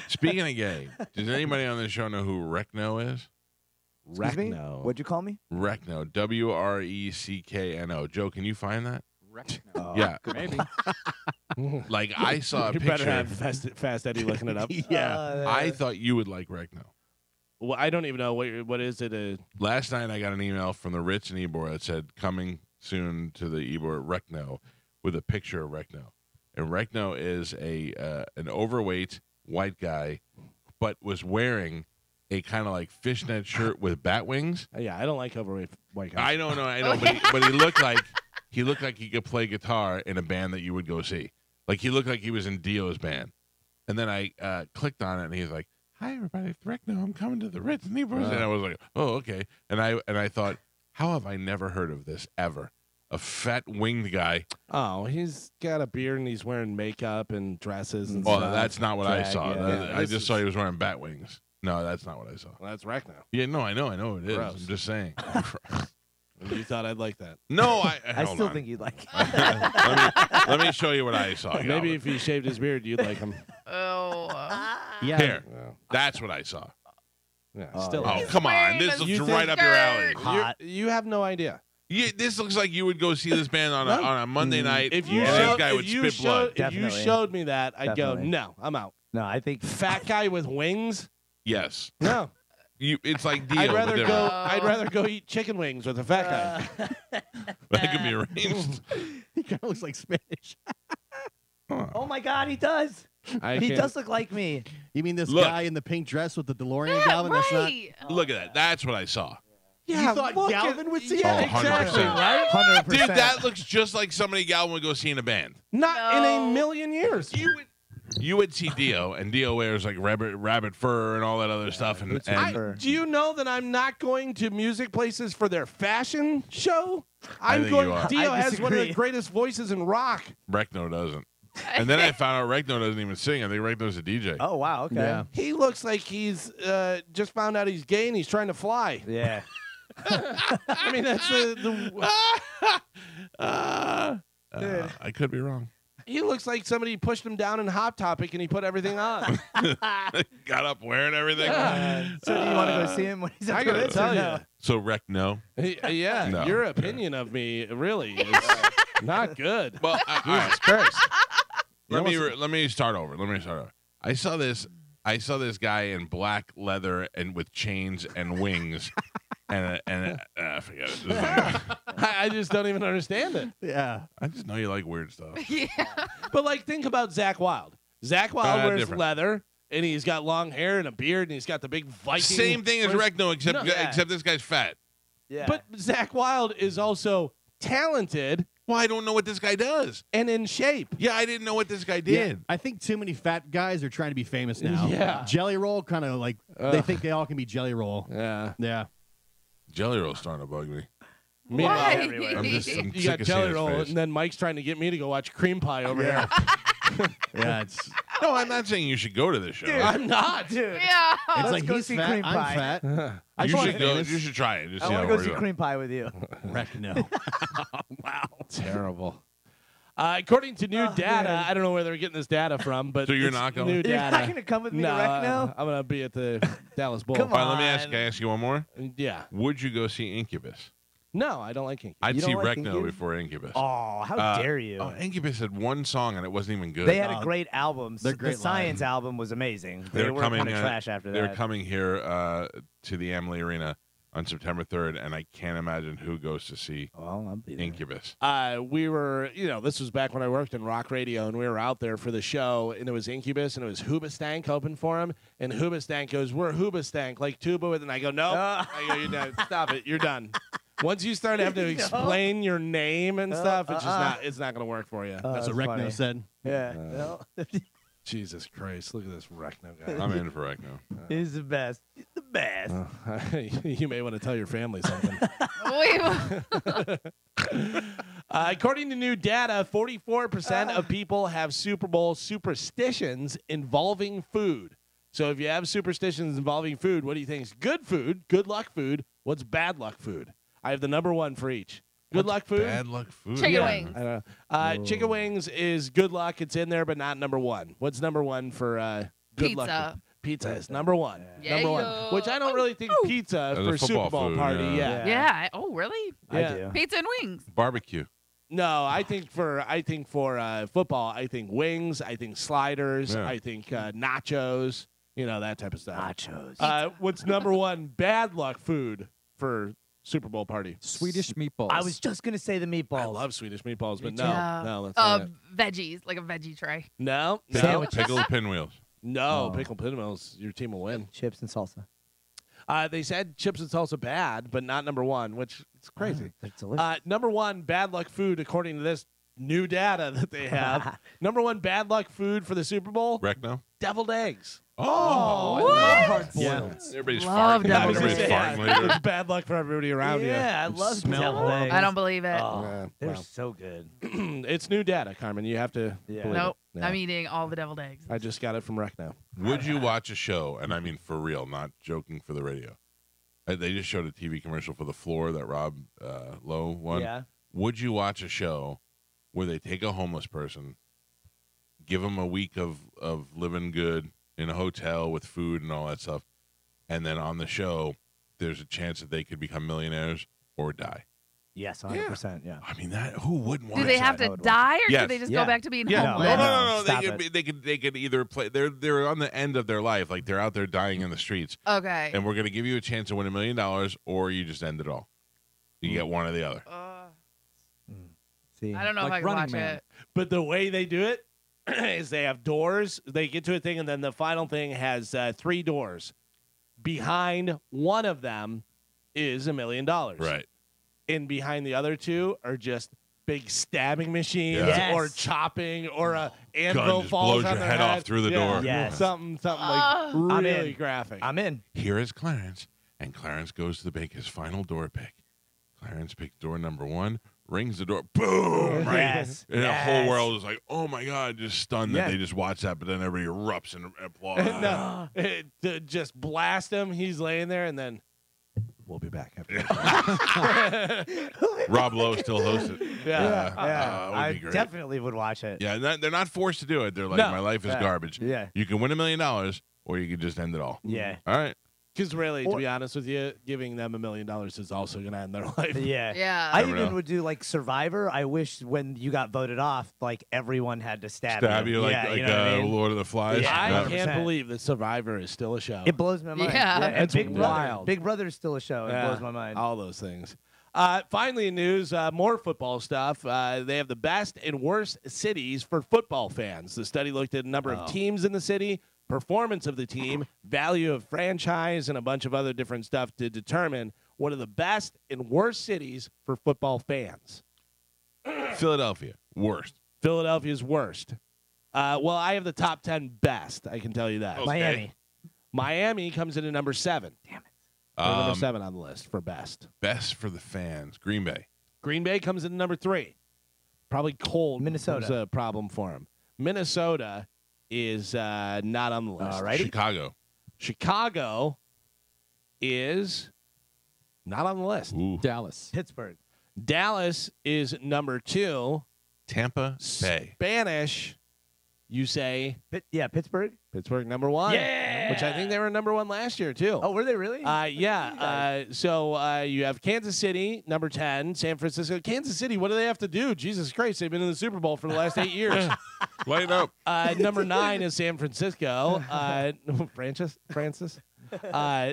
Speaking of gay, does anybody on this show know who Recno is? Excuse me? Recno. What'd you call me? Recno, WRECKNO. Joe, can you find that? Oh. Yeah, Maybe. like I saw a You better picture. have Fast Eddie looking it up. I thought you would like Recno. Well, I don't even know what is it. Last night I got an email from the Ritz in Ybor that said coming soon to the Ybor Recno with a picture of Recno. And Recno is an overweight white guy, but was wearing a kind of like fishnet shirt with bat wings. Yeah, I don't like overweight white guys. I know, but he looked like he could play guitar in a band that you would go see. Like he looked like he was in Dio's band. And then I clicked on it, and he was like, "Hi everybody, it's Recno. I'm coming to the Ritz in Ybor." And I was like, "Oh, okay." And I thought, how have I never heard of this ever? A fat winged guy. Oh, he's got a beard and he's wearing makeup and dresses and Oh, stuff. that's not what I Drag, saw. yeah. I just saw he was wearing bat wings. No, that's not what I saw. Well, that's Recno. Yeah, no, I know it is. Gross. I'm just saying. You thought I'd like that. No, I hold still on. think you'd like it. let me show you what I saw. Maybe Galvin. if he shaved his beard, you'd like him. Oh. Yeah. Here, Yeah, that's what I saw. still. Oh, He's come on. wearing This a looks right up your alley. skirt. Hot. You have no idea. This looks like you would go see this band on a Monday night. If you and showed, this guy would if you spit blood. showed, if you Definitely. showed me that, I'd Definitely. go, no, I'm out. No, I think Fat guy with wings? Yes, No. it's like Dio. I'd but rather different. go. I'd rather go eat chicken wings with a fat guy. That could be arranged. He kind of looks like Spanish. Oh my God, he does. I He can't- does look like me. You mean this Look. guy in the pink dress with the DeLorean, Yeah, Galvin? That's not. right. Look at that. That's what I saw. Yeah, You thought look Galvin at- would see yeah, it? Oh, 100%. exactly, right? 100%. Dude, that looks just like somebody Galvin would go see in a band. Not in a No. million years. You would see Dio, and Dio wears like rabbit fur and all that other stuff. And, boots and with fur. Do you know that I'm not going to music places for their fashion show? I I'm think going. you are. Dio I has one of the disagree. greatest voices in rock. Recno doesn't. And then I found out Recno doesn't even sing. I think Recno's a DJ. Oh wow. Okay. Yeah. He looks like he's just found out he's gay and he's trying to fly. Yeah. I mean, that's the I could be wrong. he looks like somebody pushed him down in Hot Topic and he put everything on. Got up wearing everything. So do you want to go see him when he's at I the gotta Ritz or tell no? you. So Recno. Yeah, No. your opinion of me really is not good. Well, all right. Jesus Christ. Let me start over. I saw this guy in black leather and with chains and wings, and I forget it. This is not good. I just don't even understand it. Yeah. I just know you like weird stuff. Yeah. But like, think about Zach Wild. Zach Wild wears Different. leather, and he's got long hair and a beard, and he's got the big Viking. Same thing as Where's- Recno, except No. except this guy's fat. Yeah. But Zach Wild is also talented Well, I don't know what this guy does. and in shape. Yeah, I didn't know what this guy did. I think too many fat guys are trying to be famous now. Yeah. Jelly Roll kind of like they think they all can be Jelly Roll. Yeah. Yeah. Jelly Roll's starting to bug me. Meanwhile, Why? I'm you sick got of Jelly seeing Roll, his face. and then Mike's trying to get me to go watch Cream Pie over here. Yeah, it's No, I'm not saying you should go to this show. I'm not. Dude. Yeah. it's Let's like go he's see fat, Cream I'm Pie. fat. You just should go. famous. You should try it. Just I see want how to go it see works. cream pie with you. Wreck no. Wow. Terrible. According to new data, man. I don't know where they're getting this data from, but So you're it's not going? new You're data. not gonna come with me No, to Rec now? I'm going to be at the Dallas Bowl. Come All right, let me on. ask. Can I ask you one more? Yeah. Would you go see Incubus? No, I don't like kinky. I'd You don't see like Recno Incubus? before Incubus. Oh, how dare you? Oh, Incubus had one song and it wasn't even good. They had a great album. they're The great Science live. album was amazing. They They're were coming. kind of trash after They're that. coming here to the Amalie Arena on September 3rd, and I can't imagine who goes to see Well, I'll be there. Incubus. We were, this was back when I worked in rock radio, and we were out there for the show, and it was Incubus, and it was Hoobastank open for him, and Hoobastank goes, "We're Hoobastank, like tuba with," and I go, "No," I go, "You're done. Stop it. You're done." Once you start having to explain your name and stuff, it's just it's not going to work for you. That's what Recno said. Yeah. Well, Jesus Christ, look at this Recno guy. I'm in for Recno. he's the best. He's the best. You may want to tell your family something. Wait, According to new data, 44% of people have Super Bowl superstitions involving food. So if you have superstitions involving food, what do you think is good food, good luck food? What's bad luck food? I have the number one for each. Good luck food? Bad luck food. Chicken Yeah. wings. I don't know. Chicken wings is good luck. It's in there, but not number one. What's number one for good luck? Pizza. Pizza is number one. Yeah. Number one. Yeah. Which I don't really think pizza As a for football Super Bowl food, party. yeah. Yeah. Yeah. Oh, really? I Yeah. do. Pizza and wings. Barbecue. No, I think for football, I think wings, I think sliders, Yeah. I think nachos, that type of stuff. Nachos. What's number one bad luck food for Super Bowl party? Swedish meatballs. I was just gonna say the meatballs. I love Swedish meatballs, but no, Yeah. no, that's not it. Veggies, like a veggie tray. No, no, Sandwiches. Pickled pinwheels. no, Oh. pickle pinwheels. Your team will win. Chips and salsa. They said chips and salsa bad, but not number one, which is crazy. They're delicious. Number one bad luck food, according to this new data that they have. Number one bad luck food for the Super Bowl: Recno. deviled eggs. Oh, hard Yeah. boiled. everybody's Love farting. deviled Everybody's eggs. farting later. It's bad luck for everybody around you. yeah, I love smell deviled horrible. eggs. I don't believe it. Oh, Yeah, they're wow. so good. It's new data, Carmen. You have to Yeah. believe Nope. it. Yeah. I'm eating all the deviled eggs. I just got it from Rec now. Would you watch a show, and I mean for real, not joking for the radio? They just showed a TV commercial for the floor that Rob Lowe won. Yeah. Would you watch a show where they take a homeless person, give them a week of living good in a hotel with food and all that stuff, and then on the show, there's a chance that they could become millionaires or die? Yes, 100%. Yeah. I mean, that who wouldn't want Do they that? have I to would watch. die, or Yes. do they just Yeah. go back to being Yeah, homeless? no, No, They stop could, it. they could either play. They're on the end of their life, like they're out there dying in the streets, Okay. and we're going to give you a chance to win $1 million, or you just end it all. You get one or the other. See. I don't know Like if I can Running watch Man. it. But the way they do it is they have doors. They get to a thing, and then the final thing has 3 doors. Behind one of them is $1 million. Right. And behind the other 2 are just big stabbing machines Yeah. Yes. or chopping or a anvil Gun just falls blows on your their head off through the Yeah. door. Yes. Something like I'm really in. graphic. I'm in. Here is Clarence, and Clarence goes to make his final door pick. Clarence picked door number 1, rings the door, boom! Right, Yes. and the Yes. whole world is like, "Oh my god!" Just stunned Yeah. that they just watched that, but then everybody erupts and applauds. No, to just blast him. He's laying there, and then we'll be back after. Rob Lowe still hosts it. Yeah. It would I be great. definitely would watch it. Yeah, they're not forced to do it. They're like, No. "My life is Yeah. garbage." Yeah. You can win $1 million, or you can just end it all. Yeah. All right. Because really, to be honest with you, giving them $1 million is also going to end their life. Yeah. Yeah. I Never even know. would do like Survivor. I wish when you got voted off, like everyone had to stab You like, yeah, you know what I mean? Lord of the Flies. Yeah. I Yeah. can't 100%. believe that Survivor is still a show. It blows my mind. Yeah. and That's Big Brother. wild. Big Brother's still a show. It Yeah, blows my mind. All those things. Finally, in news, more football stuff. They have the best and worst cities for football fans. The study looked at a number of teams in the city, performance of the team, value of franchise, and a bunch of other different stuff to determine what are the best and worst cities for football fans. Philadelphia, worst. Philadelphia's worst. Well, I have the top 10 best. I can tell you that. Okay. Miami. Miami comes in at number 7. Damn it. They're number 7 on the list for best. Best for the fans, Green Bay. Green Bay comes in at number 3. Probably cold. Minnesota. was a problem for him. Minnesota is not on the list. All right. Chicago. Chicago is not on the list. Ooh. Dallas. Pittsburgh. Dallas is number 2. Tampa Bay. Spanish, you say Pittsburgh. Pittsburgh number 1. Yeah. Which I think they were number 1 last year, too. Oh, were they really? Yeah. So you have Kansas City, number 10, San Francisco. Kansas City, what do they have to do? Jesus Christ, they've been in the Super Bowl for the last 8 years. Light up. Number 9 is San Francisco. Francis.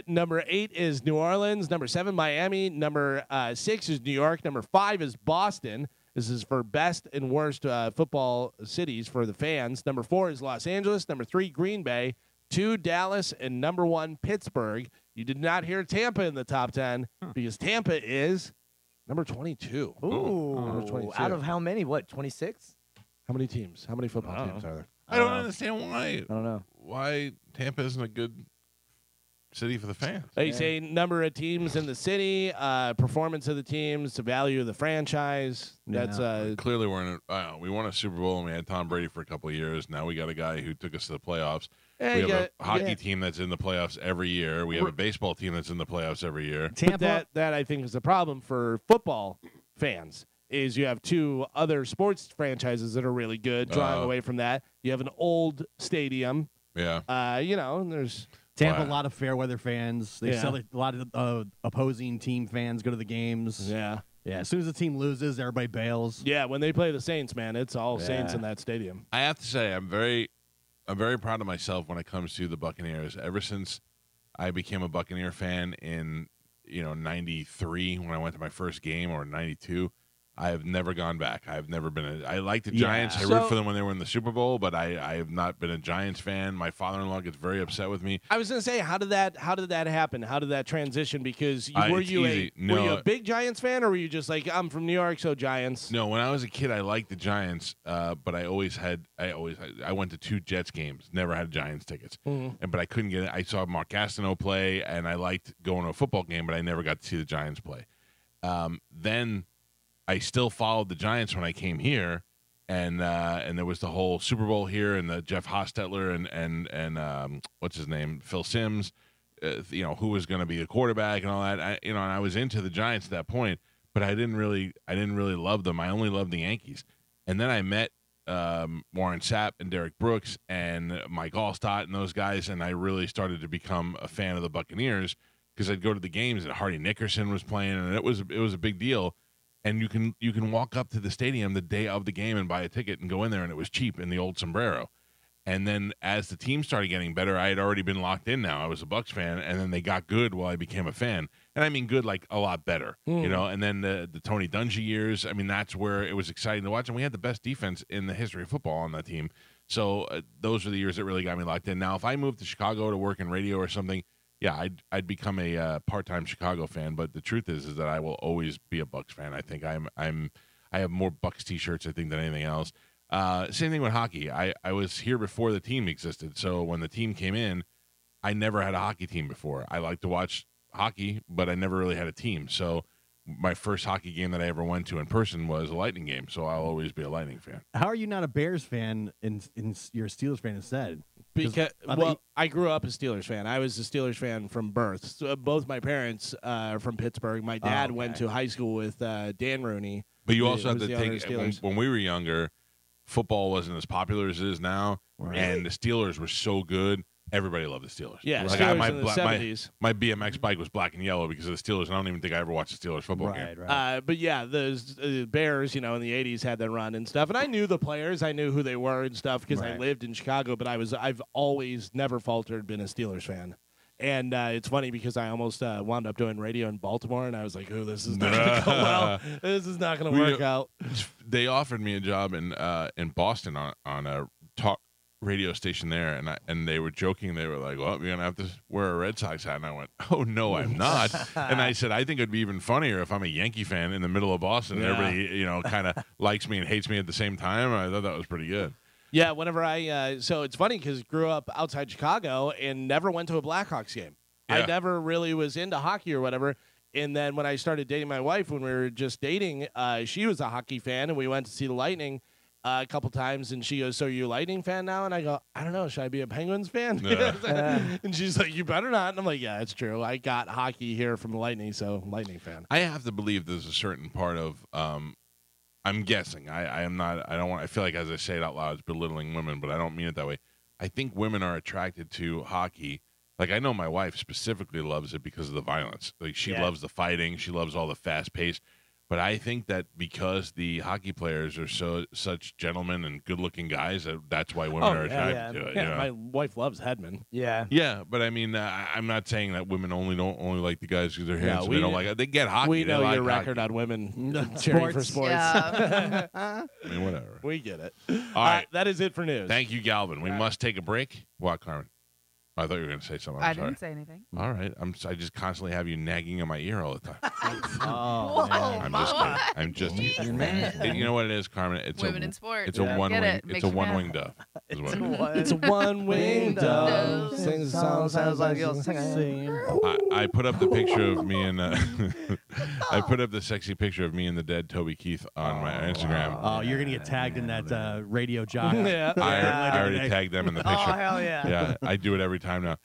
Number 8 is New Orleans. Number 7, Miami. Number 6 is New York. Number 5 is Boston. This is for best and worst football cities for the fans. Number 4 is Los Angeles. Number 3, Green Bay. 2, Dallas. And number 1, Pittsburgh. You did not hear Tampa in the top 10 because Tampa is number 22. Ooh. Number 22. Out of how many? What, 26? How many teams? How many football teams are there? I don't understand why. I don't know. Why Tampa isn't a good city for the fans. You say number of teams in the city, performance of the teams, the value of the franchise. That's Clearly, we're in we won a Super Bowl and we had Tom Brady for a couple of years. Now we got a guy who took us to the playoffs. We have a hockey team that's in the playoffs every year. We have a baseball team that's in the playoffs every year. Tampa. That I think is the problem for football fans. Is you have 2 other sports franchises that are really good, drawing away from that. You have an old stadium. Yeah. There's Tampa, Wow. a lot of fair weather fans. They sell a lot of opposing team fans go to the games. Yeah. As soon as the team loses, everybody bails. Yeah, when they play the Saints, man, it's all Saints in that stadium. I have to say, I'm very proud of myself when it comes to the Buccaneers. Ever since I became a Buccaneer fan in 93 when I went to my first game, or 92, I have never gone back. I've never been I like the Giants. I root for them when they were in the Super Bowl, but I have not been a Giants fan. My father-in-law gets very upset with me. I was going to say, how did that happen? How did that transition? Because It's easy. were you a big Giants fan, or were you just like, I'm from New York, so Giants? No, when I was a kid, I liked the Giants, but I went to 2 Jets games. Never had Giants tickets, but I couldn't get it. I saw Mark Gastineau play, and I liked going to a football game, but I never got to see the Giants play. Then I still followed the Giants when I came here, and there was the whole Super Bowl here, and the Jeff Hostetler and what's his name, Phil Simms, who was going to be the quarterback and all that. And I was into the Giants at that point, but I didn't really love them. I only loved the Yankees, and then I met Warren Sapp and Derek Brooks and Mike Allstott and those guys, and I really started to become a fan of the Buccaneers because I'd go to the games and Hardy Nickerson was playing, and it was a big deal. And you can walk up to the stadium the day of the game and buy a ticket and go in there, and it was cheap in the old Sombrero. And then as the team started getting better, I had already been locked in now. I was a Bucs fan, and then they got good while I became a fan. And I mean good, like a lot better, And then the Tony Dungy years, I mean, that's where it was exciting to watch. And we had the best defense in the history of football on that team. So those were the years that really got me locked in. Now, if I moved to Chicago to work in radio or something, yeah, I'd become a part-time Chicago fan, but the truth is that I will always be a Bucs fan. I think I have more Bucs T-shirts I think than anything else. Same thing with hockey. I was here before the team existed, so when the team came in, I never had a hockey team before. I like to watch hockey, but I never really had a team. So my first hockey game that I ever went to in person was a Lightning game, so I'll always be a Lightning fan. How are you not a Bears fan and you're a Steelers fan instead? Because I grew up a Steelers fan. I was a Steelers fan from birth. So both my parents are from Pittsburgh. My dad went to high school with Dan Rooney. But you also have to the take when we were younger, football wasn't as popular as it is now, and the Steelers were so good. Everybody loved the Steelers. Yeah, like Steelers in the 70s. My BMX bike was black and yellow because of the Steelers. And I don't even think I ever watched a Steelers football game. Right. But yeah, the Bears, in the 80s had their run and stuff. And I knew the players. I knew who they were and stuff because I lived in Chicago. But I've always never faltered been a Steelers fan. And it's funny because I almost wound up doing radio in Baltimore, and I was like, "Oh, this is not going to go well. This is not going to work out." They offered me a job in Boston on a talk radio station there, and they were joking. They were like, "Well, you're gonna have to wear a Red Sox hat." And I went, "Oh no, I'm not." And I said, "I think it'd be even funnier if I'm a Yankee fan in the middle of Boston, and everybody, kind of likes me and hates me at the same time." I thought that was pretty good. Yeah, whenever so it's funny because grew up outside Chicago and never went to a Blackhawks game. Yeah. I never really was into hockey or whatever. And then when I started dating my wife, when we were just dating, she was a hockey fan, and we went to see the Lightning a couple times, and she goes, "So are you a Lightning fan now?" And I go, "I don't know. Should I be a Penguins fan?" And she's like, "You better not." And I'm like, "Yeah, it's true. I got hockey here from the Lightning, so Lightning fan." I have to believe there's a certain part of. I'm guessing. I am not. I don't want. I feel like as I say it out loud, it's belittling women, but I don't mean it that way. I think women are attracted to hockey. Like I know my wife specifically loves it because of the violence. Like she loves the fighting. She loves all the fast pace. But I think that because the hockey players are such gentlemen and good-looking guys, that's why women are attracted to it. Yeah, my wife loves Hedman. Yeah. Yeah, but I mean, I'm not saying that women only like the guys because they're handsome. They don't like it. They get hockey. We know like your hockey. record on women cheering for sports. Yeah. I mean, whatever. We get it. All right. That is it for news. Thank you, Galvin. We must take a break. What, Carmen? I thought you were going to say something. I I'm sorry. didn't say anything. All right. I just constantly have you nagging in my ear all the time. Oh, I'm just kidding. I'm just kidding. You know what it is, Carmen? It's Women in sports. It's a Get one-wing. it. It's Makes a you mad. one-wing dove. Is what it is. It's a one-winged dove. Sings a song, sounds like you'll sing. I put up the picture of me and I put up the sexy picture of me and the dead Toby Keith on my Instagram. Oh, you're gonna get tagged in that radio jock. Yeah. I already tagged them in the picture. Oh, hell yeah. Yeah, I do it every time now.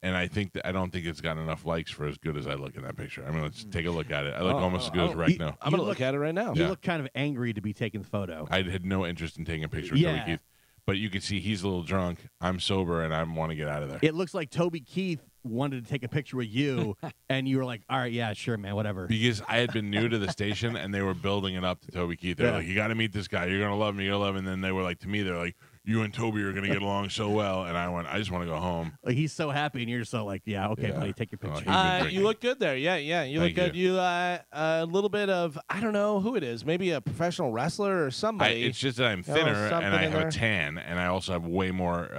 And I think I don't think it's got enough likes for as good as I look in that picture. I mean, let's take a look at it. I look almost as good as Rick now. I'm going to look at it right now. You Yeah. look kind of angry to be taking the photo. I had no interest in taking a picture of Toby Keith, but you can see he's a little drunk. I'm sober, and I want to get out of there. It looks like Toby Keith wanted to take a picture with you, and you were like, "All right, yeah, sure, man, whatever." Because I had been new to the station, and they were building it up to Toby Keith. They were like, "You got to meet this guy. You're gonna love him. You're gonna love him." And then they were like, to me, they're like, "You and Toby are gonna get along so well." And I went, "I just want to go home." Like, he's so happy, and you're so like, "Yeah, okay, Yeah. buddy, take your Oh, picture." he's been drinking. You look good there. Yeah. You look Thank good. You a little bit of, I don't know who it is. Maybe a professional wrestler or somebody. It's just that I'm Got a little thinner, and something I in have there. a tan, and I also have way more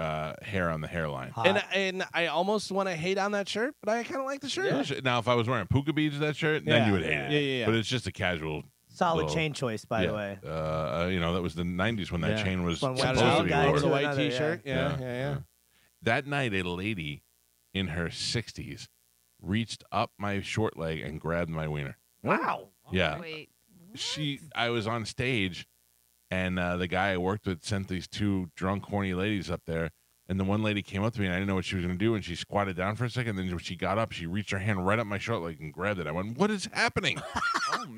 hair on the hairline. and I almost want to hate on that shirt, but I kind of like the shirt. Now, if I was wearing puka beads to that shirt, then you would hate it. Yeah. But it's just a casual. Solid little- chain choice, by the way. That was the '90s when that Yeah. chain was From one supposed Shout to out be guy to worn. the white another, T-shirt. Yeah. That night, a lady in her 60s reached up my short leg and grabbed my wiener. Wow. Yeah. Wait. I was on stage, and the guy I worked with sent these two drunk, horny ladies up there. And the one lady came up to me, and I didn't know what she was going to do. And she squatted down for a second. Then when she got up, she reached her hand right up my short leg and grabbed it. I went, "What is happening?"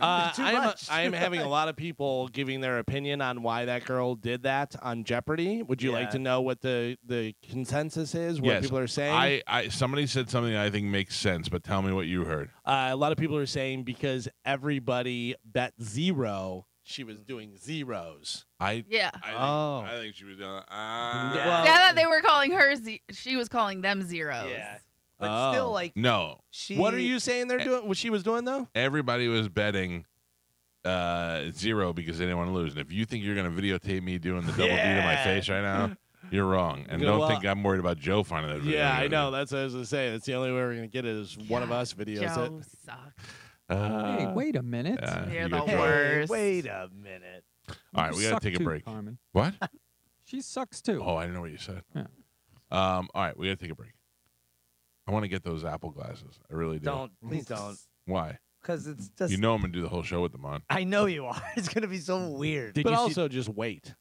I am having a lot of people giving their opinion on why that girl did that on Jeopardy. Would you like to know what the consensus is? What Yes. people are saying? Somebody said something I think makes sense, but tell me what you heard. A lot of people are saying because everybody bet zero, she was doing zeros. Yeah. I think she was doing. Yeah, I thought they were calling her. She was calling them zeros. Yeah. But still, like, No, she. What are you saying they're doing? What she was doing though? everybody was betting zero because they didn't want to lose. And if you think you're going to videotape me doing the double D to my face right now, you're wrong. And don't think I'm worried about Joe finding that video. Yeah, I know. That's what I was gonna say. That's the only way we're gonna get it is one of us videos Joe it. sucks. Hey, wait a minute. You're you the got Hey, Joe. worst. wait a minute. All right, You we got to suck take a too, break. Carmen. What? She sucks too. Oh, I didn't know what you said. Yeah. All right, we got to take a break. I want to get those Apple glasses. I really do. Don't. Please don't. Why? Because it's just. You know I'm going to do the whole show with them on. I know you are. It's going to be so weird. Did But you see- also just wait.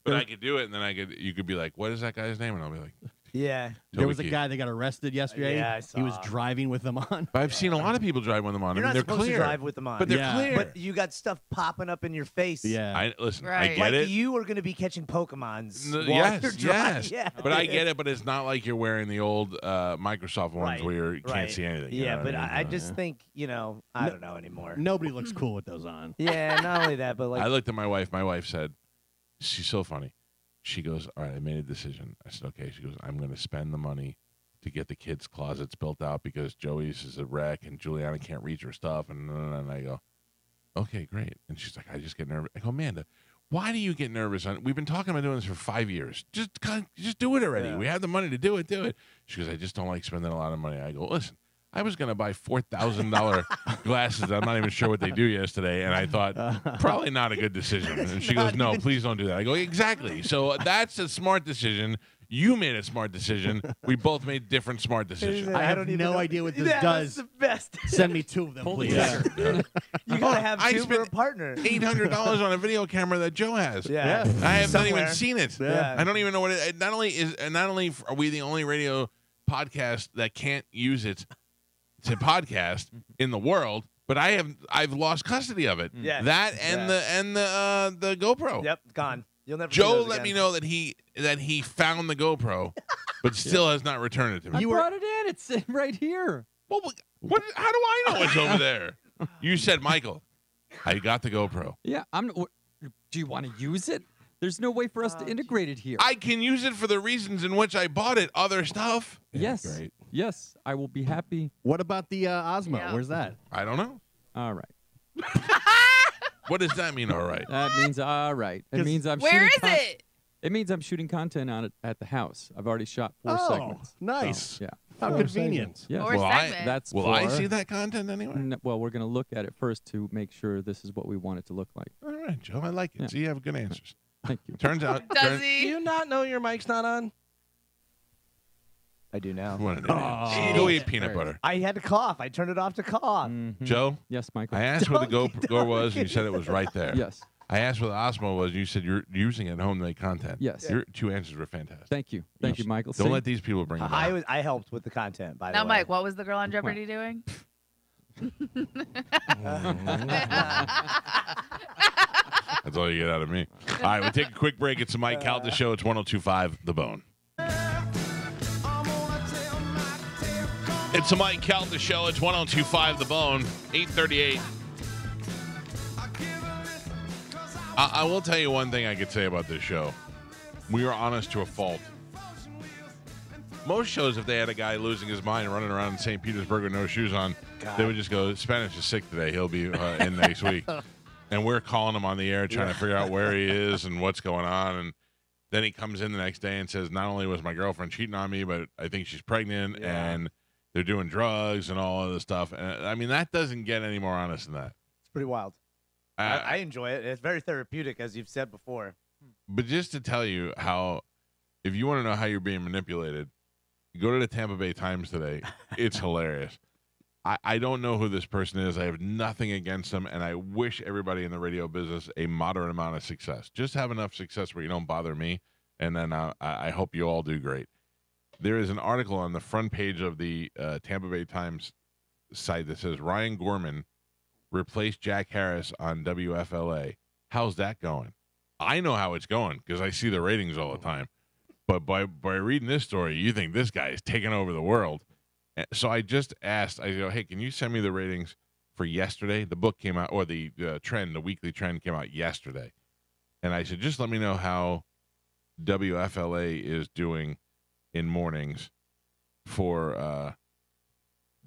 But I could do it, and then you could be like, "What is that guy's name?" And I'll be like, Yeah. there was a Toby Keith. guy that got arrested yesterday. Yeah, I He was saw. driving with them on. But I've seen a lot of people drive with them on. You're I mean, not they're supposed clear. to drive with them on. But they're Yeah. clear. But you got stuff popping up in your face. Yeah. Listen, I Right. get Like it. you are going to be catching Pokemons. while Yes, you're driving. yes. Yeah. But I get it. But it's not like you're wearing the old Microsoft ones Right, where you can't right. see anything. you Yeah, know but what I mean? just think, I don't know anymore. Nobody looks cool with those on. Yeah, not only that, but like, I looked at my wife. My wife said, she's so funny. She goes, "All right, I made a decision." I said, "Okay." She goes, "I'm going to spend the money to get the kids' closets built out because Joey's is a wreck and Juliana can't reach her stuff." And I go, "Okay, great." And she's like, "I just get nervous." I go, "Amanda, Why do you get nervous? We've been talking about doing this for 5 years. Just do it already. Yeah. We have the money to do it. Do it. She goes, I just don't like spending a lot of money. I go, listen, I was going to buy $4,000 glasses. I'm not even sure what they do yesterday. And I thought, probably not a good decision. And she goes, no, please don't do that. I go, exactly. So that's a smart decision. You made a smart decision. We both made different smart decisions. I have don't even no know- idea what this Yeah, does. That's the best. Send me 2 of them, Pull the please. trigger. You gotta have I 2 for a spent partner. $800 on a video camera that Joe has. Yeah. I have not Somewhere. even seen it. Yeah. I don't even know what it. Not only are we the only radio podcast that can't use it to podcast in the world, but I've lost custody of it. Yes. That and the GoPro. Yep, gone. You'll never. see Joe those let again. me know that he found the GoPro, but still has not returned it to I me. brought it in. It's right here. Well, what? How do I know it's over there? You said, Michael, I got the GoPro. Yeah, do you want to use it? There's no way for us to integrate it here. I can use it for the reasons in which I bought it. Other stuff. yes. great. Yes, I will be happy. What about the Osmo? Yeah. Where's that? I don't know. All right. What does that mean? All right. That means all right. It means I'm Where shooting is it? It means I'm shooting content on it at the house. I've already shot 4 segments. nice. So, yeah. How 4 convenient. segments. Yes. Or Will I- segment. That's Will I 4. see that content anyway? Well, we're going to look at it first to make sure this is what we want it to look like. All right, Joe. I like it. Yeah. So you have good answers. Thank you. Turns out. Does Do he? you not know your mic's not on? I do now. What an idiot. Go eat peanut butter. I had to cough. I turned it off to cough. Mhm. Joe, Yes, Michael. I asked where the Don't GoPro was, and you said it was right there. Yes. I asked where the Osmo was, and you said you're using it at home to make content. Yes. Your 2 answers were fantastic. Thank you. Thank you, Michael. Don't See? let these people bring you down. I helped with the content. By Now, the way. Mike, what was the girl on Jeopardy doing? That's all you get out of me. All right, we'll take a quick break. It's the Mike Calta Show. It's 102.5 The Bone. It's the Mike Calta Show. It's 102.5 The Bone, 838. I will tell you one thing I could say about this show. We are honest to a fault. Most shows, if they had a guy losing his mind running around in St. Petersburg with no shoes on, they would just go, Spanish is sick today. He'll be in next week. And we're calling him on the air trying to figure out where he is and what's going on. And then he comes in the next day and says, not only was my girlfriend cheating on me, but I think she's pregnant and they're doing drugs and all of this stuff. And I mean, that doesn't get any more honest than that. It's pretty wild. I enjoy it. It's very therapeutic, as you've said before. But just to tell you how, if you want to know how you're being manipulated, go to the Tampa Bay Times today. It's hilarious. I don't know who this person is. I have nothing against them, and I wish everybody in the radio business a moderate amount of success. Just have enough success where you don't bother me, and then I hope you all do great. There is an article on the front page of the Tampa Bay Times site that says Ryan Gorman replaced Jack Harris on WFLA. How's that going? I know how it's going because I see the ratings all the time. But by reading this story, you think this guy is taking over the world. So I just asked, I go, hey, can you send me the ratings for yesterday? The book came out, or the trend, the weekly trend came out yesterday. And I said, just let me know how WFLA is doing in mornings for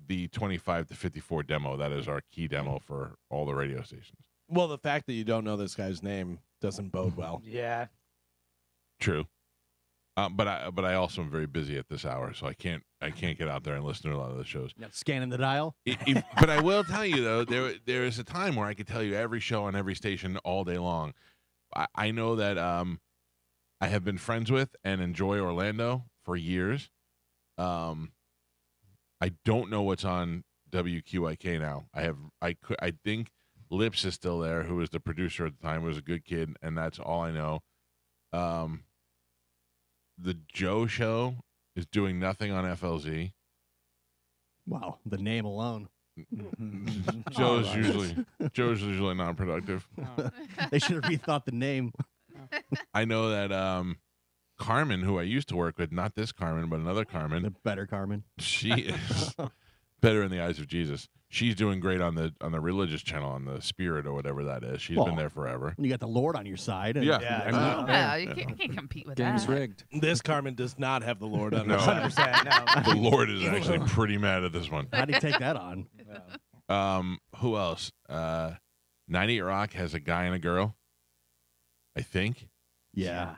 the 25 to 54 demo. That is our key demo for all the radio stations. Well, the fact that you don't know this guy's name doesn't bode well. Yeah. True. But I also am very busy at this hour, so I can't get out there and listen to a lot of the shows. Scanning the dial. But I will tell you though, there is a time where I could tell you every show on every station all day long. I know that I have been friends with and enjoy Orlando for years. I don't know what's on WQIK now. I think Lips is still there, who was the producer at the time, was a good kid, and that's all I know. The Joe Show is doing nothing on FLZ. Wow, the name alone. Joe's usually non-productive. They should have rethought the name. I know that Carmen, who I used to work with, not this Carmen, but another Carmen, The better Carmen. she is better in the eyes of Jesus. She's doing great on the religious channel, on the Spirit or whatever that is. She's been Well, there forever. You got the Lord on your side. And Yeah. Yeah, I mean, I know. No, you can't compete with Game's that. rigged. This Carmen does not have the Lord on No. her side. 100%. No. The Lord is actually pretty mad at this one. how do you take that on? Who else? 98 Rock has a guy and a girl. I think. Yeah.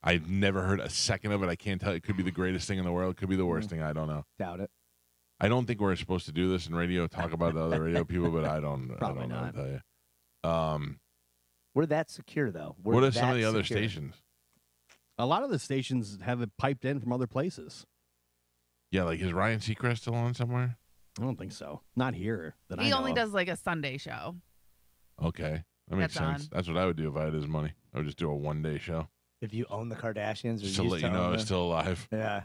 I've never heard a second of it. I can't tell. It could be the greatest thing in the world. It could be the worst thing. I don't know. Doubt it. I don't think we're supposed to do this in radio, talk about the other radio people, but I don't Probably know not. what to tell you. We're that secure, though. We're What are some of that the other secure. stations? A lot of the stations have it piped in from other places. Yeah, like is Ryan Seacrest still on somewhere? I don't think so. Not here. That I He know only of. does like a Sunday show. Okay, that makes That's sense. on. That's what I would do if I had his money. I would just do a one-day show If you own the Kardashians, or just to used let you know own I was the- still alive. Yeah.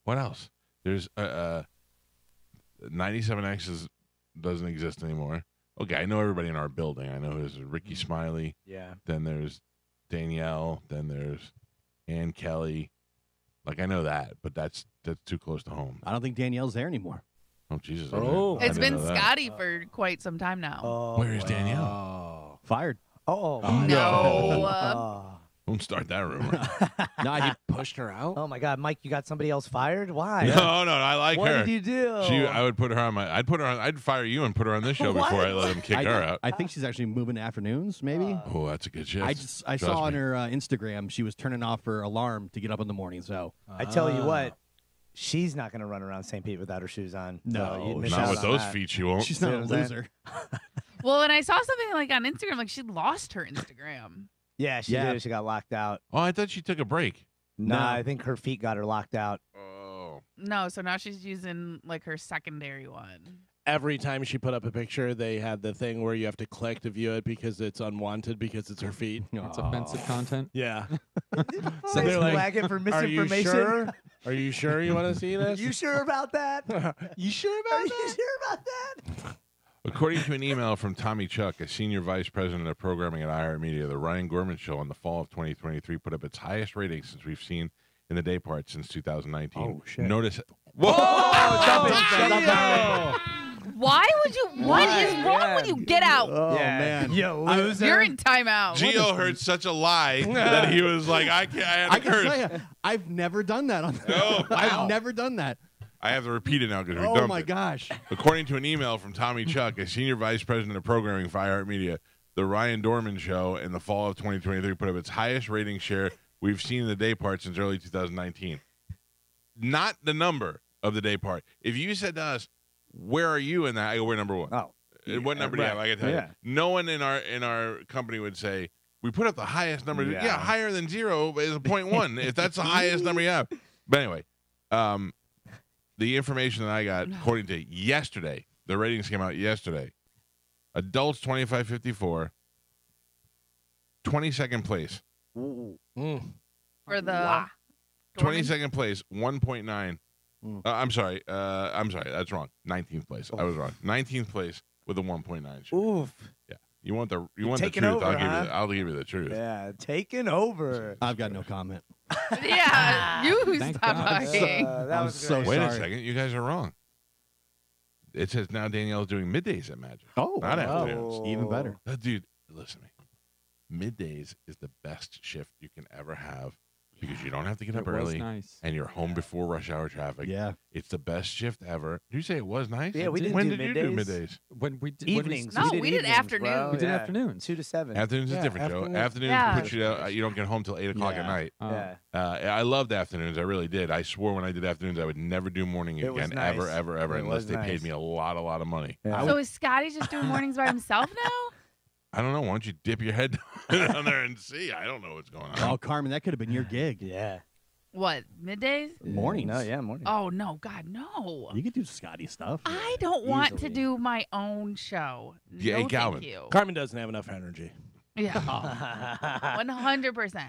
What else? There's 97X doesn't exist anymore. Okay, I know everybody in our building. I know there's Ricky Smiley. Yeah. Then there's Danielle. Then there's Ann Kelly. Like I know that, but that's too close to home. I don't think Danielle's there anymore. Oh Jesus! Oh. I It's didn't been know that. Scotty for quite some time now. Oh, Where is Danielle? Oh. Fired. Oh. No. Oh. Don't start that rumor. No, he pushed her out. Oh my God, Mike! You got somebody else fired? Why? No, I like What her. did you do? I would put her on my. I'd fire you and put her on this show before I let him kick her out. I think she's actually moving to afternoons, maybe. Oh, that's a good shift. I Trust saw on me. her Instagram she was turning off her alarm to get up in the morning. So I tell you what, she's not going to run around St. Pete without her shoes on. No, So you'd miss Not out with on those that. feet, she won't. she's See not what a I'm saying? loser. Well, and I saw something like on Instagram, like she lost her Instagram. Yeah, she Yeah. did. She got locked out. Oh, I thought she took a break. Nah, No. I think her feet got her locked out. Oh. No, so now she's using like her secondary one. Every time she put up a picture, they had the thing where you have to click to view it because it's unwanted because it's her feet. It's offensive content. Yeah. So they're like, flag it for Are you misinformation. sure? Are you sure you want to see this? You sure about that? You sure Are about you that? sure about that? According to an email from Tommy Chuck, a senior vice president of programming at iHeartMedia, the Ryan Gorman Show in the fall of 2023 put up its highest rating since we've seen in the day part since 2019. Oh, shit. Notice. Whoa! Why would you? What is wrong with you? Get out. Oh, man. You loser. You're in timeout. Gio heard such a lie that he was like, I had I to can tell curse. you, I've never done that on. Oh, wow. I've never done that. I have to repeat it now because we Oh dumped my it. gosh. According to an email from Tommy Chuck, a senior vice president of programming for iHeartMedia, the Ryan Dorman Show in the fall of 2023 put up its highest rating share we've seen in the day part since early 2019. Not the number of the day part. If you said to us, "Where are you in that?" I go, "We're number one." Oh. And what number do you have? I can tell Yeah. you. No one in our company would say, "We put up the highest number." Yeah, higher than 0 is a 0.1 if that's the highest number you have. But anyway, the information that I got, according to yesterday, the ratings came out yesterday. Adults 25-54, 22nd place. For the 22nd place, 1.9. Mm. I'm sorry. That's wrong. 19th place. I was wrong. 19th place with a 1.9. Share. Oof. Yeah. You want the truth? taking over, I'll give you the truth. Yeah, taking over. I've got no comment. yeah, you Thank stop God. talking. That I'm was so great. Wait a sorry. second. You guys are wrong. It says now Danielle's doing middays at Magic. Oh, Not wow. afternoons. Even better. Dude, listen to me. Middays is the best shift you can ever have because you don't have to get up It was early nice. and you're home before rush hour traffic. Yeah. It's the best shift ever. Did you say it was nice? Yeah, we didn't When do did you do middays. middays? When we did Evenings. No, we did evenings, afternoons. bro. We did Yeah. afternoons. 2 to 7. Afternoons is Yeah, different, Joe. afternoons. Afternoons Yeah. put you out. You don't get home till 8 o'clock at Yeah. night. Yeah. I loved afternoons. I really did. I swore when I did afternoons I would never do morning It was again, nice. ever, It unless was they nice. paid me a lot of money. Yeah. So is Scotty just doing mornings by himself now? I don't know. Why don't you dip your head down there and see? I don't know what's going on. Oh, Carmen, that could have been your gig. Yeah. What, middays? Mornings. No, yeah, morning. Oh, no, God, no. You could do Scotty stuff. I don't want to Easily. do my own show. Yeah, no, Galvin. thank you. Carmen doesn't have enough energy. Yeah, 100%.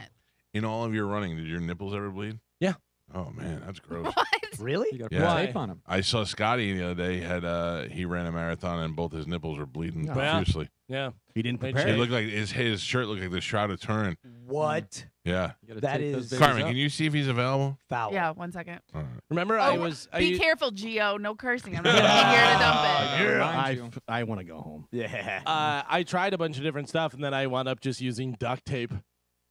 In all of your running, did your nipples ever bleed? Yeah. Oh man, that's gross. What? Really? You got to Yeah. put Why? tape on him. I saw Scotty the other day. He ran a marathon and both his nipples were bleeding Yeah. profusely. Yeah. He didn't They prepare. It Hey. looked like his shirt looked like the Shroud of Turin. What? Yeah. You gotta That tape those is- babies Carmen, up. can you see if he's available? Foul. Yeah, 1 second. All right. Remember, Be careful, Gio. No cursing. I'm not going to be here to dump it. Remind you. I want to go home. Yeah. I tried a bunch of different stuff, and then I wound up just using duct tape.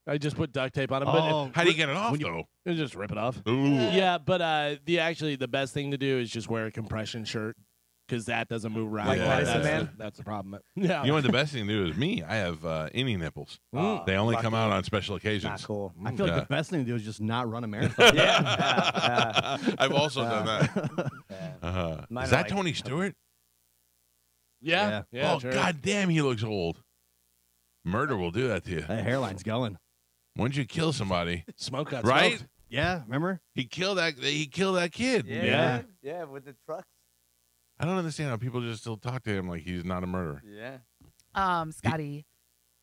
I just put duct tape on them, Oh, How do you get it off when you- though? but just rip it off. Ooh. Yeah, but the best thing to do is just wear a compression shirt. because that doesn't move around. Like Medicine Man? That's the problem. Yeah. You know what the best thing to do is me. I have innie nipples. They only come out on special occasions. Not cool. I feel like Yeah. the best thing to do is just not run a marathon. I've also done that. Mine Is are that like- Tony Stewart? Yeah. Oh, sure. god damn, he looks old. Murder will do that to you. That hairline's going. Once you kill somebody, Smoke got right? smoked. Yeah, remember? He killed that kid. Yeah. Yeah, with the trucks. I don't understand how people just still talk to him like he's not a murderer. Yeah. Scotty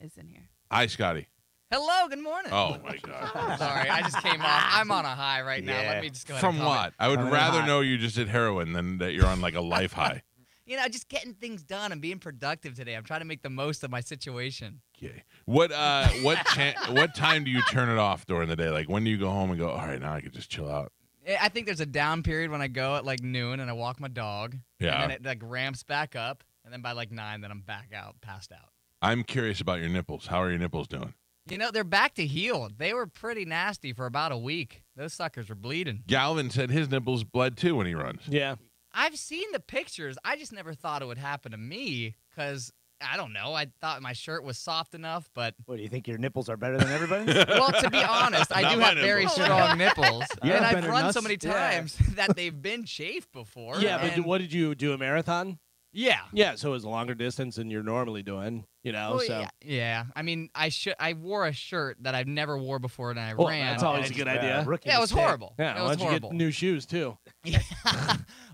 is in here. Hi, Scotty. Hello, good morning. Oh my god. Sorry, I just came off. I'm on a high right now. Yeah. Let me just go ahead From and comment. what? I would Coming in rather hot. know you just did heroin than that you're on like a life high. You know, just getting things done and being productive today. I'm trying to make the most of my situation. Okay. What time do you turn it off during the day? Like when do you go home and go, all right, now I can just chill out? I think there's a down period when I go at like noon and I walk my dog. Yeah. And then it like ramps back up. And then by like 9, then I'm back out, passed out. I'm curious about your nipples. How are your nipples doing? You know, they're back to healed. They were pretty nasty for about a week. Those suckers were bleeding. Galvin said his nipples bled too when he runs. Yeah. I've seen the pictures. I just never thought it would happen to me because, I don't know, I thought my shirt was soft enough, but, What, do you think your nipples are better than everybody's? well, to be honest, I Not do my have very nipples. strong nipples. You and have I've better run nuts? so many Yeah. times that they've been chafed before. Yeah, but and- what did you do, a marathon? Yeah. Yeah, so it was a longer distance than you're normally doing, you know, Well, so. yeah. I mean, I wore a shirt that I've never wore before, and I Well, ran. that's always and a good it idea. Rookie Yeah, it was mistake. horrible. Yeah, it why was don't you horrible. get new shoes, too? Yeah.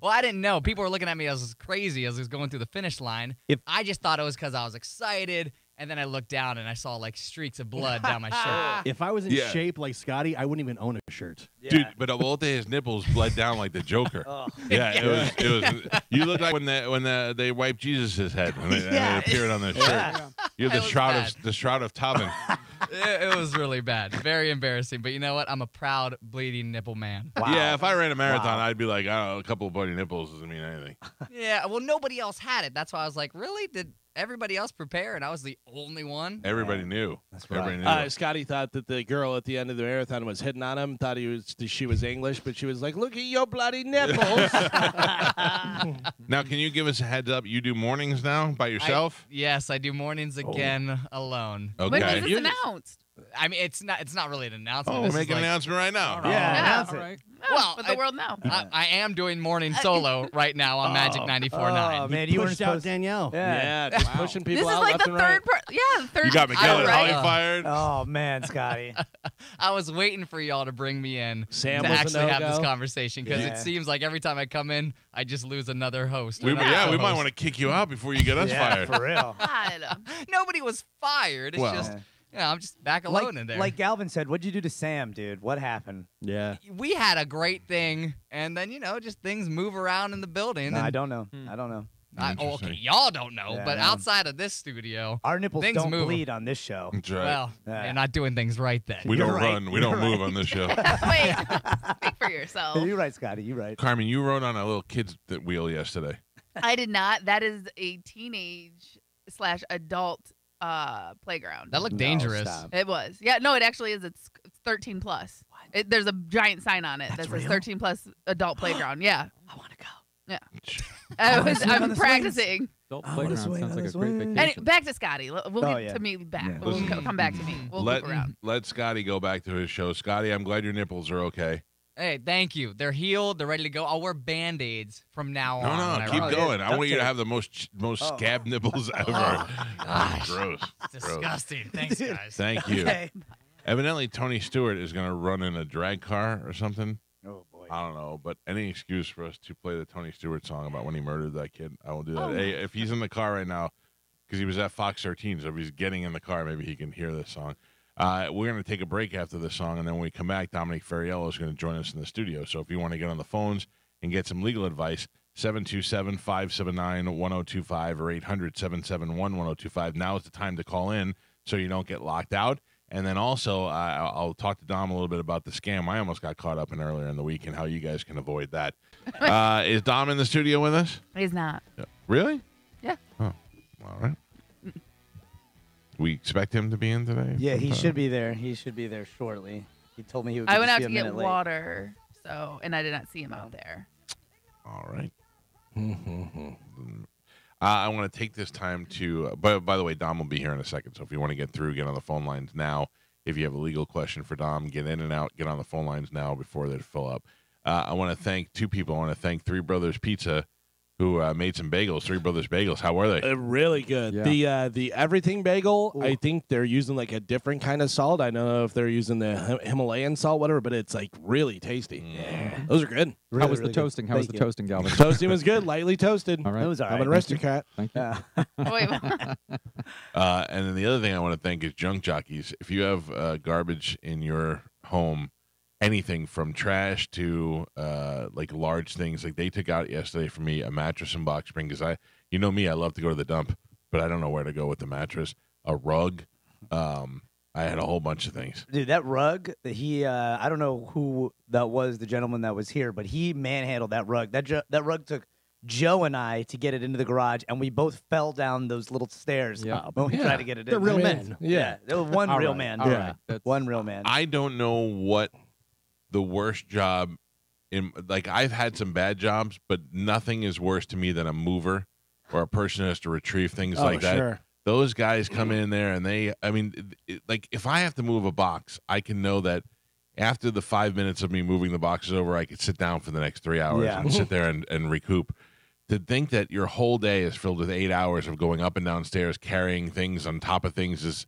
Well, I didn't know. People were looking at me as crazy as I was going through the finish line. I just thought it was because I was excited, and then I looked down and I saw like streaks of blood down my shirt. If I was in Yeah. shape like Scotty, I wouldn't even own a shirt. Dude, but Awolte, his nipples bled down like the Joker. Yeah, it was. You look like when they wiped Jesus' head when they appeared on their shirt. You're the It was shroud of Tobin. It was really bad. Very embarrassing. But you know what? I'm a proud bleeding nipple man. Wow. Yeah, if I ran a marathon, Wow. I'd be like, I don't know, a couple of bloody nipples doesn't mean anything. Yeah, well, nobody else had it. That's why I was like, really? Did everybody else prepare? And I was the only one? Everybody knew. That's Everybody right. knew. Scotty thought that the girl at the end of the marathon was hitting on him, thought she was English, but she was like, look at your bloody nipples. Now, can you give us a heads up? You do mornings now by yourself? Yes, I do mornings again alone. Okay. When was this You- announced? I mean, it's not really an announcement. Oh, This we're is making an like- announcement right now. Yeah, announce all it. right. Well, let the world know. I am doing morning solo right now on Magic 94.9. Oh, man, you weren't pushed out supposed Danielle. Yeah, just pushing This people is out like left the and right. the third. You got Miguel and right? Holly fired. Oh, man, Scotty. I was waiting for y'all to bring me in Sam to was a actually have this no-go. conversation because Yeah. it seems like every time I come in, I just lose another host. We another might co-host. want to kick you out before you get us Yeah, fired. for real. God. Nobody was fired. It's Well. just, I'm just back alone in there. Like Galvin said, what'd you do to Sam, dude? What happened? Yeah. we had a great thing, and then just things move around in the building. No, and I don't know. I don't know. Interesting. okay, y'all don't know, Yeah, but I know. outside of this studio, Our nipples Things don't move. bleed on this show. That's right. well, Yeah. you're not doing things right then. we You're don't right. run. We don't You're move right. on this show. Wait, speak for yourself. You're right, Scotty. You're right. Carmen, you rode on a little kid's wheel yesterday. I did not. That is a teenage/adult playground. That looked No, dangerous. stop. It was. Yeah, no, it actually is. It's 13 plus. There's a giant sign on it that says 13 plus adult playground. Yeah. I want to go. Yeah. wanna swing on I'm the practicing. Adult I wanna playground swing sounds on like the a great swing. vacation. And back to Scotty. We'll Oh, get yeah. to me back. Yeah. We'll come back to me. We'll loop around. Let Scotty go back to his show. Scotty, I'm glad your nipples are okay. Hey, thank you. They're healed. They're ready to go. I'll wear Band-Aids from now on. when No, I keep run. going. I duct want you to tape. have the most scab nipples ever. gosh. Gross. It's disgusting. Thanks, guys. Thank you. Okay. Evidently, Tony Stewart is going to run in a drag car or something. Oh, boy. I don't know, but any excuse for us to play the Tony Stewart song about when he murdered that kid, I will do that. Oh. Hey, if he's in the car right now, because he was at Fox 13, so if he's getting in the car, maybe he can hear this song. We're going to take a break after this song, and then when we come back, Dominic Ferriello is going to join us in the studio. So if you want to get on the phones and get some legal advice, 727-579-1025 or 800-771-1025. Now is the time to call in so you don't get locked out. And then also, I'll talk to Dom a little bit about the scam I almost got caught up in earlier in the week and how you guys can avoid that. Is Dom in the studio with us? He's not. Really? Yeah. Oh, all right. We expect him to be in today? Yeah, he sometime? should be there. He should be there shortly. He told me he would I went just out be to a get minute late. water, and I did not see him out there. All right. I want to take this time to, by the way, Dom will be here in a second. So if you want to get through, get on the phone lines now. If you have a legal question for Dom, get in and out, get on the phone lines now before they fill up. I want to thank two people. I want to thank Three Brothers Pizza, who made some bagels. Three Brothers Bagels. How were they? Really good. Yeah. The everything bagel, I think they're using like a different kind of salt. I don't know if they're using the Himalayan salt, whatever, but it's like really tasty. Yeah. Those are good. How was the toasting? How was the toasting, Galvin? Toasting was good, lightly toasted. All right. It was all I'm right. an aristocrat. Thank you. Wait, And then the other thing I want to thank is junk jockeys. If you have garbage in your home, anything from trash to like large things, like they took out yesterday for me a mattress and box spring because you know me, I love to go to the dump, but I don't know where to go with the mattress. A rug. I had a whole bunch of things. Dude, that rug, I don't know who that was, the gentleman that was here, but he manhandled that rug. That rug took Joe and I to get it into the garage, and we both fell down those little stairs when we tried to get it in. They're real men. Yeah. There was one All real right. man. All Yeah. right. One real man. I don't know what the worst job in, like, I've had some bad jobs, but nothing is worse to me than a mover or a person who has to retrieve things like that. Sure. Those guys come in there and like if I have to move a box, I can know that after the 5 minutes of me moving the boxes over, I could sit down for the next 3 hours and sit there and recoup. To think that your whole day is filled with 8 hours of going up and down stairs, carrying things on top of things is,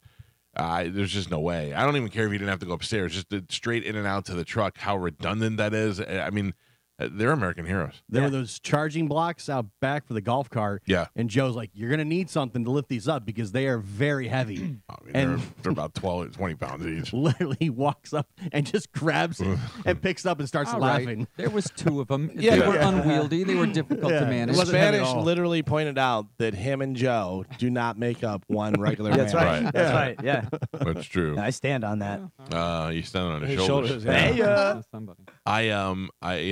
there's just no way. I don't even care if you didn't have to go upstairs, just straight in and out to the truck, how redundant that is. I mean, they're American heroes. There were those charging blocks out back for the golf cart. Yeah. And Joe's like, you're going to need something to lift these up because they are very heavy. I mean, And- they're about 12, 20 pounds each. Literally walks up and just grabs it and picks up and starts All right. laughing. There was two of them. Yeah. They were unwieldy. They were difficult to Yeah. manage. It wasn't heavy at Spanish all. literally pointed out that him and Joe do not make up one regular That's man. right. Right. That's right. Yeah. That's true. I stand on that. You stand on his His shoulders. shoulders, yeah. Hey, Somebody.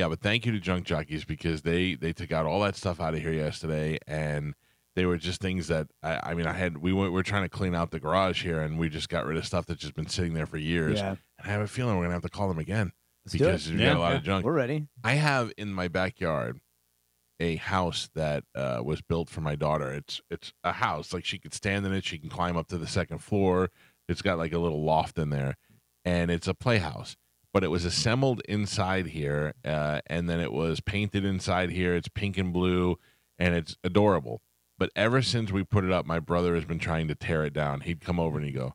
But thank you to junk jockeys because they took out all that stuff out of here yesterday, and they were just things that we're trying to clean out the garage here, and we just got rid of stuff that's just been sitting there for years. Yeah. And I have a feeling we're gonna have to call them again do because it. we got a lot of junk. We're ready. I have in my backyard a house that was built for my daughter. It's a house like she could stand in it, she can climb up to the second floor. It's got like a little loft in there, and it's a playhouse. But it was assembled inside here, and then it was painted inside here. It's pink and blue, and it's adorable. But ever since we put it up, my brother has been trying to tear it down. He'd come over and he'd go,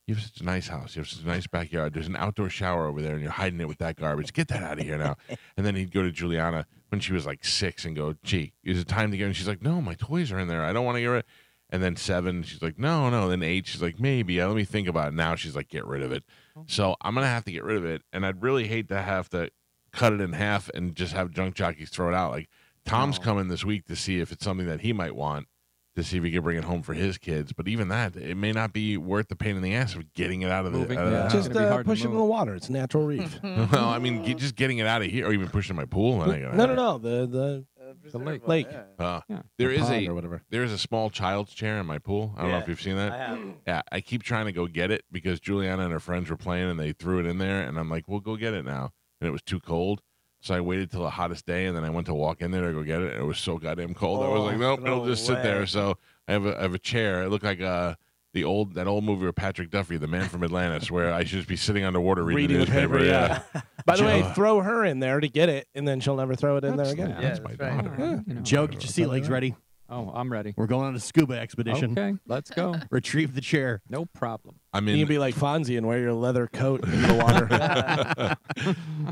"You have such a nice house. You have such a nice backyard. There's an outdoor shower over there, and you're hiding it with that garbage. Get that out of here now." And then he'd go to Juliana when she was like 6 and go, "Gee, is it time to go?" And she's like, "No, my toys are in there. I don't want to get rid." And then 7, she's like, no. Then 8, she's like, maybe. Let me think about it. Now she's like, get rid of it. So I'm going to have to get rid of it. And I'd really hate to have to cut it in half and just have junk jockeys throw it out. Like, Tom's coming this week to see if it's something that he might want, to see if he can bring it home for his kids. But even that, it may not be worth the pain in the ass of getting it out of the Moving, out of yeah. the house. Just It's gonna be hard to push it in move. the water. It's a natural reef. Well, I mean, just getting it out of here, or even pushing my pool. No. The lake. Yeah. There is Pond or whatever. there is a small child's chair in my pool. I don't know Yeah. if you've seen that. I have. Yeah, I keep trying to go get it because Juliana and her friends were playing and they threw it in there, and I'm like, "Well, go get it now." And it was too cold, so I waited till the hottest day, and then I went to walk in there to go get it, and it was so goddamn cold. I was like, "Nope, no it'll just sit there." way. So I have a chair. It looked like that old movie with Patrick Duffy, The Man from Atlantis, where I should just be sitting underwater reading the newspaper. Yeah. By the way, Joe. throw her in there to get it, and then she'll never throw it in there That's again. not- That's Yeah, my that's right. daughter. You know. Joe, get your sea legs ready. Oh, I'm ready. We're going on a scuba expedition. Okay, let's go. Retrieve the chair. No problem. I'm You can in be like Fonzie and wear your leather coat in the water.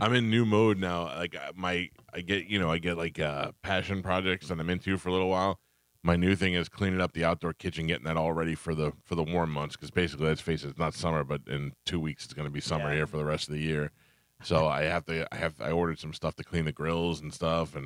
I'm in new mode now. Like I get like passion projects that I'm into for a little while. My new thing is cleaning up the outdoor kitchen, getting that all ready for the warm months. Because basically, let's face it, it's not summer, but in 2 weeks it's going to be summer here for the rest of the year. So I ordered some stuff to clean the grills and stuff, and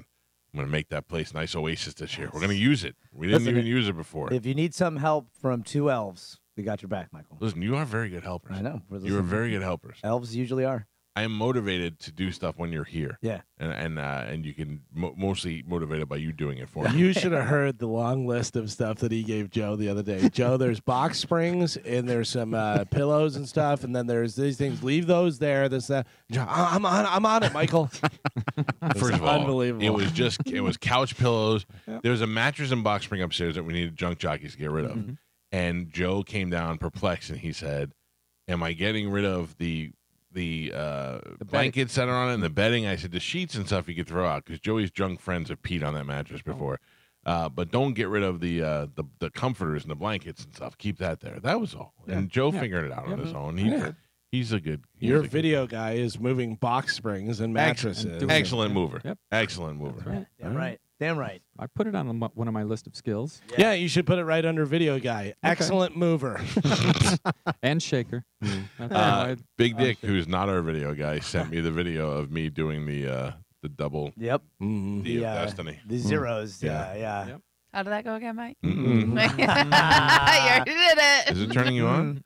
I'm going to make that place nice oasis this year. We're going to use it. We didn't Listen, even use it before. If you need some help from 2 elves, we got your back, Michael. Listen, you are very good helpers. I know. You are very good helpers. Elves usually are. I am motivated to do stuff when you're here. Yeah. And you can mostly motivated by you doing it for me. You should have heard the long list of stuff that he gave Joe the other day. Joe, there's box springs and there's some pillows and stuff, and then there's these things. Leave those there. This that. Joe, I'm on it, Michael. First of all, unbelievable. it was couch pillows. There was a mattress and box spring upstairs that we needed junk jockeys to get rid of. And Joe came down perplexed, and he said, "Am I getting rid of the blankets that are on it and the bedding?" I said, "The sheets and stuff you could throw out because Joey's drunk friends have peed on that mattress before. But don't get rid of the comforters and the blankets and stuff. Keep that there." That was all. And Joe figured it out on his own. He's a good. Your video guy is moving box springs and mattresses. Excellent mover. Yep. Excellent mover. Right. Damn right. Damn right. I put it on one of my list of skills. Yeah, you should put it right under video guy. Excellent mover. And shaker. That's Big Dick, who's not our video guy, sent me the video of me doing the double Yep. D of Destiny. The zeros. Yeah. Yeah. Yep. How did that go again, Mike? Mm-mm. You already did it. Is it turning you on?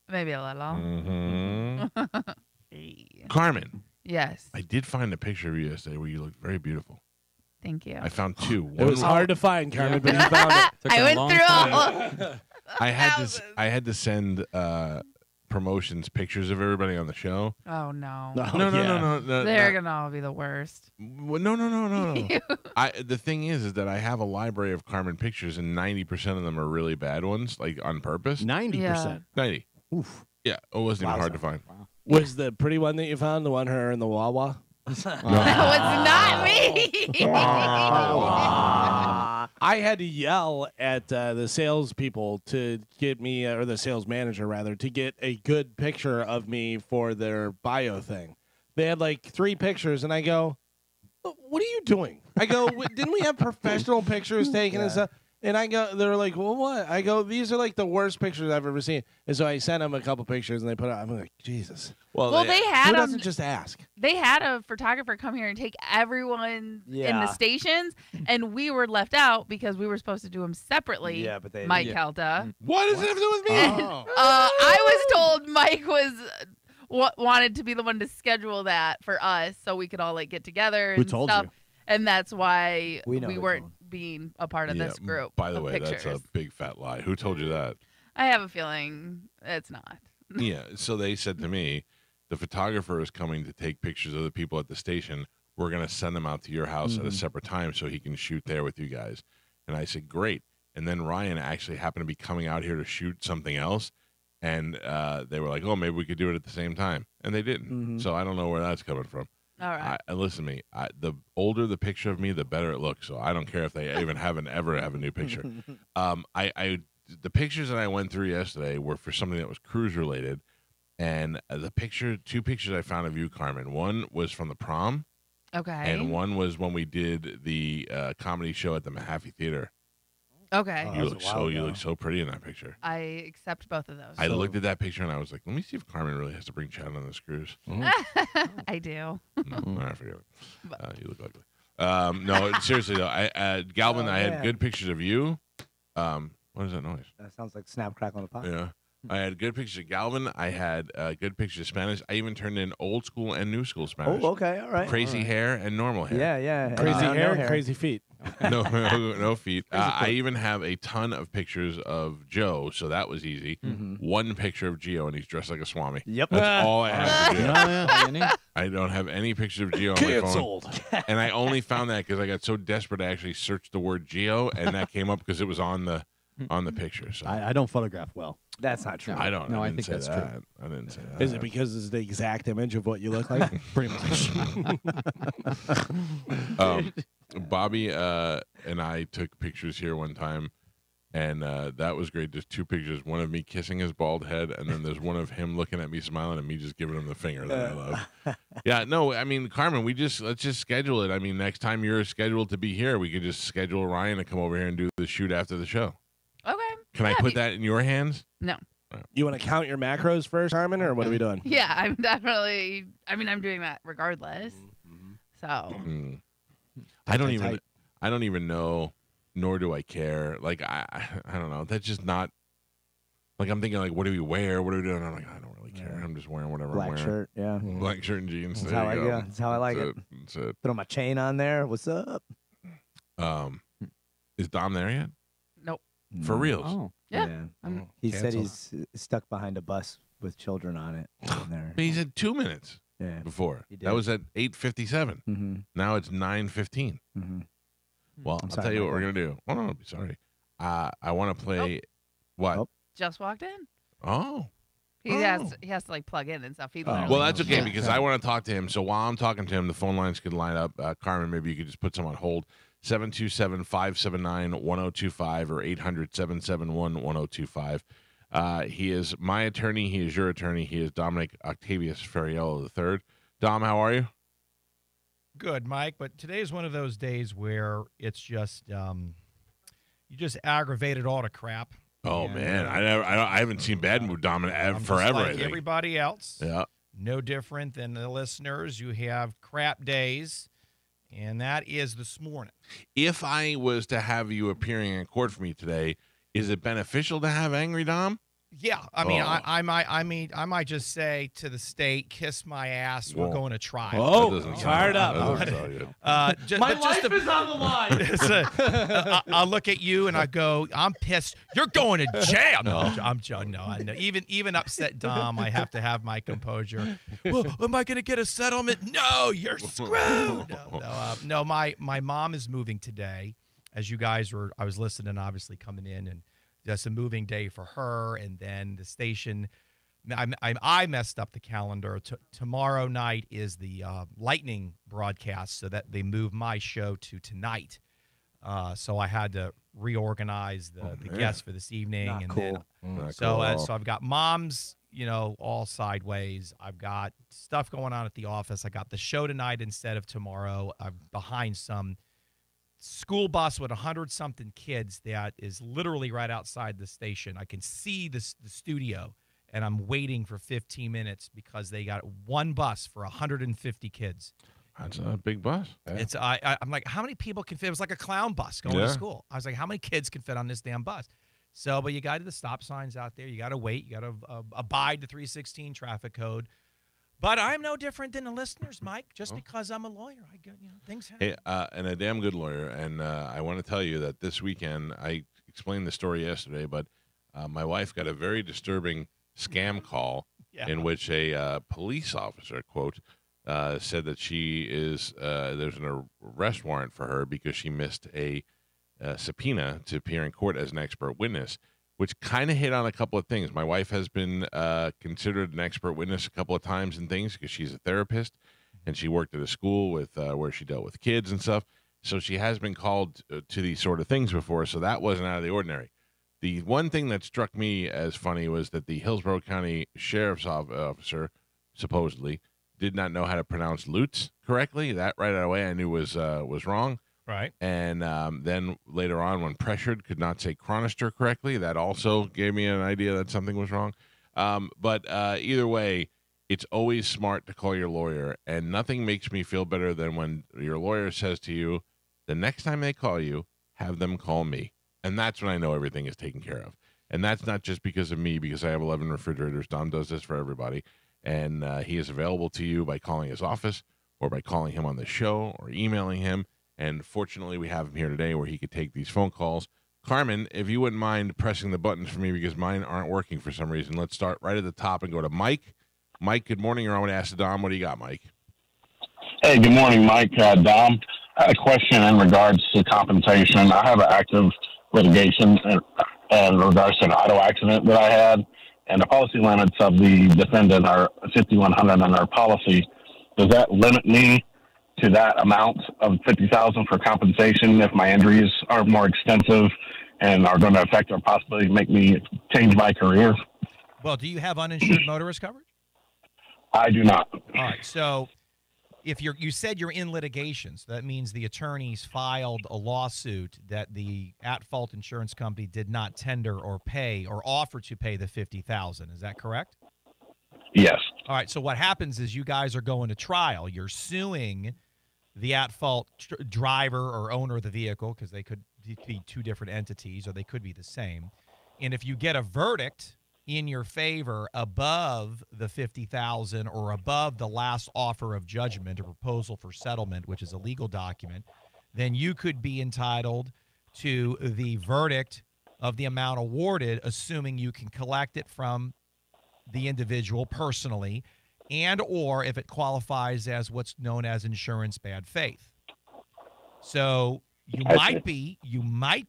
Maybe a little. Mm-hmm. Carmen, Yes. I did find a picture of you yesterday where you looked very beautiful. Thank you. I found two. It was hard to find, Carmen, but you found it. Took I a went long through time. all. I thousands. had to send promotions pictures of everybody on the show. Oh no. No. They're gonna all be the worst. Well, no. The thing is that I have a library of Carmen pictures, and 90% of them are really bad ones, like on purpose. 90%. 90. Oof. Yeah, it wasn't even hard to find. Was the pretty one that you found the one her in the Wawa? That was not me. I had to yell at the salespeople to get me, or the sales manager rather, to get a good picture of me for their bio thing. They had like 3 pictures, and I go, "What are you doing?" I go, "Didn't we have professional pictures taken and stuff?" And I go, they're like, "Well, what?" I go, "These are like the worst pictures I've ever seen." And so I sent them a couple pictures, and they put it. I'm like, Jesus. Well, they Who had doesn't just ask? They had a photographer come here and take everyone in the Yeah. stations, and we were left out because we were supposed to do them separately. Yeah, but they Mike yeah. Calta. What does it have to do with me? I was told Mike was wanted to be the one to schedule that for us, so we could all like get together and Who told stuff. you? And that's why We know we who weren't told. being a part of Yeah, this group. By the of way, pictures. that's a big fat lie. Who told you that? I have a feeling it's not. Yeah. So they said to me, the photographer is coming to take pictures of the people at the station. We're going to send them out to your house at a separate time so he can shoot there with you guys. And I said, great. And then Ryan actually happened to be coming out here to shoot something else. And they were like, oh, maybe we could do it at the same time. And they didn't. So I don't know where that's coming from. All right. Listen to me. The older the picture of me, the better it looks. So I don't care if they even ever have a new picture. The pictures that I went through yesterday were for something that was cruise related, and two pictures I found of you, Carmen. One was from the prom, Okay. and one was when we did the comedy show at the Mahaffey Theater. Okay. You look so pretty in that picture. I accept both of those. I looked at that picture and I was like, let me see if Carmen really has to bring Chad on this cruise. I do. No, I forget it. You look ugly. No, seriously though, Galvin, I had good pictures of you. What is that noise? That sounds like snap crackle on the pot. Yeah. I had good pictures of Galvin. I had good pictures of Spanish. I even turned in old school and new school Spanish. Oh, okay, all right. Crazy hair and normal hair. Yeah. Crazy No hair, crazy feet. No feet. I even have a ton of pictures of Joe, so that was easy. One picture of Gio, and he's dressed like a swami. Yep. That's all I have to do. Any? I don't have any pictures of Gio on my phone. Canceled. And I only found that because I got so desperate I actually searched the word Gio, and that came up because it was on the picture. So I don't photograph well. That's not true. I don't. No, I didn't think say that's that. I didn't say that. Is it because it's the exact image of what you look like? Pretty much. Bobby and I took pictures here one time, and that was great. There's 2 pictures, one of me kissing his bald head, and then there's one of him looking at me smiling and me just giving him the finger that I love. Yeah, no, I mean, Carmen, let's just schedule it. I mean, next time you're scheduled to be here, we could just schedule Ryan to come over here and do the shoot after the show. Okay. Can I put that in your hands? No. You want to count your macros first, Harmon, or what are we doing? Yeah, I'm definitely. I mean, I'm doing that regardless. So. Mm. I don't even know, nor do I care. Like I don't know. That's just not. Like I'm thinking, like, what do we wear? What are we doing? I'm like, I don't really care. I'm just wearing whatever I'm Black wearing. shirt, yeah. Black shirt and jeans. That's there how you I go. go. That's how I like it. That's it. Throw my chain on there. What's up? Is Dom there yet? Nope. For reals? Oh. Yeah. He said Cancel. he's stuck behind a bus with children on it. in there. But he said 2 minutes Yeah. before. He That did. was at 8:57. Mm-hmm. Now it's 9:15. Mm-hmm. Well, I'm I'll sorry, tell you what we're Michael. gonna do. Oh no, sorry. I want to play. What? Oh. Just walked in. Oh. He Oh. has to like plug in and stuff. He literally Well, that's okay Yeah. because I want to talk to him. So while I'm talking to him, the phone lines could line up. Carmen, maybe you could just put some on hold. 727-579-1025 or 800-771-1025. He is my attorney. He is your attorney. He is Dominic Octavius Ferriello III. Dom, how are you? Good, Mike. But today is one of those days where it's just you just aggravated all the crap. Oh And, man, I haven't seen bad mood Dominic I'm just forever. I like think. everybody else. Yeah. No different than the listeners. You have crap days, and that is this morning. If I was to have you appearing in court for me today, is it beneficial to have Angry Dom? Yeah, I mean, Oh. I might just say to the state, kiss my ass. We're Whoa. going to trial. Oh, That doesn't fired sound- up. that doesn't sound good. My life is on the line. I look at you and I go, I'm pissed. You're going to jail. No, I'm joking. No, I know. Even upset Dom, I have to have my composure. Well, am I going to get a settlement? No, you're screwed. No. My mom is moving today. As you guys were, I was listening, obviously coming in, and that's a moving day for her. And then the station, I messed up the calendar. Tomorrow night is the Lightning broadcast, so that they moved my show to tonight. So I had to reorganize the guests for this evening. Not and cool. then, Not so cool at all. so I've got moms, all sideways. I've got stuff going on at the office. I got the show tonight instead of tomorrow. I'm behind some school bus with 100-something kids that is literally right outside the station. I can see the studio, and I'm waiting for 15 minutes because they got one bus for 150 kids. That's a big bus. It's I'm like, how many people can fit? It was like a clown bus going to school. I was like, how many kids can fit on this damn bus? So, but you got the stop signs out there. You got to wait. You got to abide the 316 traffic code. But I'm no different than the listeners, Mike. Just because I'm a lawyer, I get things happen. Hey, and a damn good lawyer. And I want to tell you that this weekend, I explained the story yesterday, but my wife got a very disturbing scam call in which a police officer, quote, said that she is there's an arrest warrant for her because she missed a subpoena to appear in court as an expert witness, which kind of hit on a couple of things. My wife has been considered an expert witness a couple of times in things because she's a therapist and she worked at a school with where she dealt with kids and stuff. So she has been called to these sort of things before. So that wasn't out of the ordinary. The one thing that struck me as funny was that the Hillsborough County Sheriff's officer supposedly did not know how to pronounce Lutz correctly. That right away I knew was wrong. Right. And then later on, when pressured, could not say Chronister correctly. That also gave me an idea that something was wrong. But either way, it's always smart to call your lawyer. And nothing makes me feel better than when your lawyer says to you, the next time they call you, have them call me. And that's when I know everything is taken care of. And that's not just because of me, because I have 11 refrigerators. Dom does this for everybody. And he is available to you by calling his office or by calling him on the show or emailing him. And fortunately, we have him here today where he could take these phone calls. Carmen, if you wouldn't mind pressing the buttons for me because mine aren't working for some reason, let's start right at the top and go to Mike. Mike, good morning. Or I want to ask Dom, what do you got, Mike? Hey, good morning, Mike. Dom, I had a question in regards to compensation. I have an active litigation in regards to an auto accident that I had, and the policy limits of the defendant are $5,100 on our policy. Does that limit me to that amount of $50,000 for compensation if my injuries are more extensive and are going to affect or possibly make me change my career? Well, do you have uninsured motorist coverage? I do not. All right. So if you said you're in litigation, so that means the attorneys filed a lawsuit that the at-fault insurance company did not tender or pay or offer to pay the $50,000. Is that correct? Yes. All right. So what happens is you guys are going to trial. You're suing the at-fault driver or owner of the vehicle because they could be two different entities or they could be the same. And if you get a verdict in your favor above the $50,000 or above the last offer of judgment or proposal for settlement, which is a legal document, then you could be entitled to the verdict of the amount awarded, assuming you can collect it from the individual personally, and or if it qualifies as what's known as insurance bad faith. So you might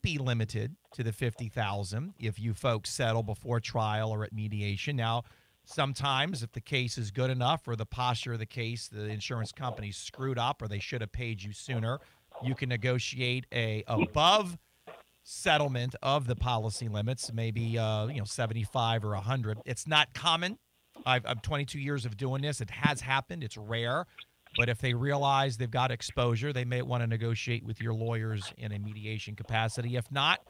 be limited to the $50,000 if you folks settle before trial or at mediation. Now, sometimes if the case is good enough or the posture of the case, the insurance company screwed up or they should have paid you sooner, you can negotiate a above settlement of the policy limits, maybe 75 or 100. It's not common. I've 22 years of doing this. It has happened. It's rare. But if they realize they've got exposure, they may want to negotiate with your lawyers in a mediation capacity. If not,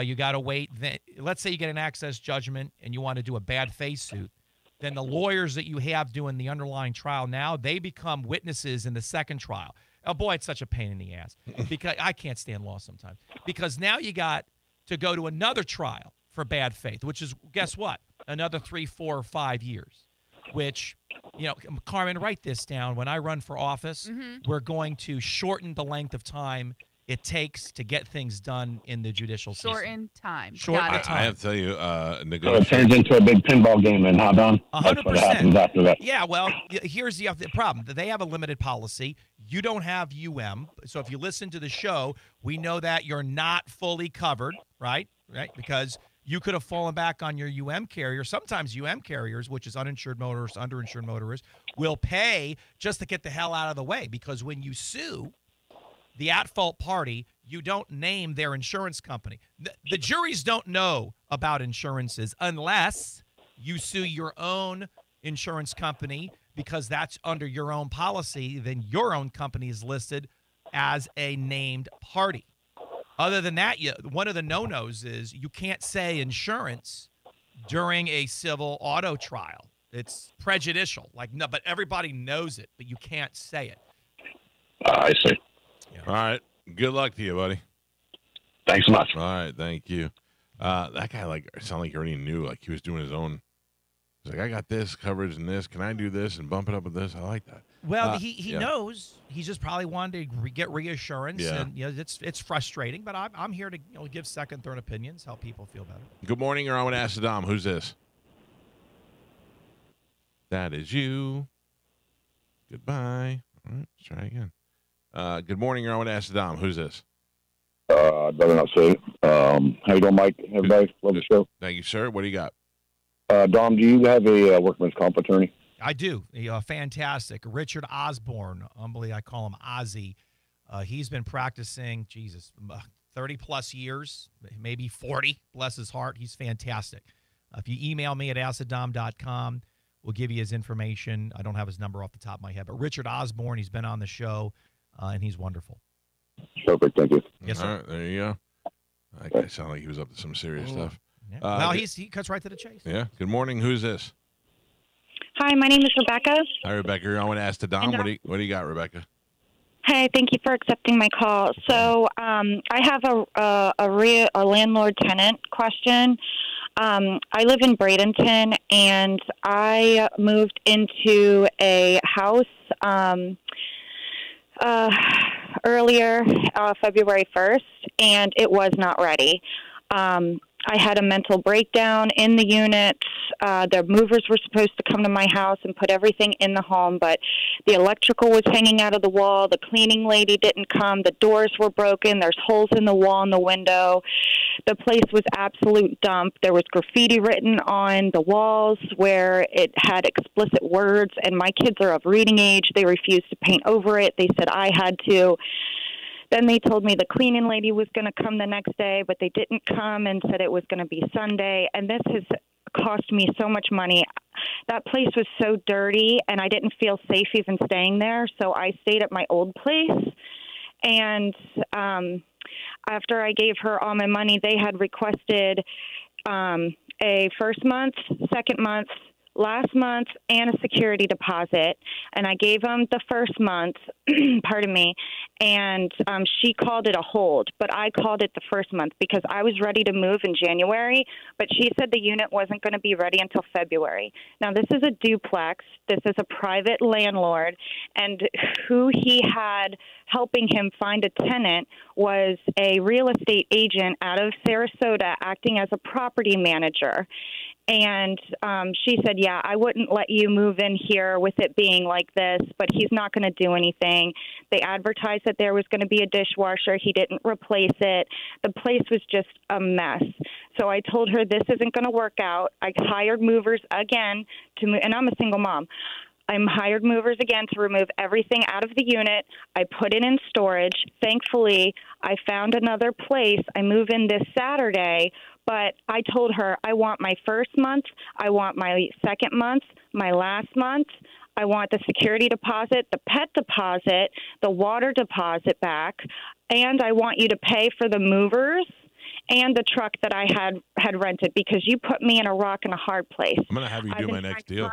you got to wait. Let's say you get an access judgment and you want to do a bad faith suit. Then the lawyers that you have doing the underlying trial now, they become witnesses in the second trial. Oh, boy, it's such a pain in the ass because I can't stand law sometimes. Because now you got to go to another trial for bad faith, which is, guess what, another 3, 4, or 5 years, which, Carmen, write this down. When I run for office, we're going to shorten the length of time it takes to get things done in the judicial system. Shorten time. I have to tell you, So it turns into a big pinball game then, huh, Don? 100%. That's what happens after that. Yeah, well, here's the problem. They have a limited policy. You don't have so if you listen to the show, we know that you're not fully covered, right? Because you could have fallen back on your carrier. Sometimes carriers, which is uninsured motorists, underinsured motorists, will pay just to get the hell out of the way, because when you sue the at-fault party, you don't name their insurance company. The juries don't know about insurances unless you sue your own insurance company, because that's under your own policy. Then your own company is listed as a named party. Other than that, one of the no-nos is you can't say insurance during a civil auto trial. It's prejudicial. But everybody knows it, but you can't say it. I see. Yeah. All right. Good luck to you, buddy. Thanks so much. All right. Thank you. That guy sounded like he already knew. Like he was doing his own. He's like, I got this coverage and this. Can I do this and bump it up with this? I like that. Well, he knows. He just probably wanted to get reassurance, and it's frustrating. But I'm here to give second, third opinions, help people feel better. Good morning, you're on with Ask Dom. Who's this? That is you. Goodbye. All right, let's try again. Good morning, you're on with Ask Dom. Who's this? Better not say it. How you doing, Mike? Everybody, love the show. Thank you, sir. What do you got? Dom, do you have a workman's comp attorney? I do. Fantastic. Richard Osborne. Humbly, I call him Ozzy. He's been practicing, 30-plus years, maybe 40. Bless his heart. He's fantastic. If you email me at acidom.com, we'll give you his information. I don't have his number off the top of my head. But Richard Osborne, he's been on the show, and he's wonderful. Perfect. Thank you. Yes, sir. All right, there you go. That guy sounded like he was up to some serious stuff. Yeah. Well, he cuts right to the chase. Yeah. Good morning. Who's this? Hi, my name is Rebecca. Hi, Rebecca. You're on with Ask the Dom. What do you got, Rebecca? Hey, thank you for accepting my call. So I have a landlord-tenant question. I live in Bradenton, and I moved into a house earlier, February 1st, and it was not ready. I had a mental breakdown in the unit. The movers were supposed to come to my house and put everything in the home, but the electrical was hanging out of the wall. The cleaning lady didn't come. The doors were broken. There's holes in the wall and the window. The place was absolute dump. There was graffiti written on the walls where it had explicit words, and my kids are of reading age. They refused to paint over it. They said I had to. Then they told me the cleaning lady was going to come the next day, but they didn't come and said it was going to be Sunday. And this has cost me so much money. That place was so dirty, and I didn't feel safe even staying there. So I stayed at my old place. And after I gave her all my money, they had requested a first month, second month, last month and a security deposit, and I gave them the first month, pardon me, and she called it a hold, but I called it the first month because I was ready to move in January, but she said the unit wasn't going to be ready until February. Now, this is a duplex. This is a private landlord, and who he had helping him find a tenant was a real estate agent out of Sarasota acting as a property manager. And she said, yeah, I wouldn't let you move in here with it being like this, but he's not going to do anything. They advertised that there was going to be a dishwasher. He didn't replace it. The place was just a mess. So I told her this isn't going to work out. I hired movers again to move, and I'm a single mom. I'm hired movers again to remove everything out of the unit. I put it in storage. Thankfully, I found another place. I move in this Saturday, but I told her I want my first month, I want my second month, my last month. I want the security deposit, the pet deposit, the water deposit back, and I want you to pay for the movers and the truck that I had rented because you put me in a rock and a hard place. I'm going to have you do my next deal.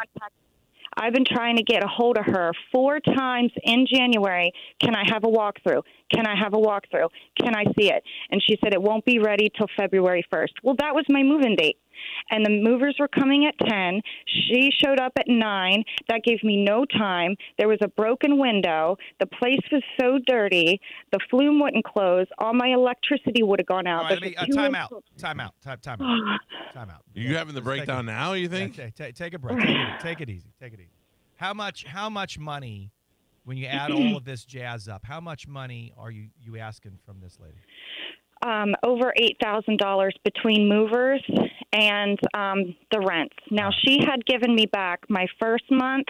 I've been trying to get a hold of her 4 times in January. Can I have a walkthrough? Can I have a walkthrough? Can I see it? And she said it won't be ready till February 1st. Well, that was my move-in date. And the movers were coming at 10. She showed up at 9. That gave me no time. There was a broken window. The place was so dirty. The flume wouldn't close. All my electricity would have gone out. All right, time out. You having the breakdown now, you think? Take a break. Take it easy. How much money, when you add all of this jazz up, how much money are you asking from this lady? Over $8,000 between movers and the rents. Now, she had given me back my first month,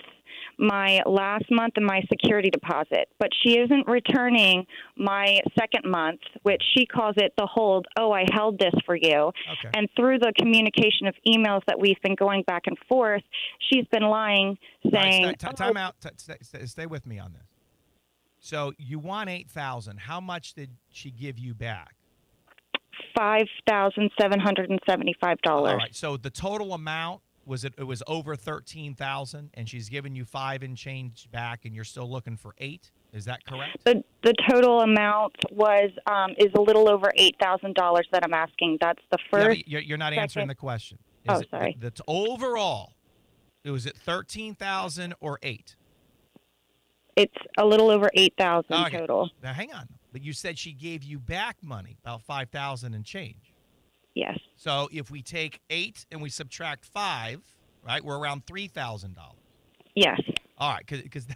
my last month, and my security deposit, but she isn't returning my second month, which she calls it the hold. Oh, I held this for you. Okay. And through the communication of emails that we've been going back and forth, she's been lying, saying... Right, time out. Stay with me on this. So you want $8,000. How much did she give you back? $5,775. All right. So the total amount was over $13,000, and she's given you 5 and change back, and you're still looking for 8. Is that correct? The total amount is a little over $8,000 that I'm asking. That's the first. Yeah, but you're not answering the question. Sorry. Overall, was it $13,000 or 8? It's a little over $8,000 total. Now hang on. But you said she gave you back money, about $5,000 and change. Yes. So if we take 8 and we subtract 5, right, we're around $3,000. Yes. All right, because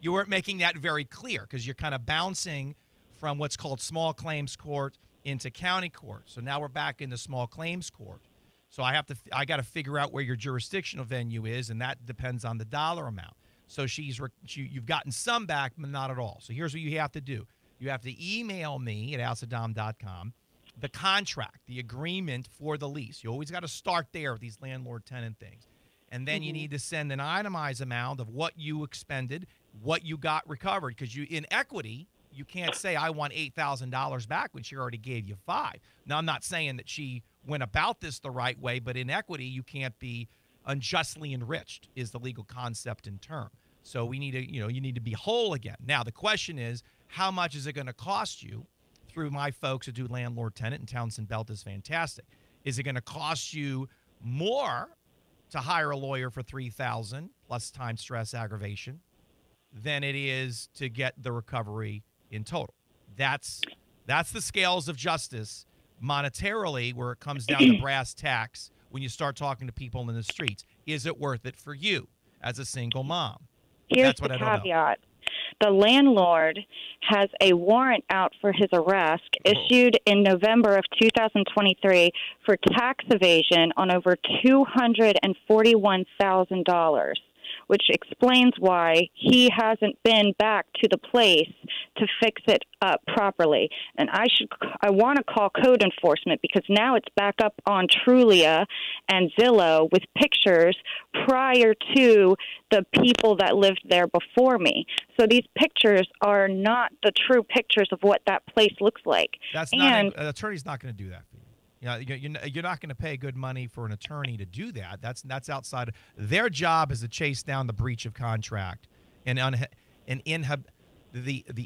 you weren't making that very clear because you're kind of bouncing from what's called small claims court into county court. So now we're back in the small claims court. So I got to figure out where your jurisdictional venue is, and that depends on the dollar amount. So you've gotten some back, but not at all. So here's what you have to do. You have to email me at alsadom.com the contract, the agreement for the lease. You always got to start there with these landlord-tenant things. And then you need to send an itemized amount of what you expended, what you got recovered. Because in equity, you can't say, I want $8,000 back when she already gave you 5. Now, I'm not saying that she went about this the right way, but in equity, you can't be unjustly enriched is the legal concept and term. So we need to, you need to be whole again. Now, the question is, how much is it going to cost you through my folks who do landlord-tenant, and Townsend Belt is fantastic? Is it going to cost you more to hire a lawyer for $3,000 plus time, stress, aggravation than it is to get the recovery in total? That's the scales of justice monetarily, where it comes down to brass tacks when you start talking to people in the streets. Is it worth it for you as a single mom? Here's That's what the I don't know. caveat. The landlord has a warrant out for his arrest issued in November of 2023 for tax evasion on over $241,000, which explains why he hasn't been back to the place to fix it up properly. And I want to call code enforcement, because now it's back up on Trulia and Zillow with pictures prior to the people that lived there before me. So these pictures are not the true pictures of what that place looks like. That's not. An attorney's not going to do that for you. You know, you're not going to pay good money for an attorney to do that. That's outside. Their job is to chase down the breach of contract and the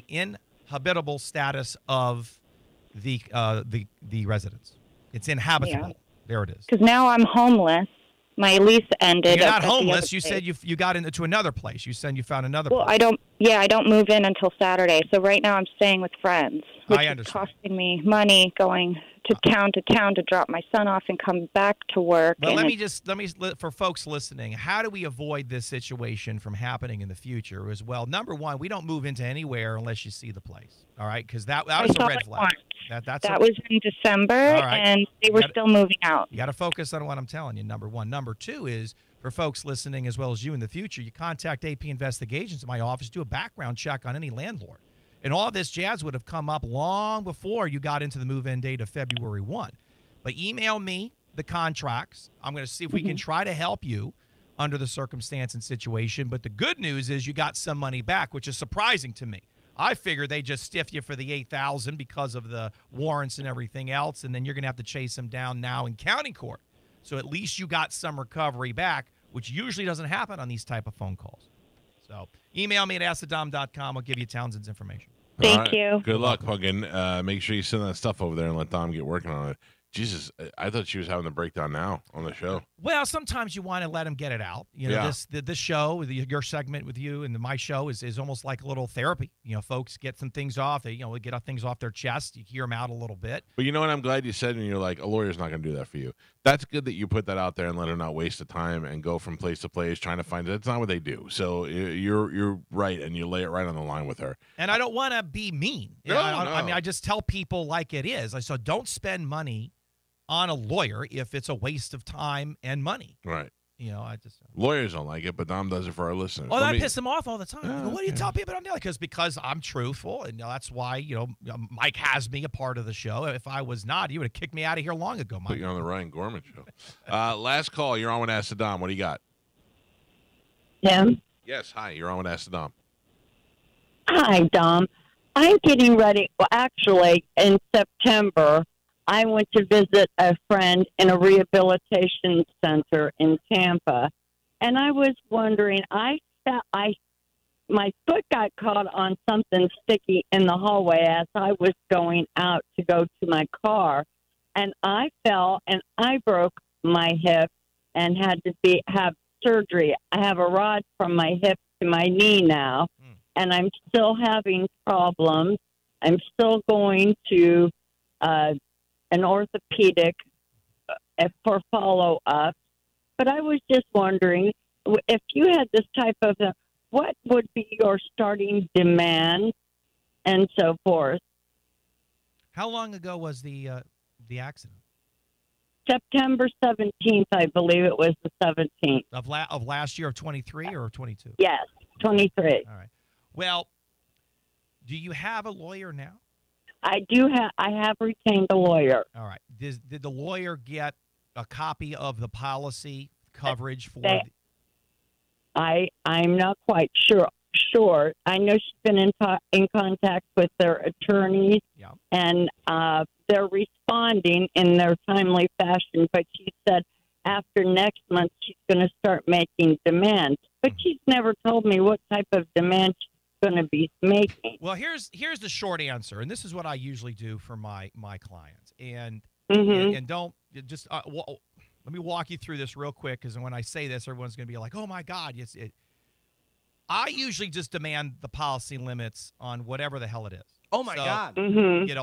inhabitable status of the residence. It's inhabitable. Yeah. There it is. Because now I'm homeless. My lease ended. You're not at the homeless. other You place. said you got into another place. You said you found another Well, place. I don't. Yeah, I don't move in until Saturday. So right now I'm staying with friends, which I is understand. costing me money going to town to drop my son off and come back to work. Well, and let me for folks listening, how do we avoid this situation from happening in the future? As well, number one, we don't move into anywhere unless you see the place. All right, because that I was a saw red it flag. once. That's That was in December, All right. and they You were gotta- still moving out. You got to focus on what I'm telling you, number one. Number two is, for folks listening as well as you in the future, you contact AP Investigations in my office, do a background check on any landlord. And all this jazz would have come up long before you got into the move-in date of February 1. But email me the contracts. I'm going to see if we can try to help you under the circumstance and situation. But the good news is you got some money back, which is surprising to me. I figured they just stiff you for the $8,000 because of the warrants and everything else, and then you're going to have to chase them down now in county court. So at least you got some recovery back, which usually doesn't happen on these type of phone calls. So email me at askthedom.com. I'll give you Townsend's information. Thank you. Good luck, Pumpkin. Make sure you send that stuff over there and let Dom get working on it. Jesus, I thought she was having the breakdown now on the show. Well, sometimes you want to let them get it out. You know, Yeah. this show, your segment with you and my show is almost like a little therapy. You know, folks get some things off. They get things off their chest. You hear them out a little bit. But you know what? I'm glad you said, and you're like, a lawyer's not going to do that for you. That's good that you put that out there and let her not waste the time and go from place to place trying to find it. That's not what they do. So you're right, and you lay it right on the line with her. And I don't want to be mean. No, I mean, no. I just tell people like it is. So don't spend money on a lawyer if it's a waste of time and money. Right. You know, I just. Lawyers don't like it, but Dom does it for our listeners. Oh, Let I me- piss them off all the time. I go, what do you tell people I'm doing? Because I'm truthful, and that's why Mike has me a part of the show. If I was not, he would have kicked me out of here long ago, Put Mike. you on the Ryan Gorman show. Last call. You're on with Ask the Dom. What do you got? Tim? Yes. Hi. You're on with Ask the Dom. Hi, Dom. I'm getting ready. Well, actually, in September, I went to visit a friend in a rehabilitation center in Tampa, and I was wondering, my foot got caught on something sticky in the hallway as I was going out to go to my car, and I fell and I broke my hip and had to have surgery. I have a rod from my hip to my knee now, and I'm still having problems. I'm still going to an orthopedic for follow-up. But I was just wondering, if you had this type of, what would be your starting demand and so forth? How long ago was the accident? September 17th, I believe it was the 17th. Of last year, of 23 or 22? Yes, 23. All right. Well, do you have a lawyer now? I do have. I have retained a lawyer. All right. Did the lawyer get a copy of the policy coverage for? I'm not quite sure. I know she's been in contact with their attorneys, and they're responding in their timely fashion. But she said after next month she's going to start making demands. But she's never told me what type of demand she's going to be making. Well, here's the short answer, and this is what I usually do for my clients. And don't just let me walk you through this real quick, because when I say this, everyone's going to be like, "Oh my God!" I usually just demand the policy limits on whatever the hell it is. Oh my God!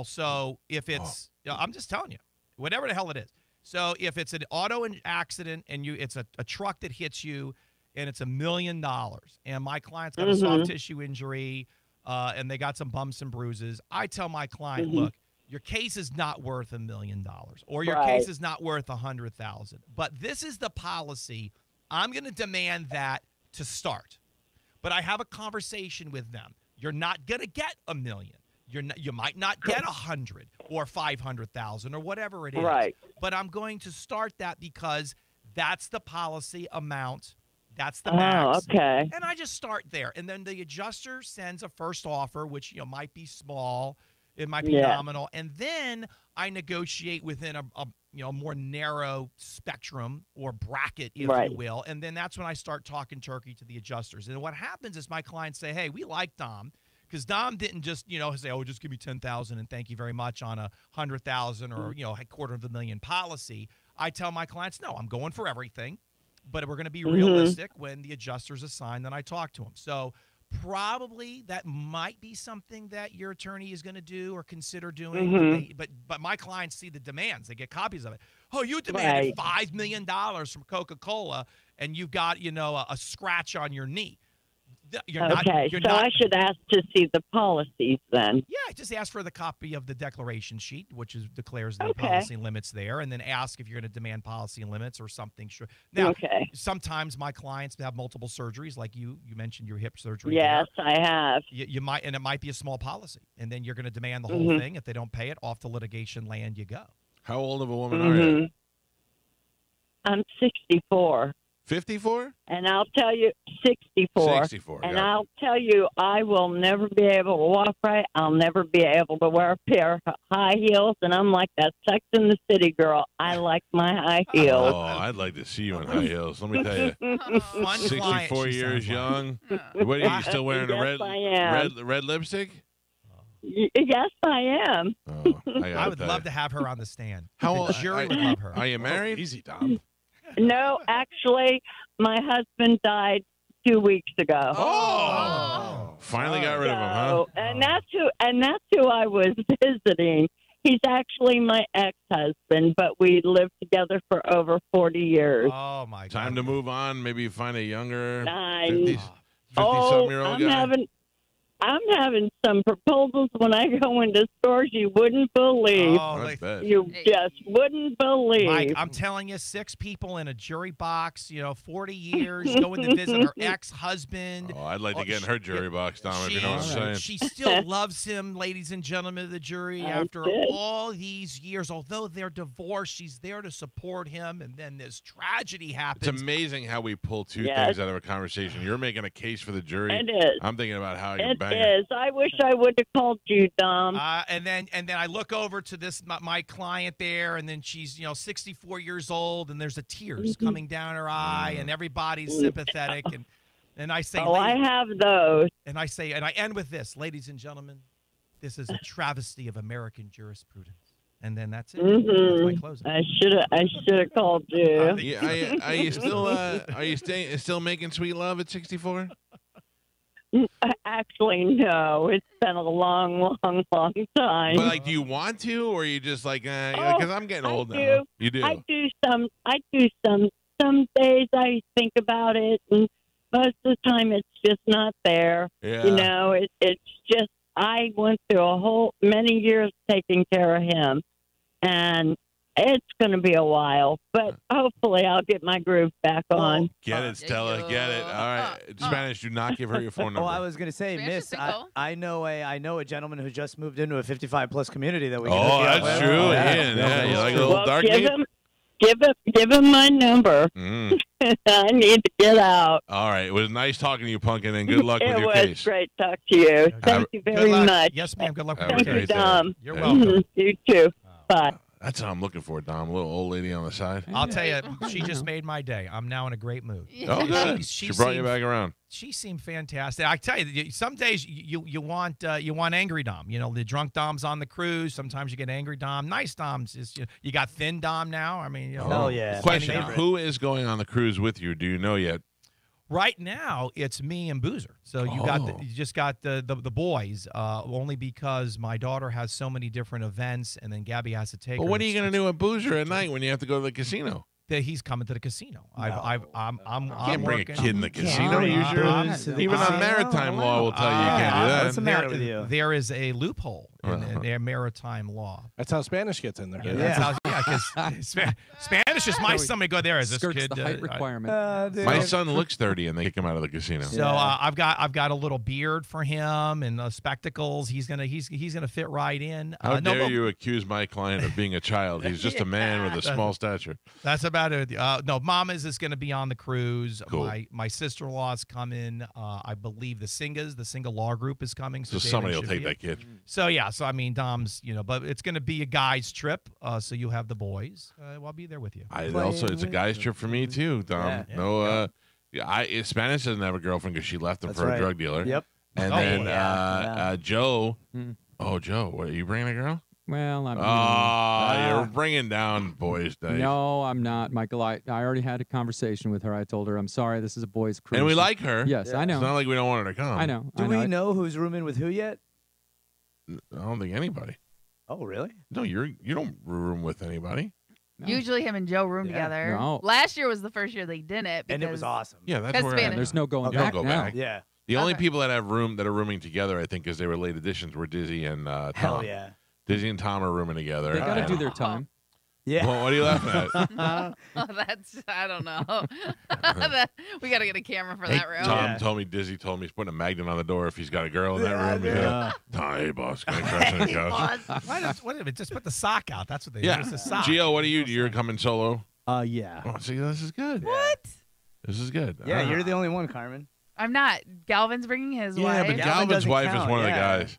So if it's, I'm just telling you, whatever the hell it is. So if it's an auto accident and it's a truck that hits you, and it's $1 million, and my client's got a soft tissue injury, and they got some bumps and bruises, I tell my client, look, your case is not worth $1 million, or your case is not worth $100,000. But this is the policy. I'm going to demand that to start. But I have a conversation with them. You're not going to get $1 million. You might not get 100 or 500,000 or whatever it is. Right. But I'm going to start that because that's the policy amount. That's the max. Oh, okay. And I just start there. And then the adjuster sends a first offer, which might be small. It might be nominal. And then I negotiate within more narrow spectrum or bracket, if Right. you will. And then that's when I start talking turkey to the adjusters. And what happens is my clients say, hey, we like Dom. Because Dom didn't just, say, oh, just give me $10,000 and thank you very much on a $100,000 or, $250,000 policy. I tell my clients, no, I'm going for everything, but we're going to be realistic when the adjusters assign, then I talk to them. So probably that might be something that your attorney is going to do or consider doing. But my clients see the demands. They get copies of it. Oh, you demanded $5 million from Coca-Cola and you've got, a scratch on your knee. I should ask to see the policies then. Yeah, just ask for the copy of the declaration sheet, which declares the policy limits there, and then ask if you're going to demand policy limits or something. Now, sometimes my clients have multiple surgeries, like you mentioned your hip surgery. Yes, I have. You might, and it might be a small policy, and then you're going to demand the whole thing. If they don't pay it, off the litigation land you go. How old of a woman are you? I'm 64. 54? And I'll tell you, 64. 64. And I'll tell you, I will never be able to walk right. I'll never be able to wear a pair of high heels. And I'm like that Sex in the City girl. I like my high heels. Oh, I'd like to see you in high heels. Let me tell you. Fun 64 years young. What are you still wearing? A red lipstick? Yes, I am. Oh, I would love to have her on the stand. How The old? jury would love her. Are you married? Easy, Dom. No, actually, my husband died 2 weeks ago. Oh, finally got rid of him, huh? And that's who I was visiting. He's actually my ex-husband, but we lived together for over 40 years. Oh my God! Time to move on. Maybe find a younger 50-something year old guy. I'm having some proposals when I go into stores you wouldn't believe. Oh, you just wouldn't believe. Mike, I'm telling you, 6 people in a jury box, 40 years, going to visit her ex-husband. Oh, I'd like to get in her jury box, Dom, if you know what I'm saying. She still loves him, ladies and gentlemen of the jury, after all these years. Although they're divorced, she's there to support him, and then this tragedy happens. It's amazing how we pull two things out of a conversation. You're making a case for the jury. It is. I'm thinking about how I can bang It is. I wish I would have called you, Dom. And then I look over to this my client there, and then she's 64 years old, and there's a tears coming down her eye, and everybody's sympathetic, and I say, I have those. And I say, and I end with this, ladies and gentlemen, this is a travesty of American jurisprudence, and then that's it. That's my closing. I should have called you. Are you still making sweet love at 64? Actually, no. It's been a long, long, long time. But do you want to, or are you just like, because I'm getting old now. You do. I do some. Some days I think about it, and most of the time it's just not there. Yeah. It's just I went through many years taking care of him, and it's going to be a while, but hopefully I'll get my groove back on. Get it, Stella. Get it. All right. Spanish, do not give her your phone number. Oh, I was going to say, Miss, I know a gentleman who just moved into a 55-plus community that we can hook you up that's with. true. Yeah, you like a little dark meat? Give him my number. I need to get out. All right. It was nice talking to you, Pumpkin, and good luck with your case. It was great to talk to you. Thank you very much. Yes, ma'am. Good luck with Thank your you, case. Dom. You're welcome. You too. Bye. That's what I'm looking for, Dom. A little old lady on the side. I'll tell you, she just made my day. I'm now in a great mood. Oh, good. She brought you back around. She seemed fantastic. I tell you, some days you want angry Dom. The drunk Dom's on the cruise. Sometimes you get angry Dom. Nice Dom's you got thin Dom now. I mean, hell yeah. Question: who is going on the cruise with you? Do you know yet? Right now, it's me and Boozer. So you just got the boys. Only because my daughter has so many different events, and then Gabby has to take. Well, her. what are you going to do at Boozer at night when you have to go to the casino? He's coming to the casino. I'm can't bring working. a kid in the casino. Even on maritime law will tell you can't do that. What's the matter with you? There is a loophole in their maritime law. That's how Spanish gets in there. Because Spanish is my son. Go there. Is this Skirts kid? the height requirement. My son looks 30, and they kick him out of the casino. So I've got a little beard for him and spectacles. He's gonna fit right in. How dare you accuse my client of being a child? He's just a man with a small stature. That's about it. No, Mama's is going to be on the cruise. Cool. My sister-in-law's coming. I believe the Singa law group is coming. So somebody will take that kid. So Yeah, so I mean, Dom's, but it's going to be a guy's trip, so you have the boys. I'll be there with you. It's a guy's trip for me too, Dom. Spanish doesn't have a girlfriend because she left him for a drug dealer. Yep. And then Joe. Oh, Joe, what are you bringing a girl? Well, you're bringing down boys' day. No, I'm not, Michael. I already had a conversation with her. I told her, I'm sorry, this is a boys' cruise. And we like her. Yes, I know. It's not like we don't want her to come. I know. Do we know who's rooming with who yet? I don't think anybody. Oh, really? No, you don't room with anybody. No. Usually him and Joe room together. No. Last year was the first year they didn't. And it was awesome. Yeah, that's where Spanish. There's no going Don't back go now. back. Yeah. The only people that are rooming together, I think, because they were late additions, were Dizzy and Tom. Hell yeah. Dizzy and Tom are rooming together. They got to do their time. Yeah. Well, what are you laughing at? I don't know. We got to get a camera for that room. Tom told me, Dizzy told me he's putting a magnet on the door if he's got a girl in that room. Yeah. Tom, hey, boss, can I crash on the couch? Wait a minute, just put the sock out. That's what they do. Yeah. It's the sock. Gio, what are you? You're coming solo? Yeah. Oh, see, this is good. What? This is good. Yeah, you're the only one, Carmen. I'm not. Galvin's bringing his Yeah, wife. but Galvin's wife is one of the yeah. guys.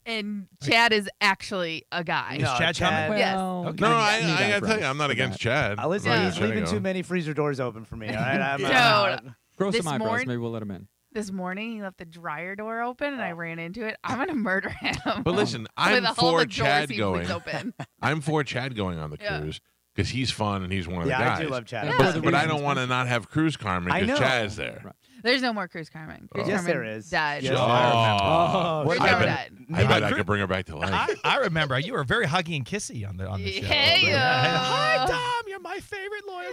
And Chad is actually a guy. Is Chad coming? Yes. Okay. No, I got to tell you, I'm not against Chad. Listen, I'm not he's against leaving Chad. too many freezer doors open for me. All right, I'm Dude, out. Grow This some eyebrows. morning- Maybe we'll let him in. This morning he left the dryer door open and I ran into it. I'm gonna murder him. But listen, With I'm all for the doors Chad he going. leaves open. I'm for Chad going on the Yeah. cruise because he's fun and he's one of the Yeah, guys. I do love Chad. Yeah. But I don't want to not have Cruise Carmen I because know. Chad's there. Right. There's no more Cruise Carmen. Cruise Yes, Carmen there is. died. Yes, Oh, Cruise I Carmen bet, died. I bet I could bring her back to life. I remember you were very huggy and kissy on the show. Hey, Hi, Dom. You're my favorite lawyer.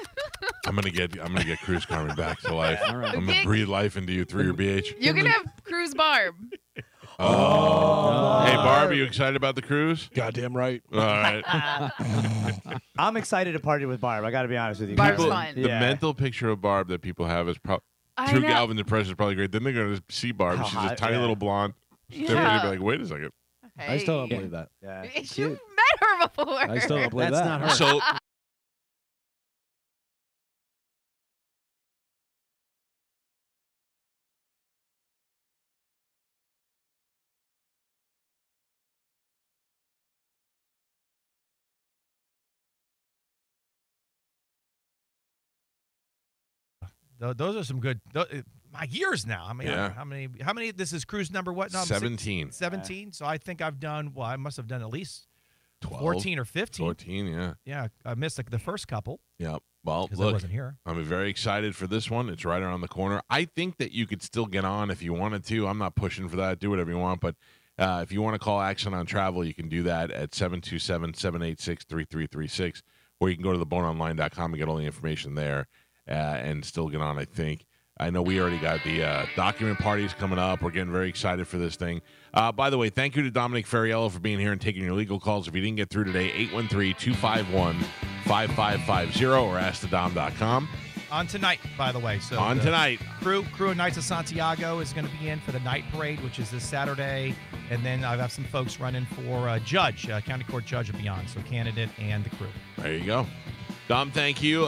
I'm gonna get Cruise Carmen back to life. All right. I'm gonna breathe life into you through your BH. You can have Cruise Barb. Oh. Hey, Barb, are you excited about the cruise? Goddamn right. All right. I'm excited to party with Barb. I got to be honest with you. Barb's People- fun. The Yeah. mental picture of Barb that people have is probably I through know. Galvin's impression is probably great. Then they're gonna see Barb. How She's hot, this tiny yeah. little blonde. Yeah. They're gonna be like, wait a second. I still don't Hey. believe that. Yeah. You've met her before. I still don't believe That's that. not her. So Those are some good. My years now. I mean, Yeah. how many? This is cruise number what? No, 17. 17. So I think I've done. Well, I must have done at least 12, 14 or 15. 14, yeah. Yeah, I missed the first couple Yeah. Well, because I look, wasn't here. I'm very excited for this one. It's right around the corner. I think that you could still get on if you wanted to. I'm not pushing for that. Do whatever you want. But if you want to call Action on Travel, you can do that at 727-786-3336. Or you can go to theboneonline.com and get all the information there and still get on, I think. I know we already got the document parties coming up. We're getting very excited for this thing. By the way, thank you to Dominic Ferriello for being here and taking your legal calls. If you didn't get through today, 813-251-5550 or askthedom.com. On tonight, by the way. So On the tonight. Crew of Knights of Santiago is going to be in for the night parade, which is this Saturday. And then I've got some folks running for judge, county court judge and beyond. So candidate and the crew. There you go. Dom, thank you.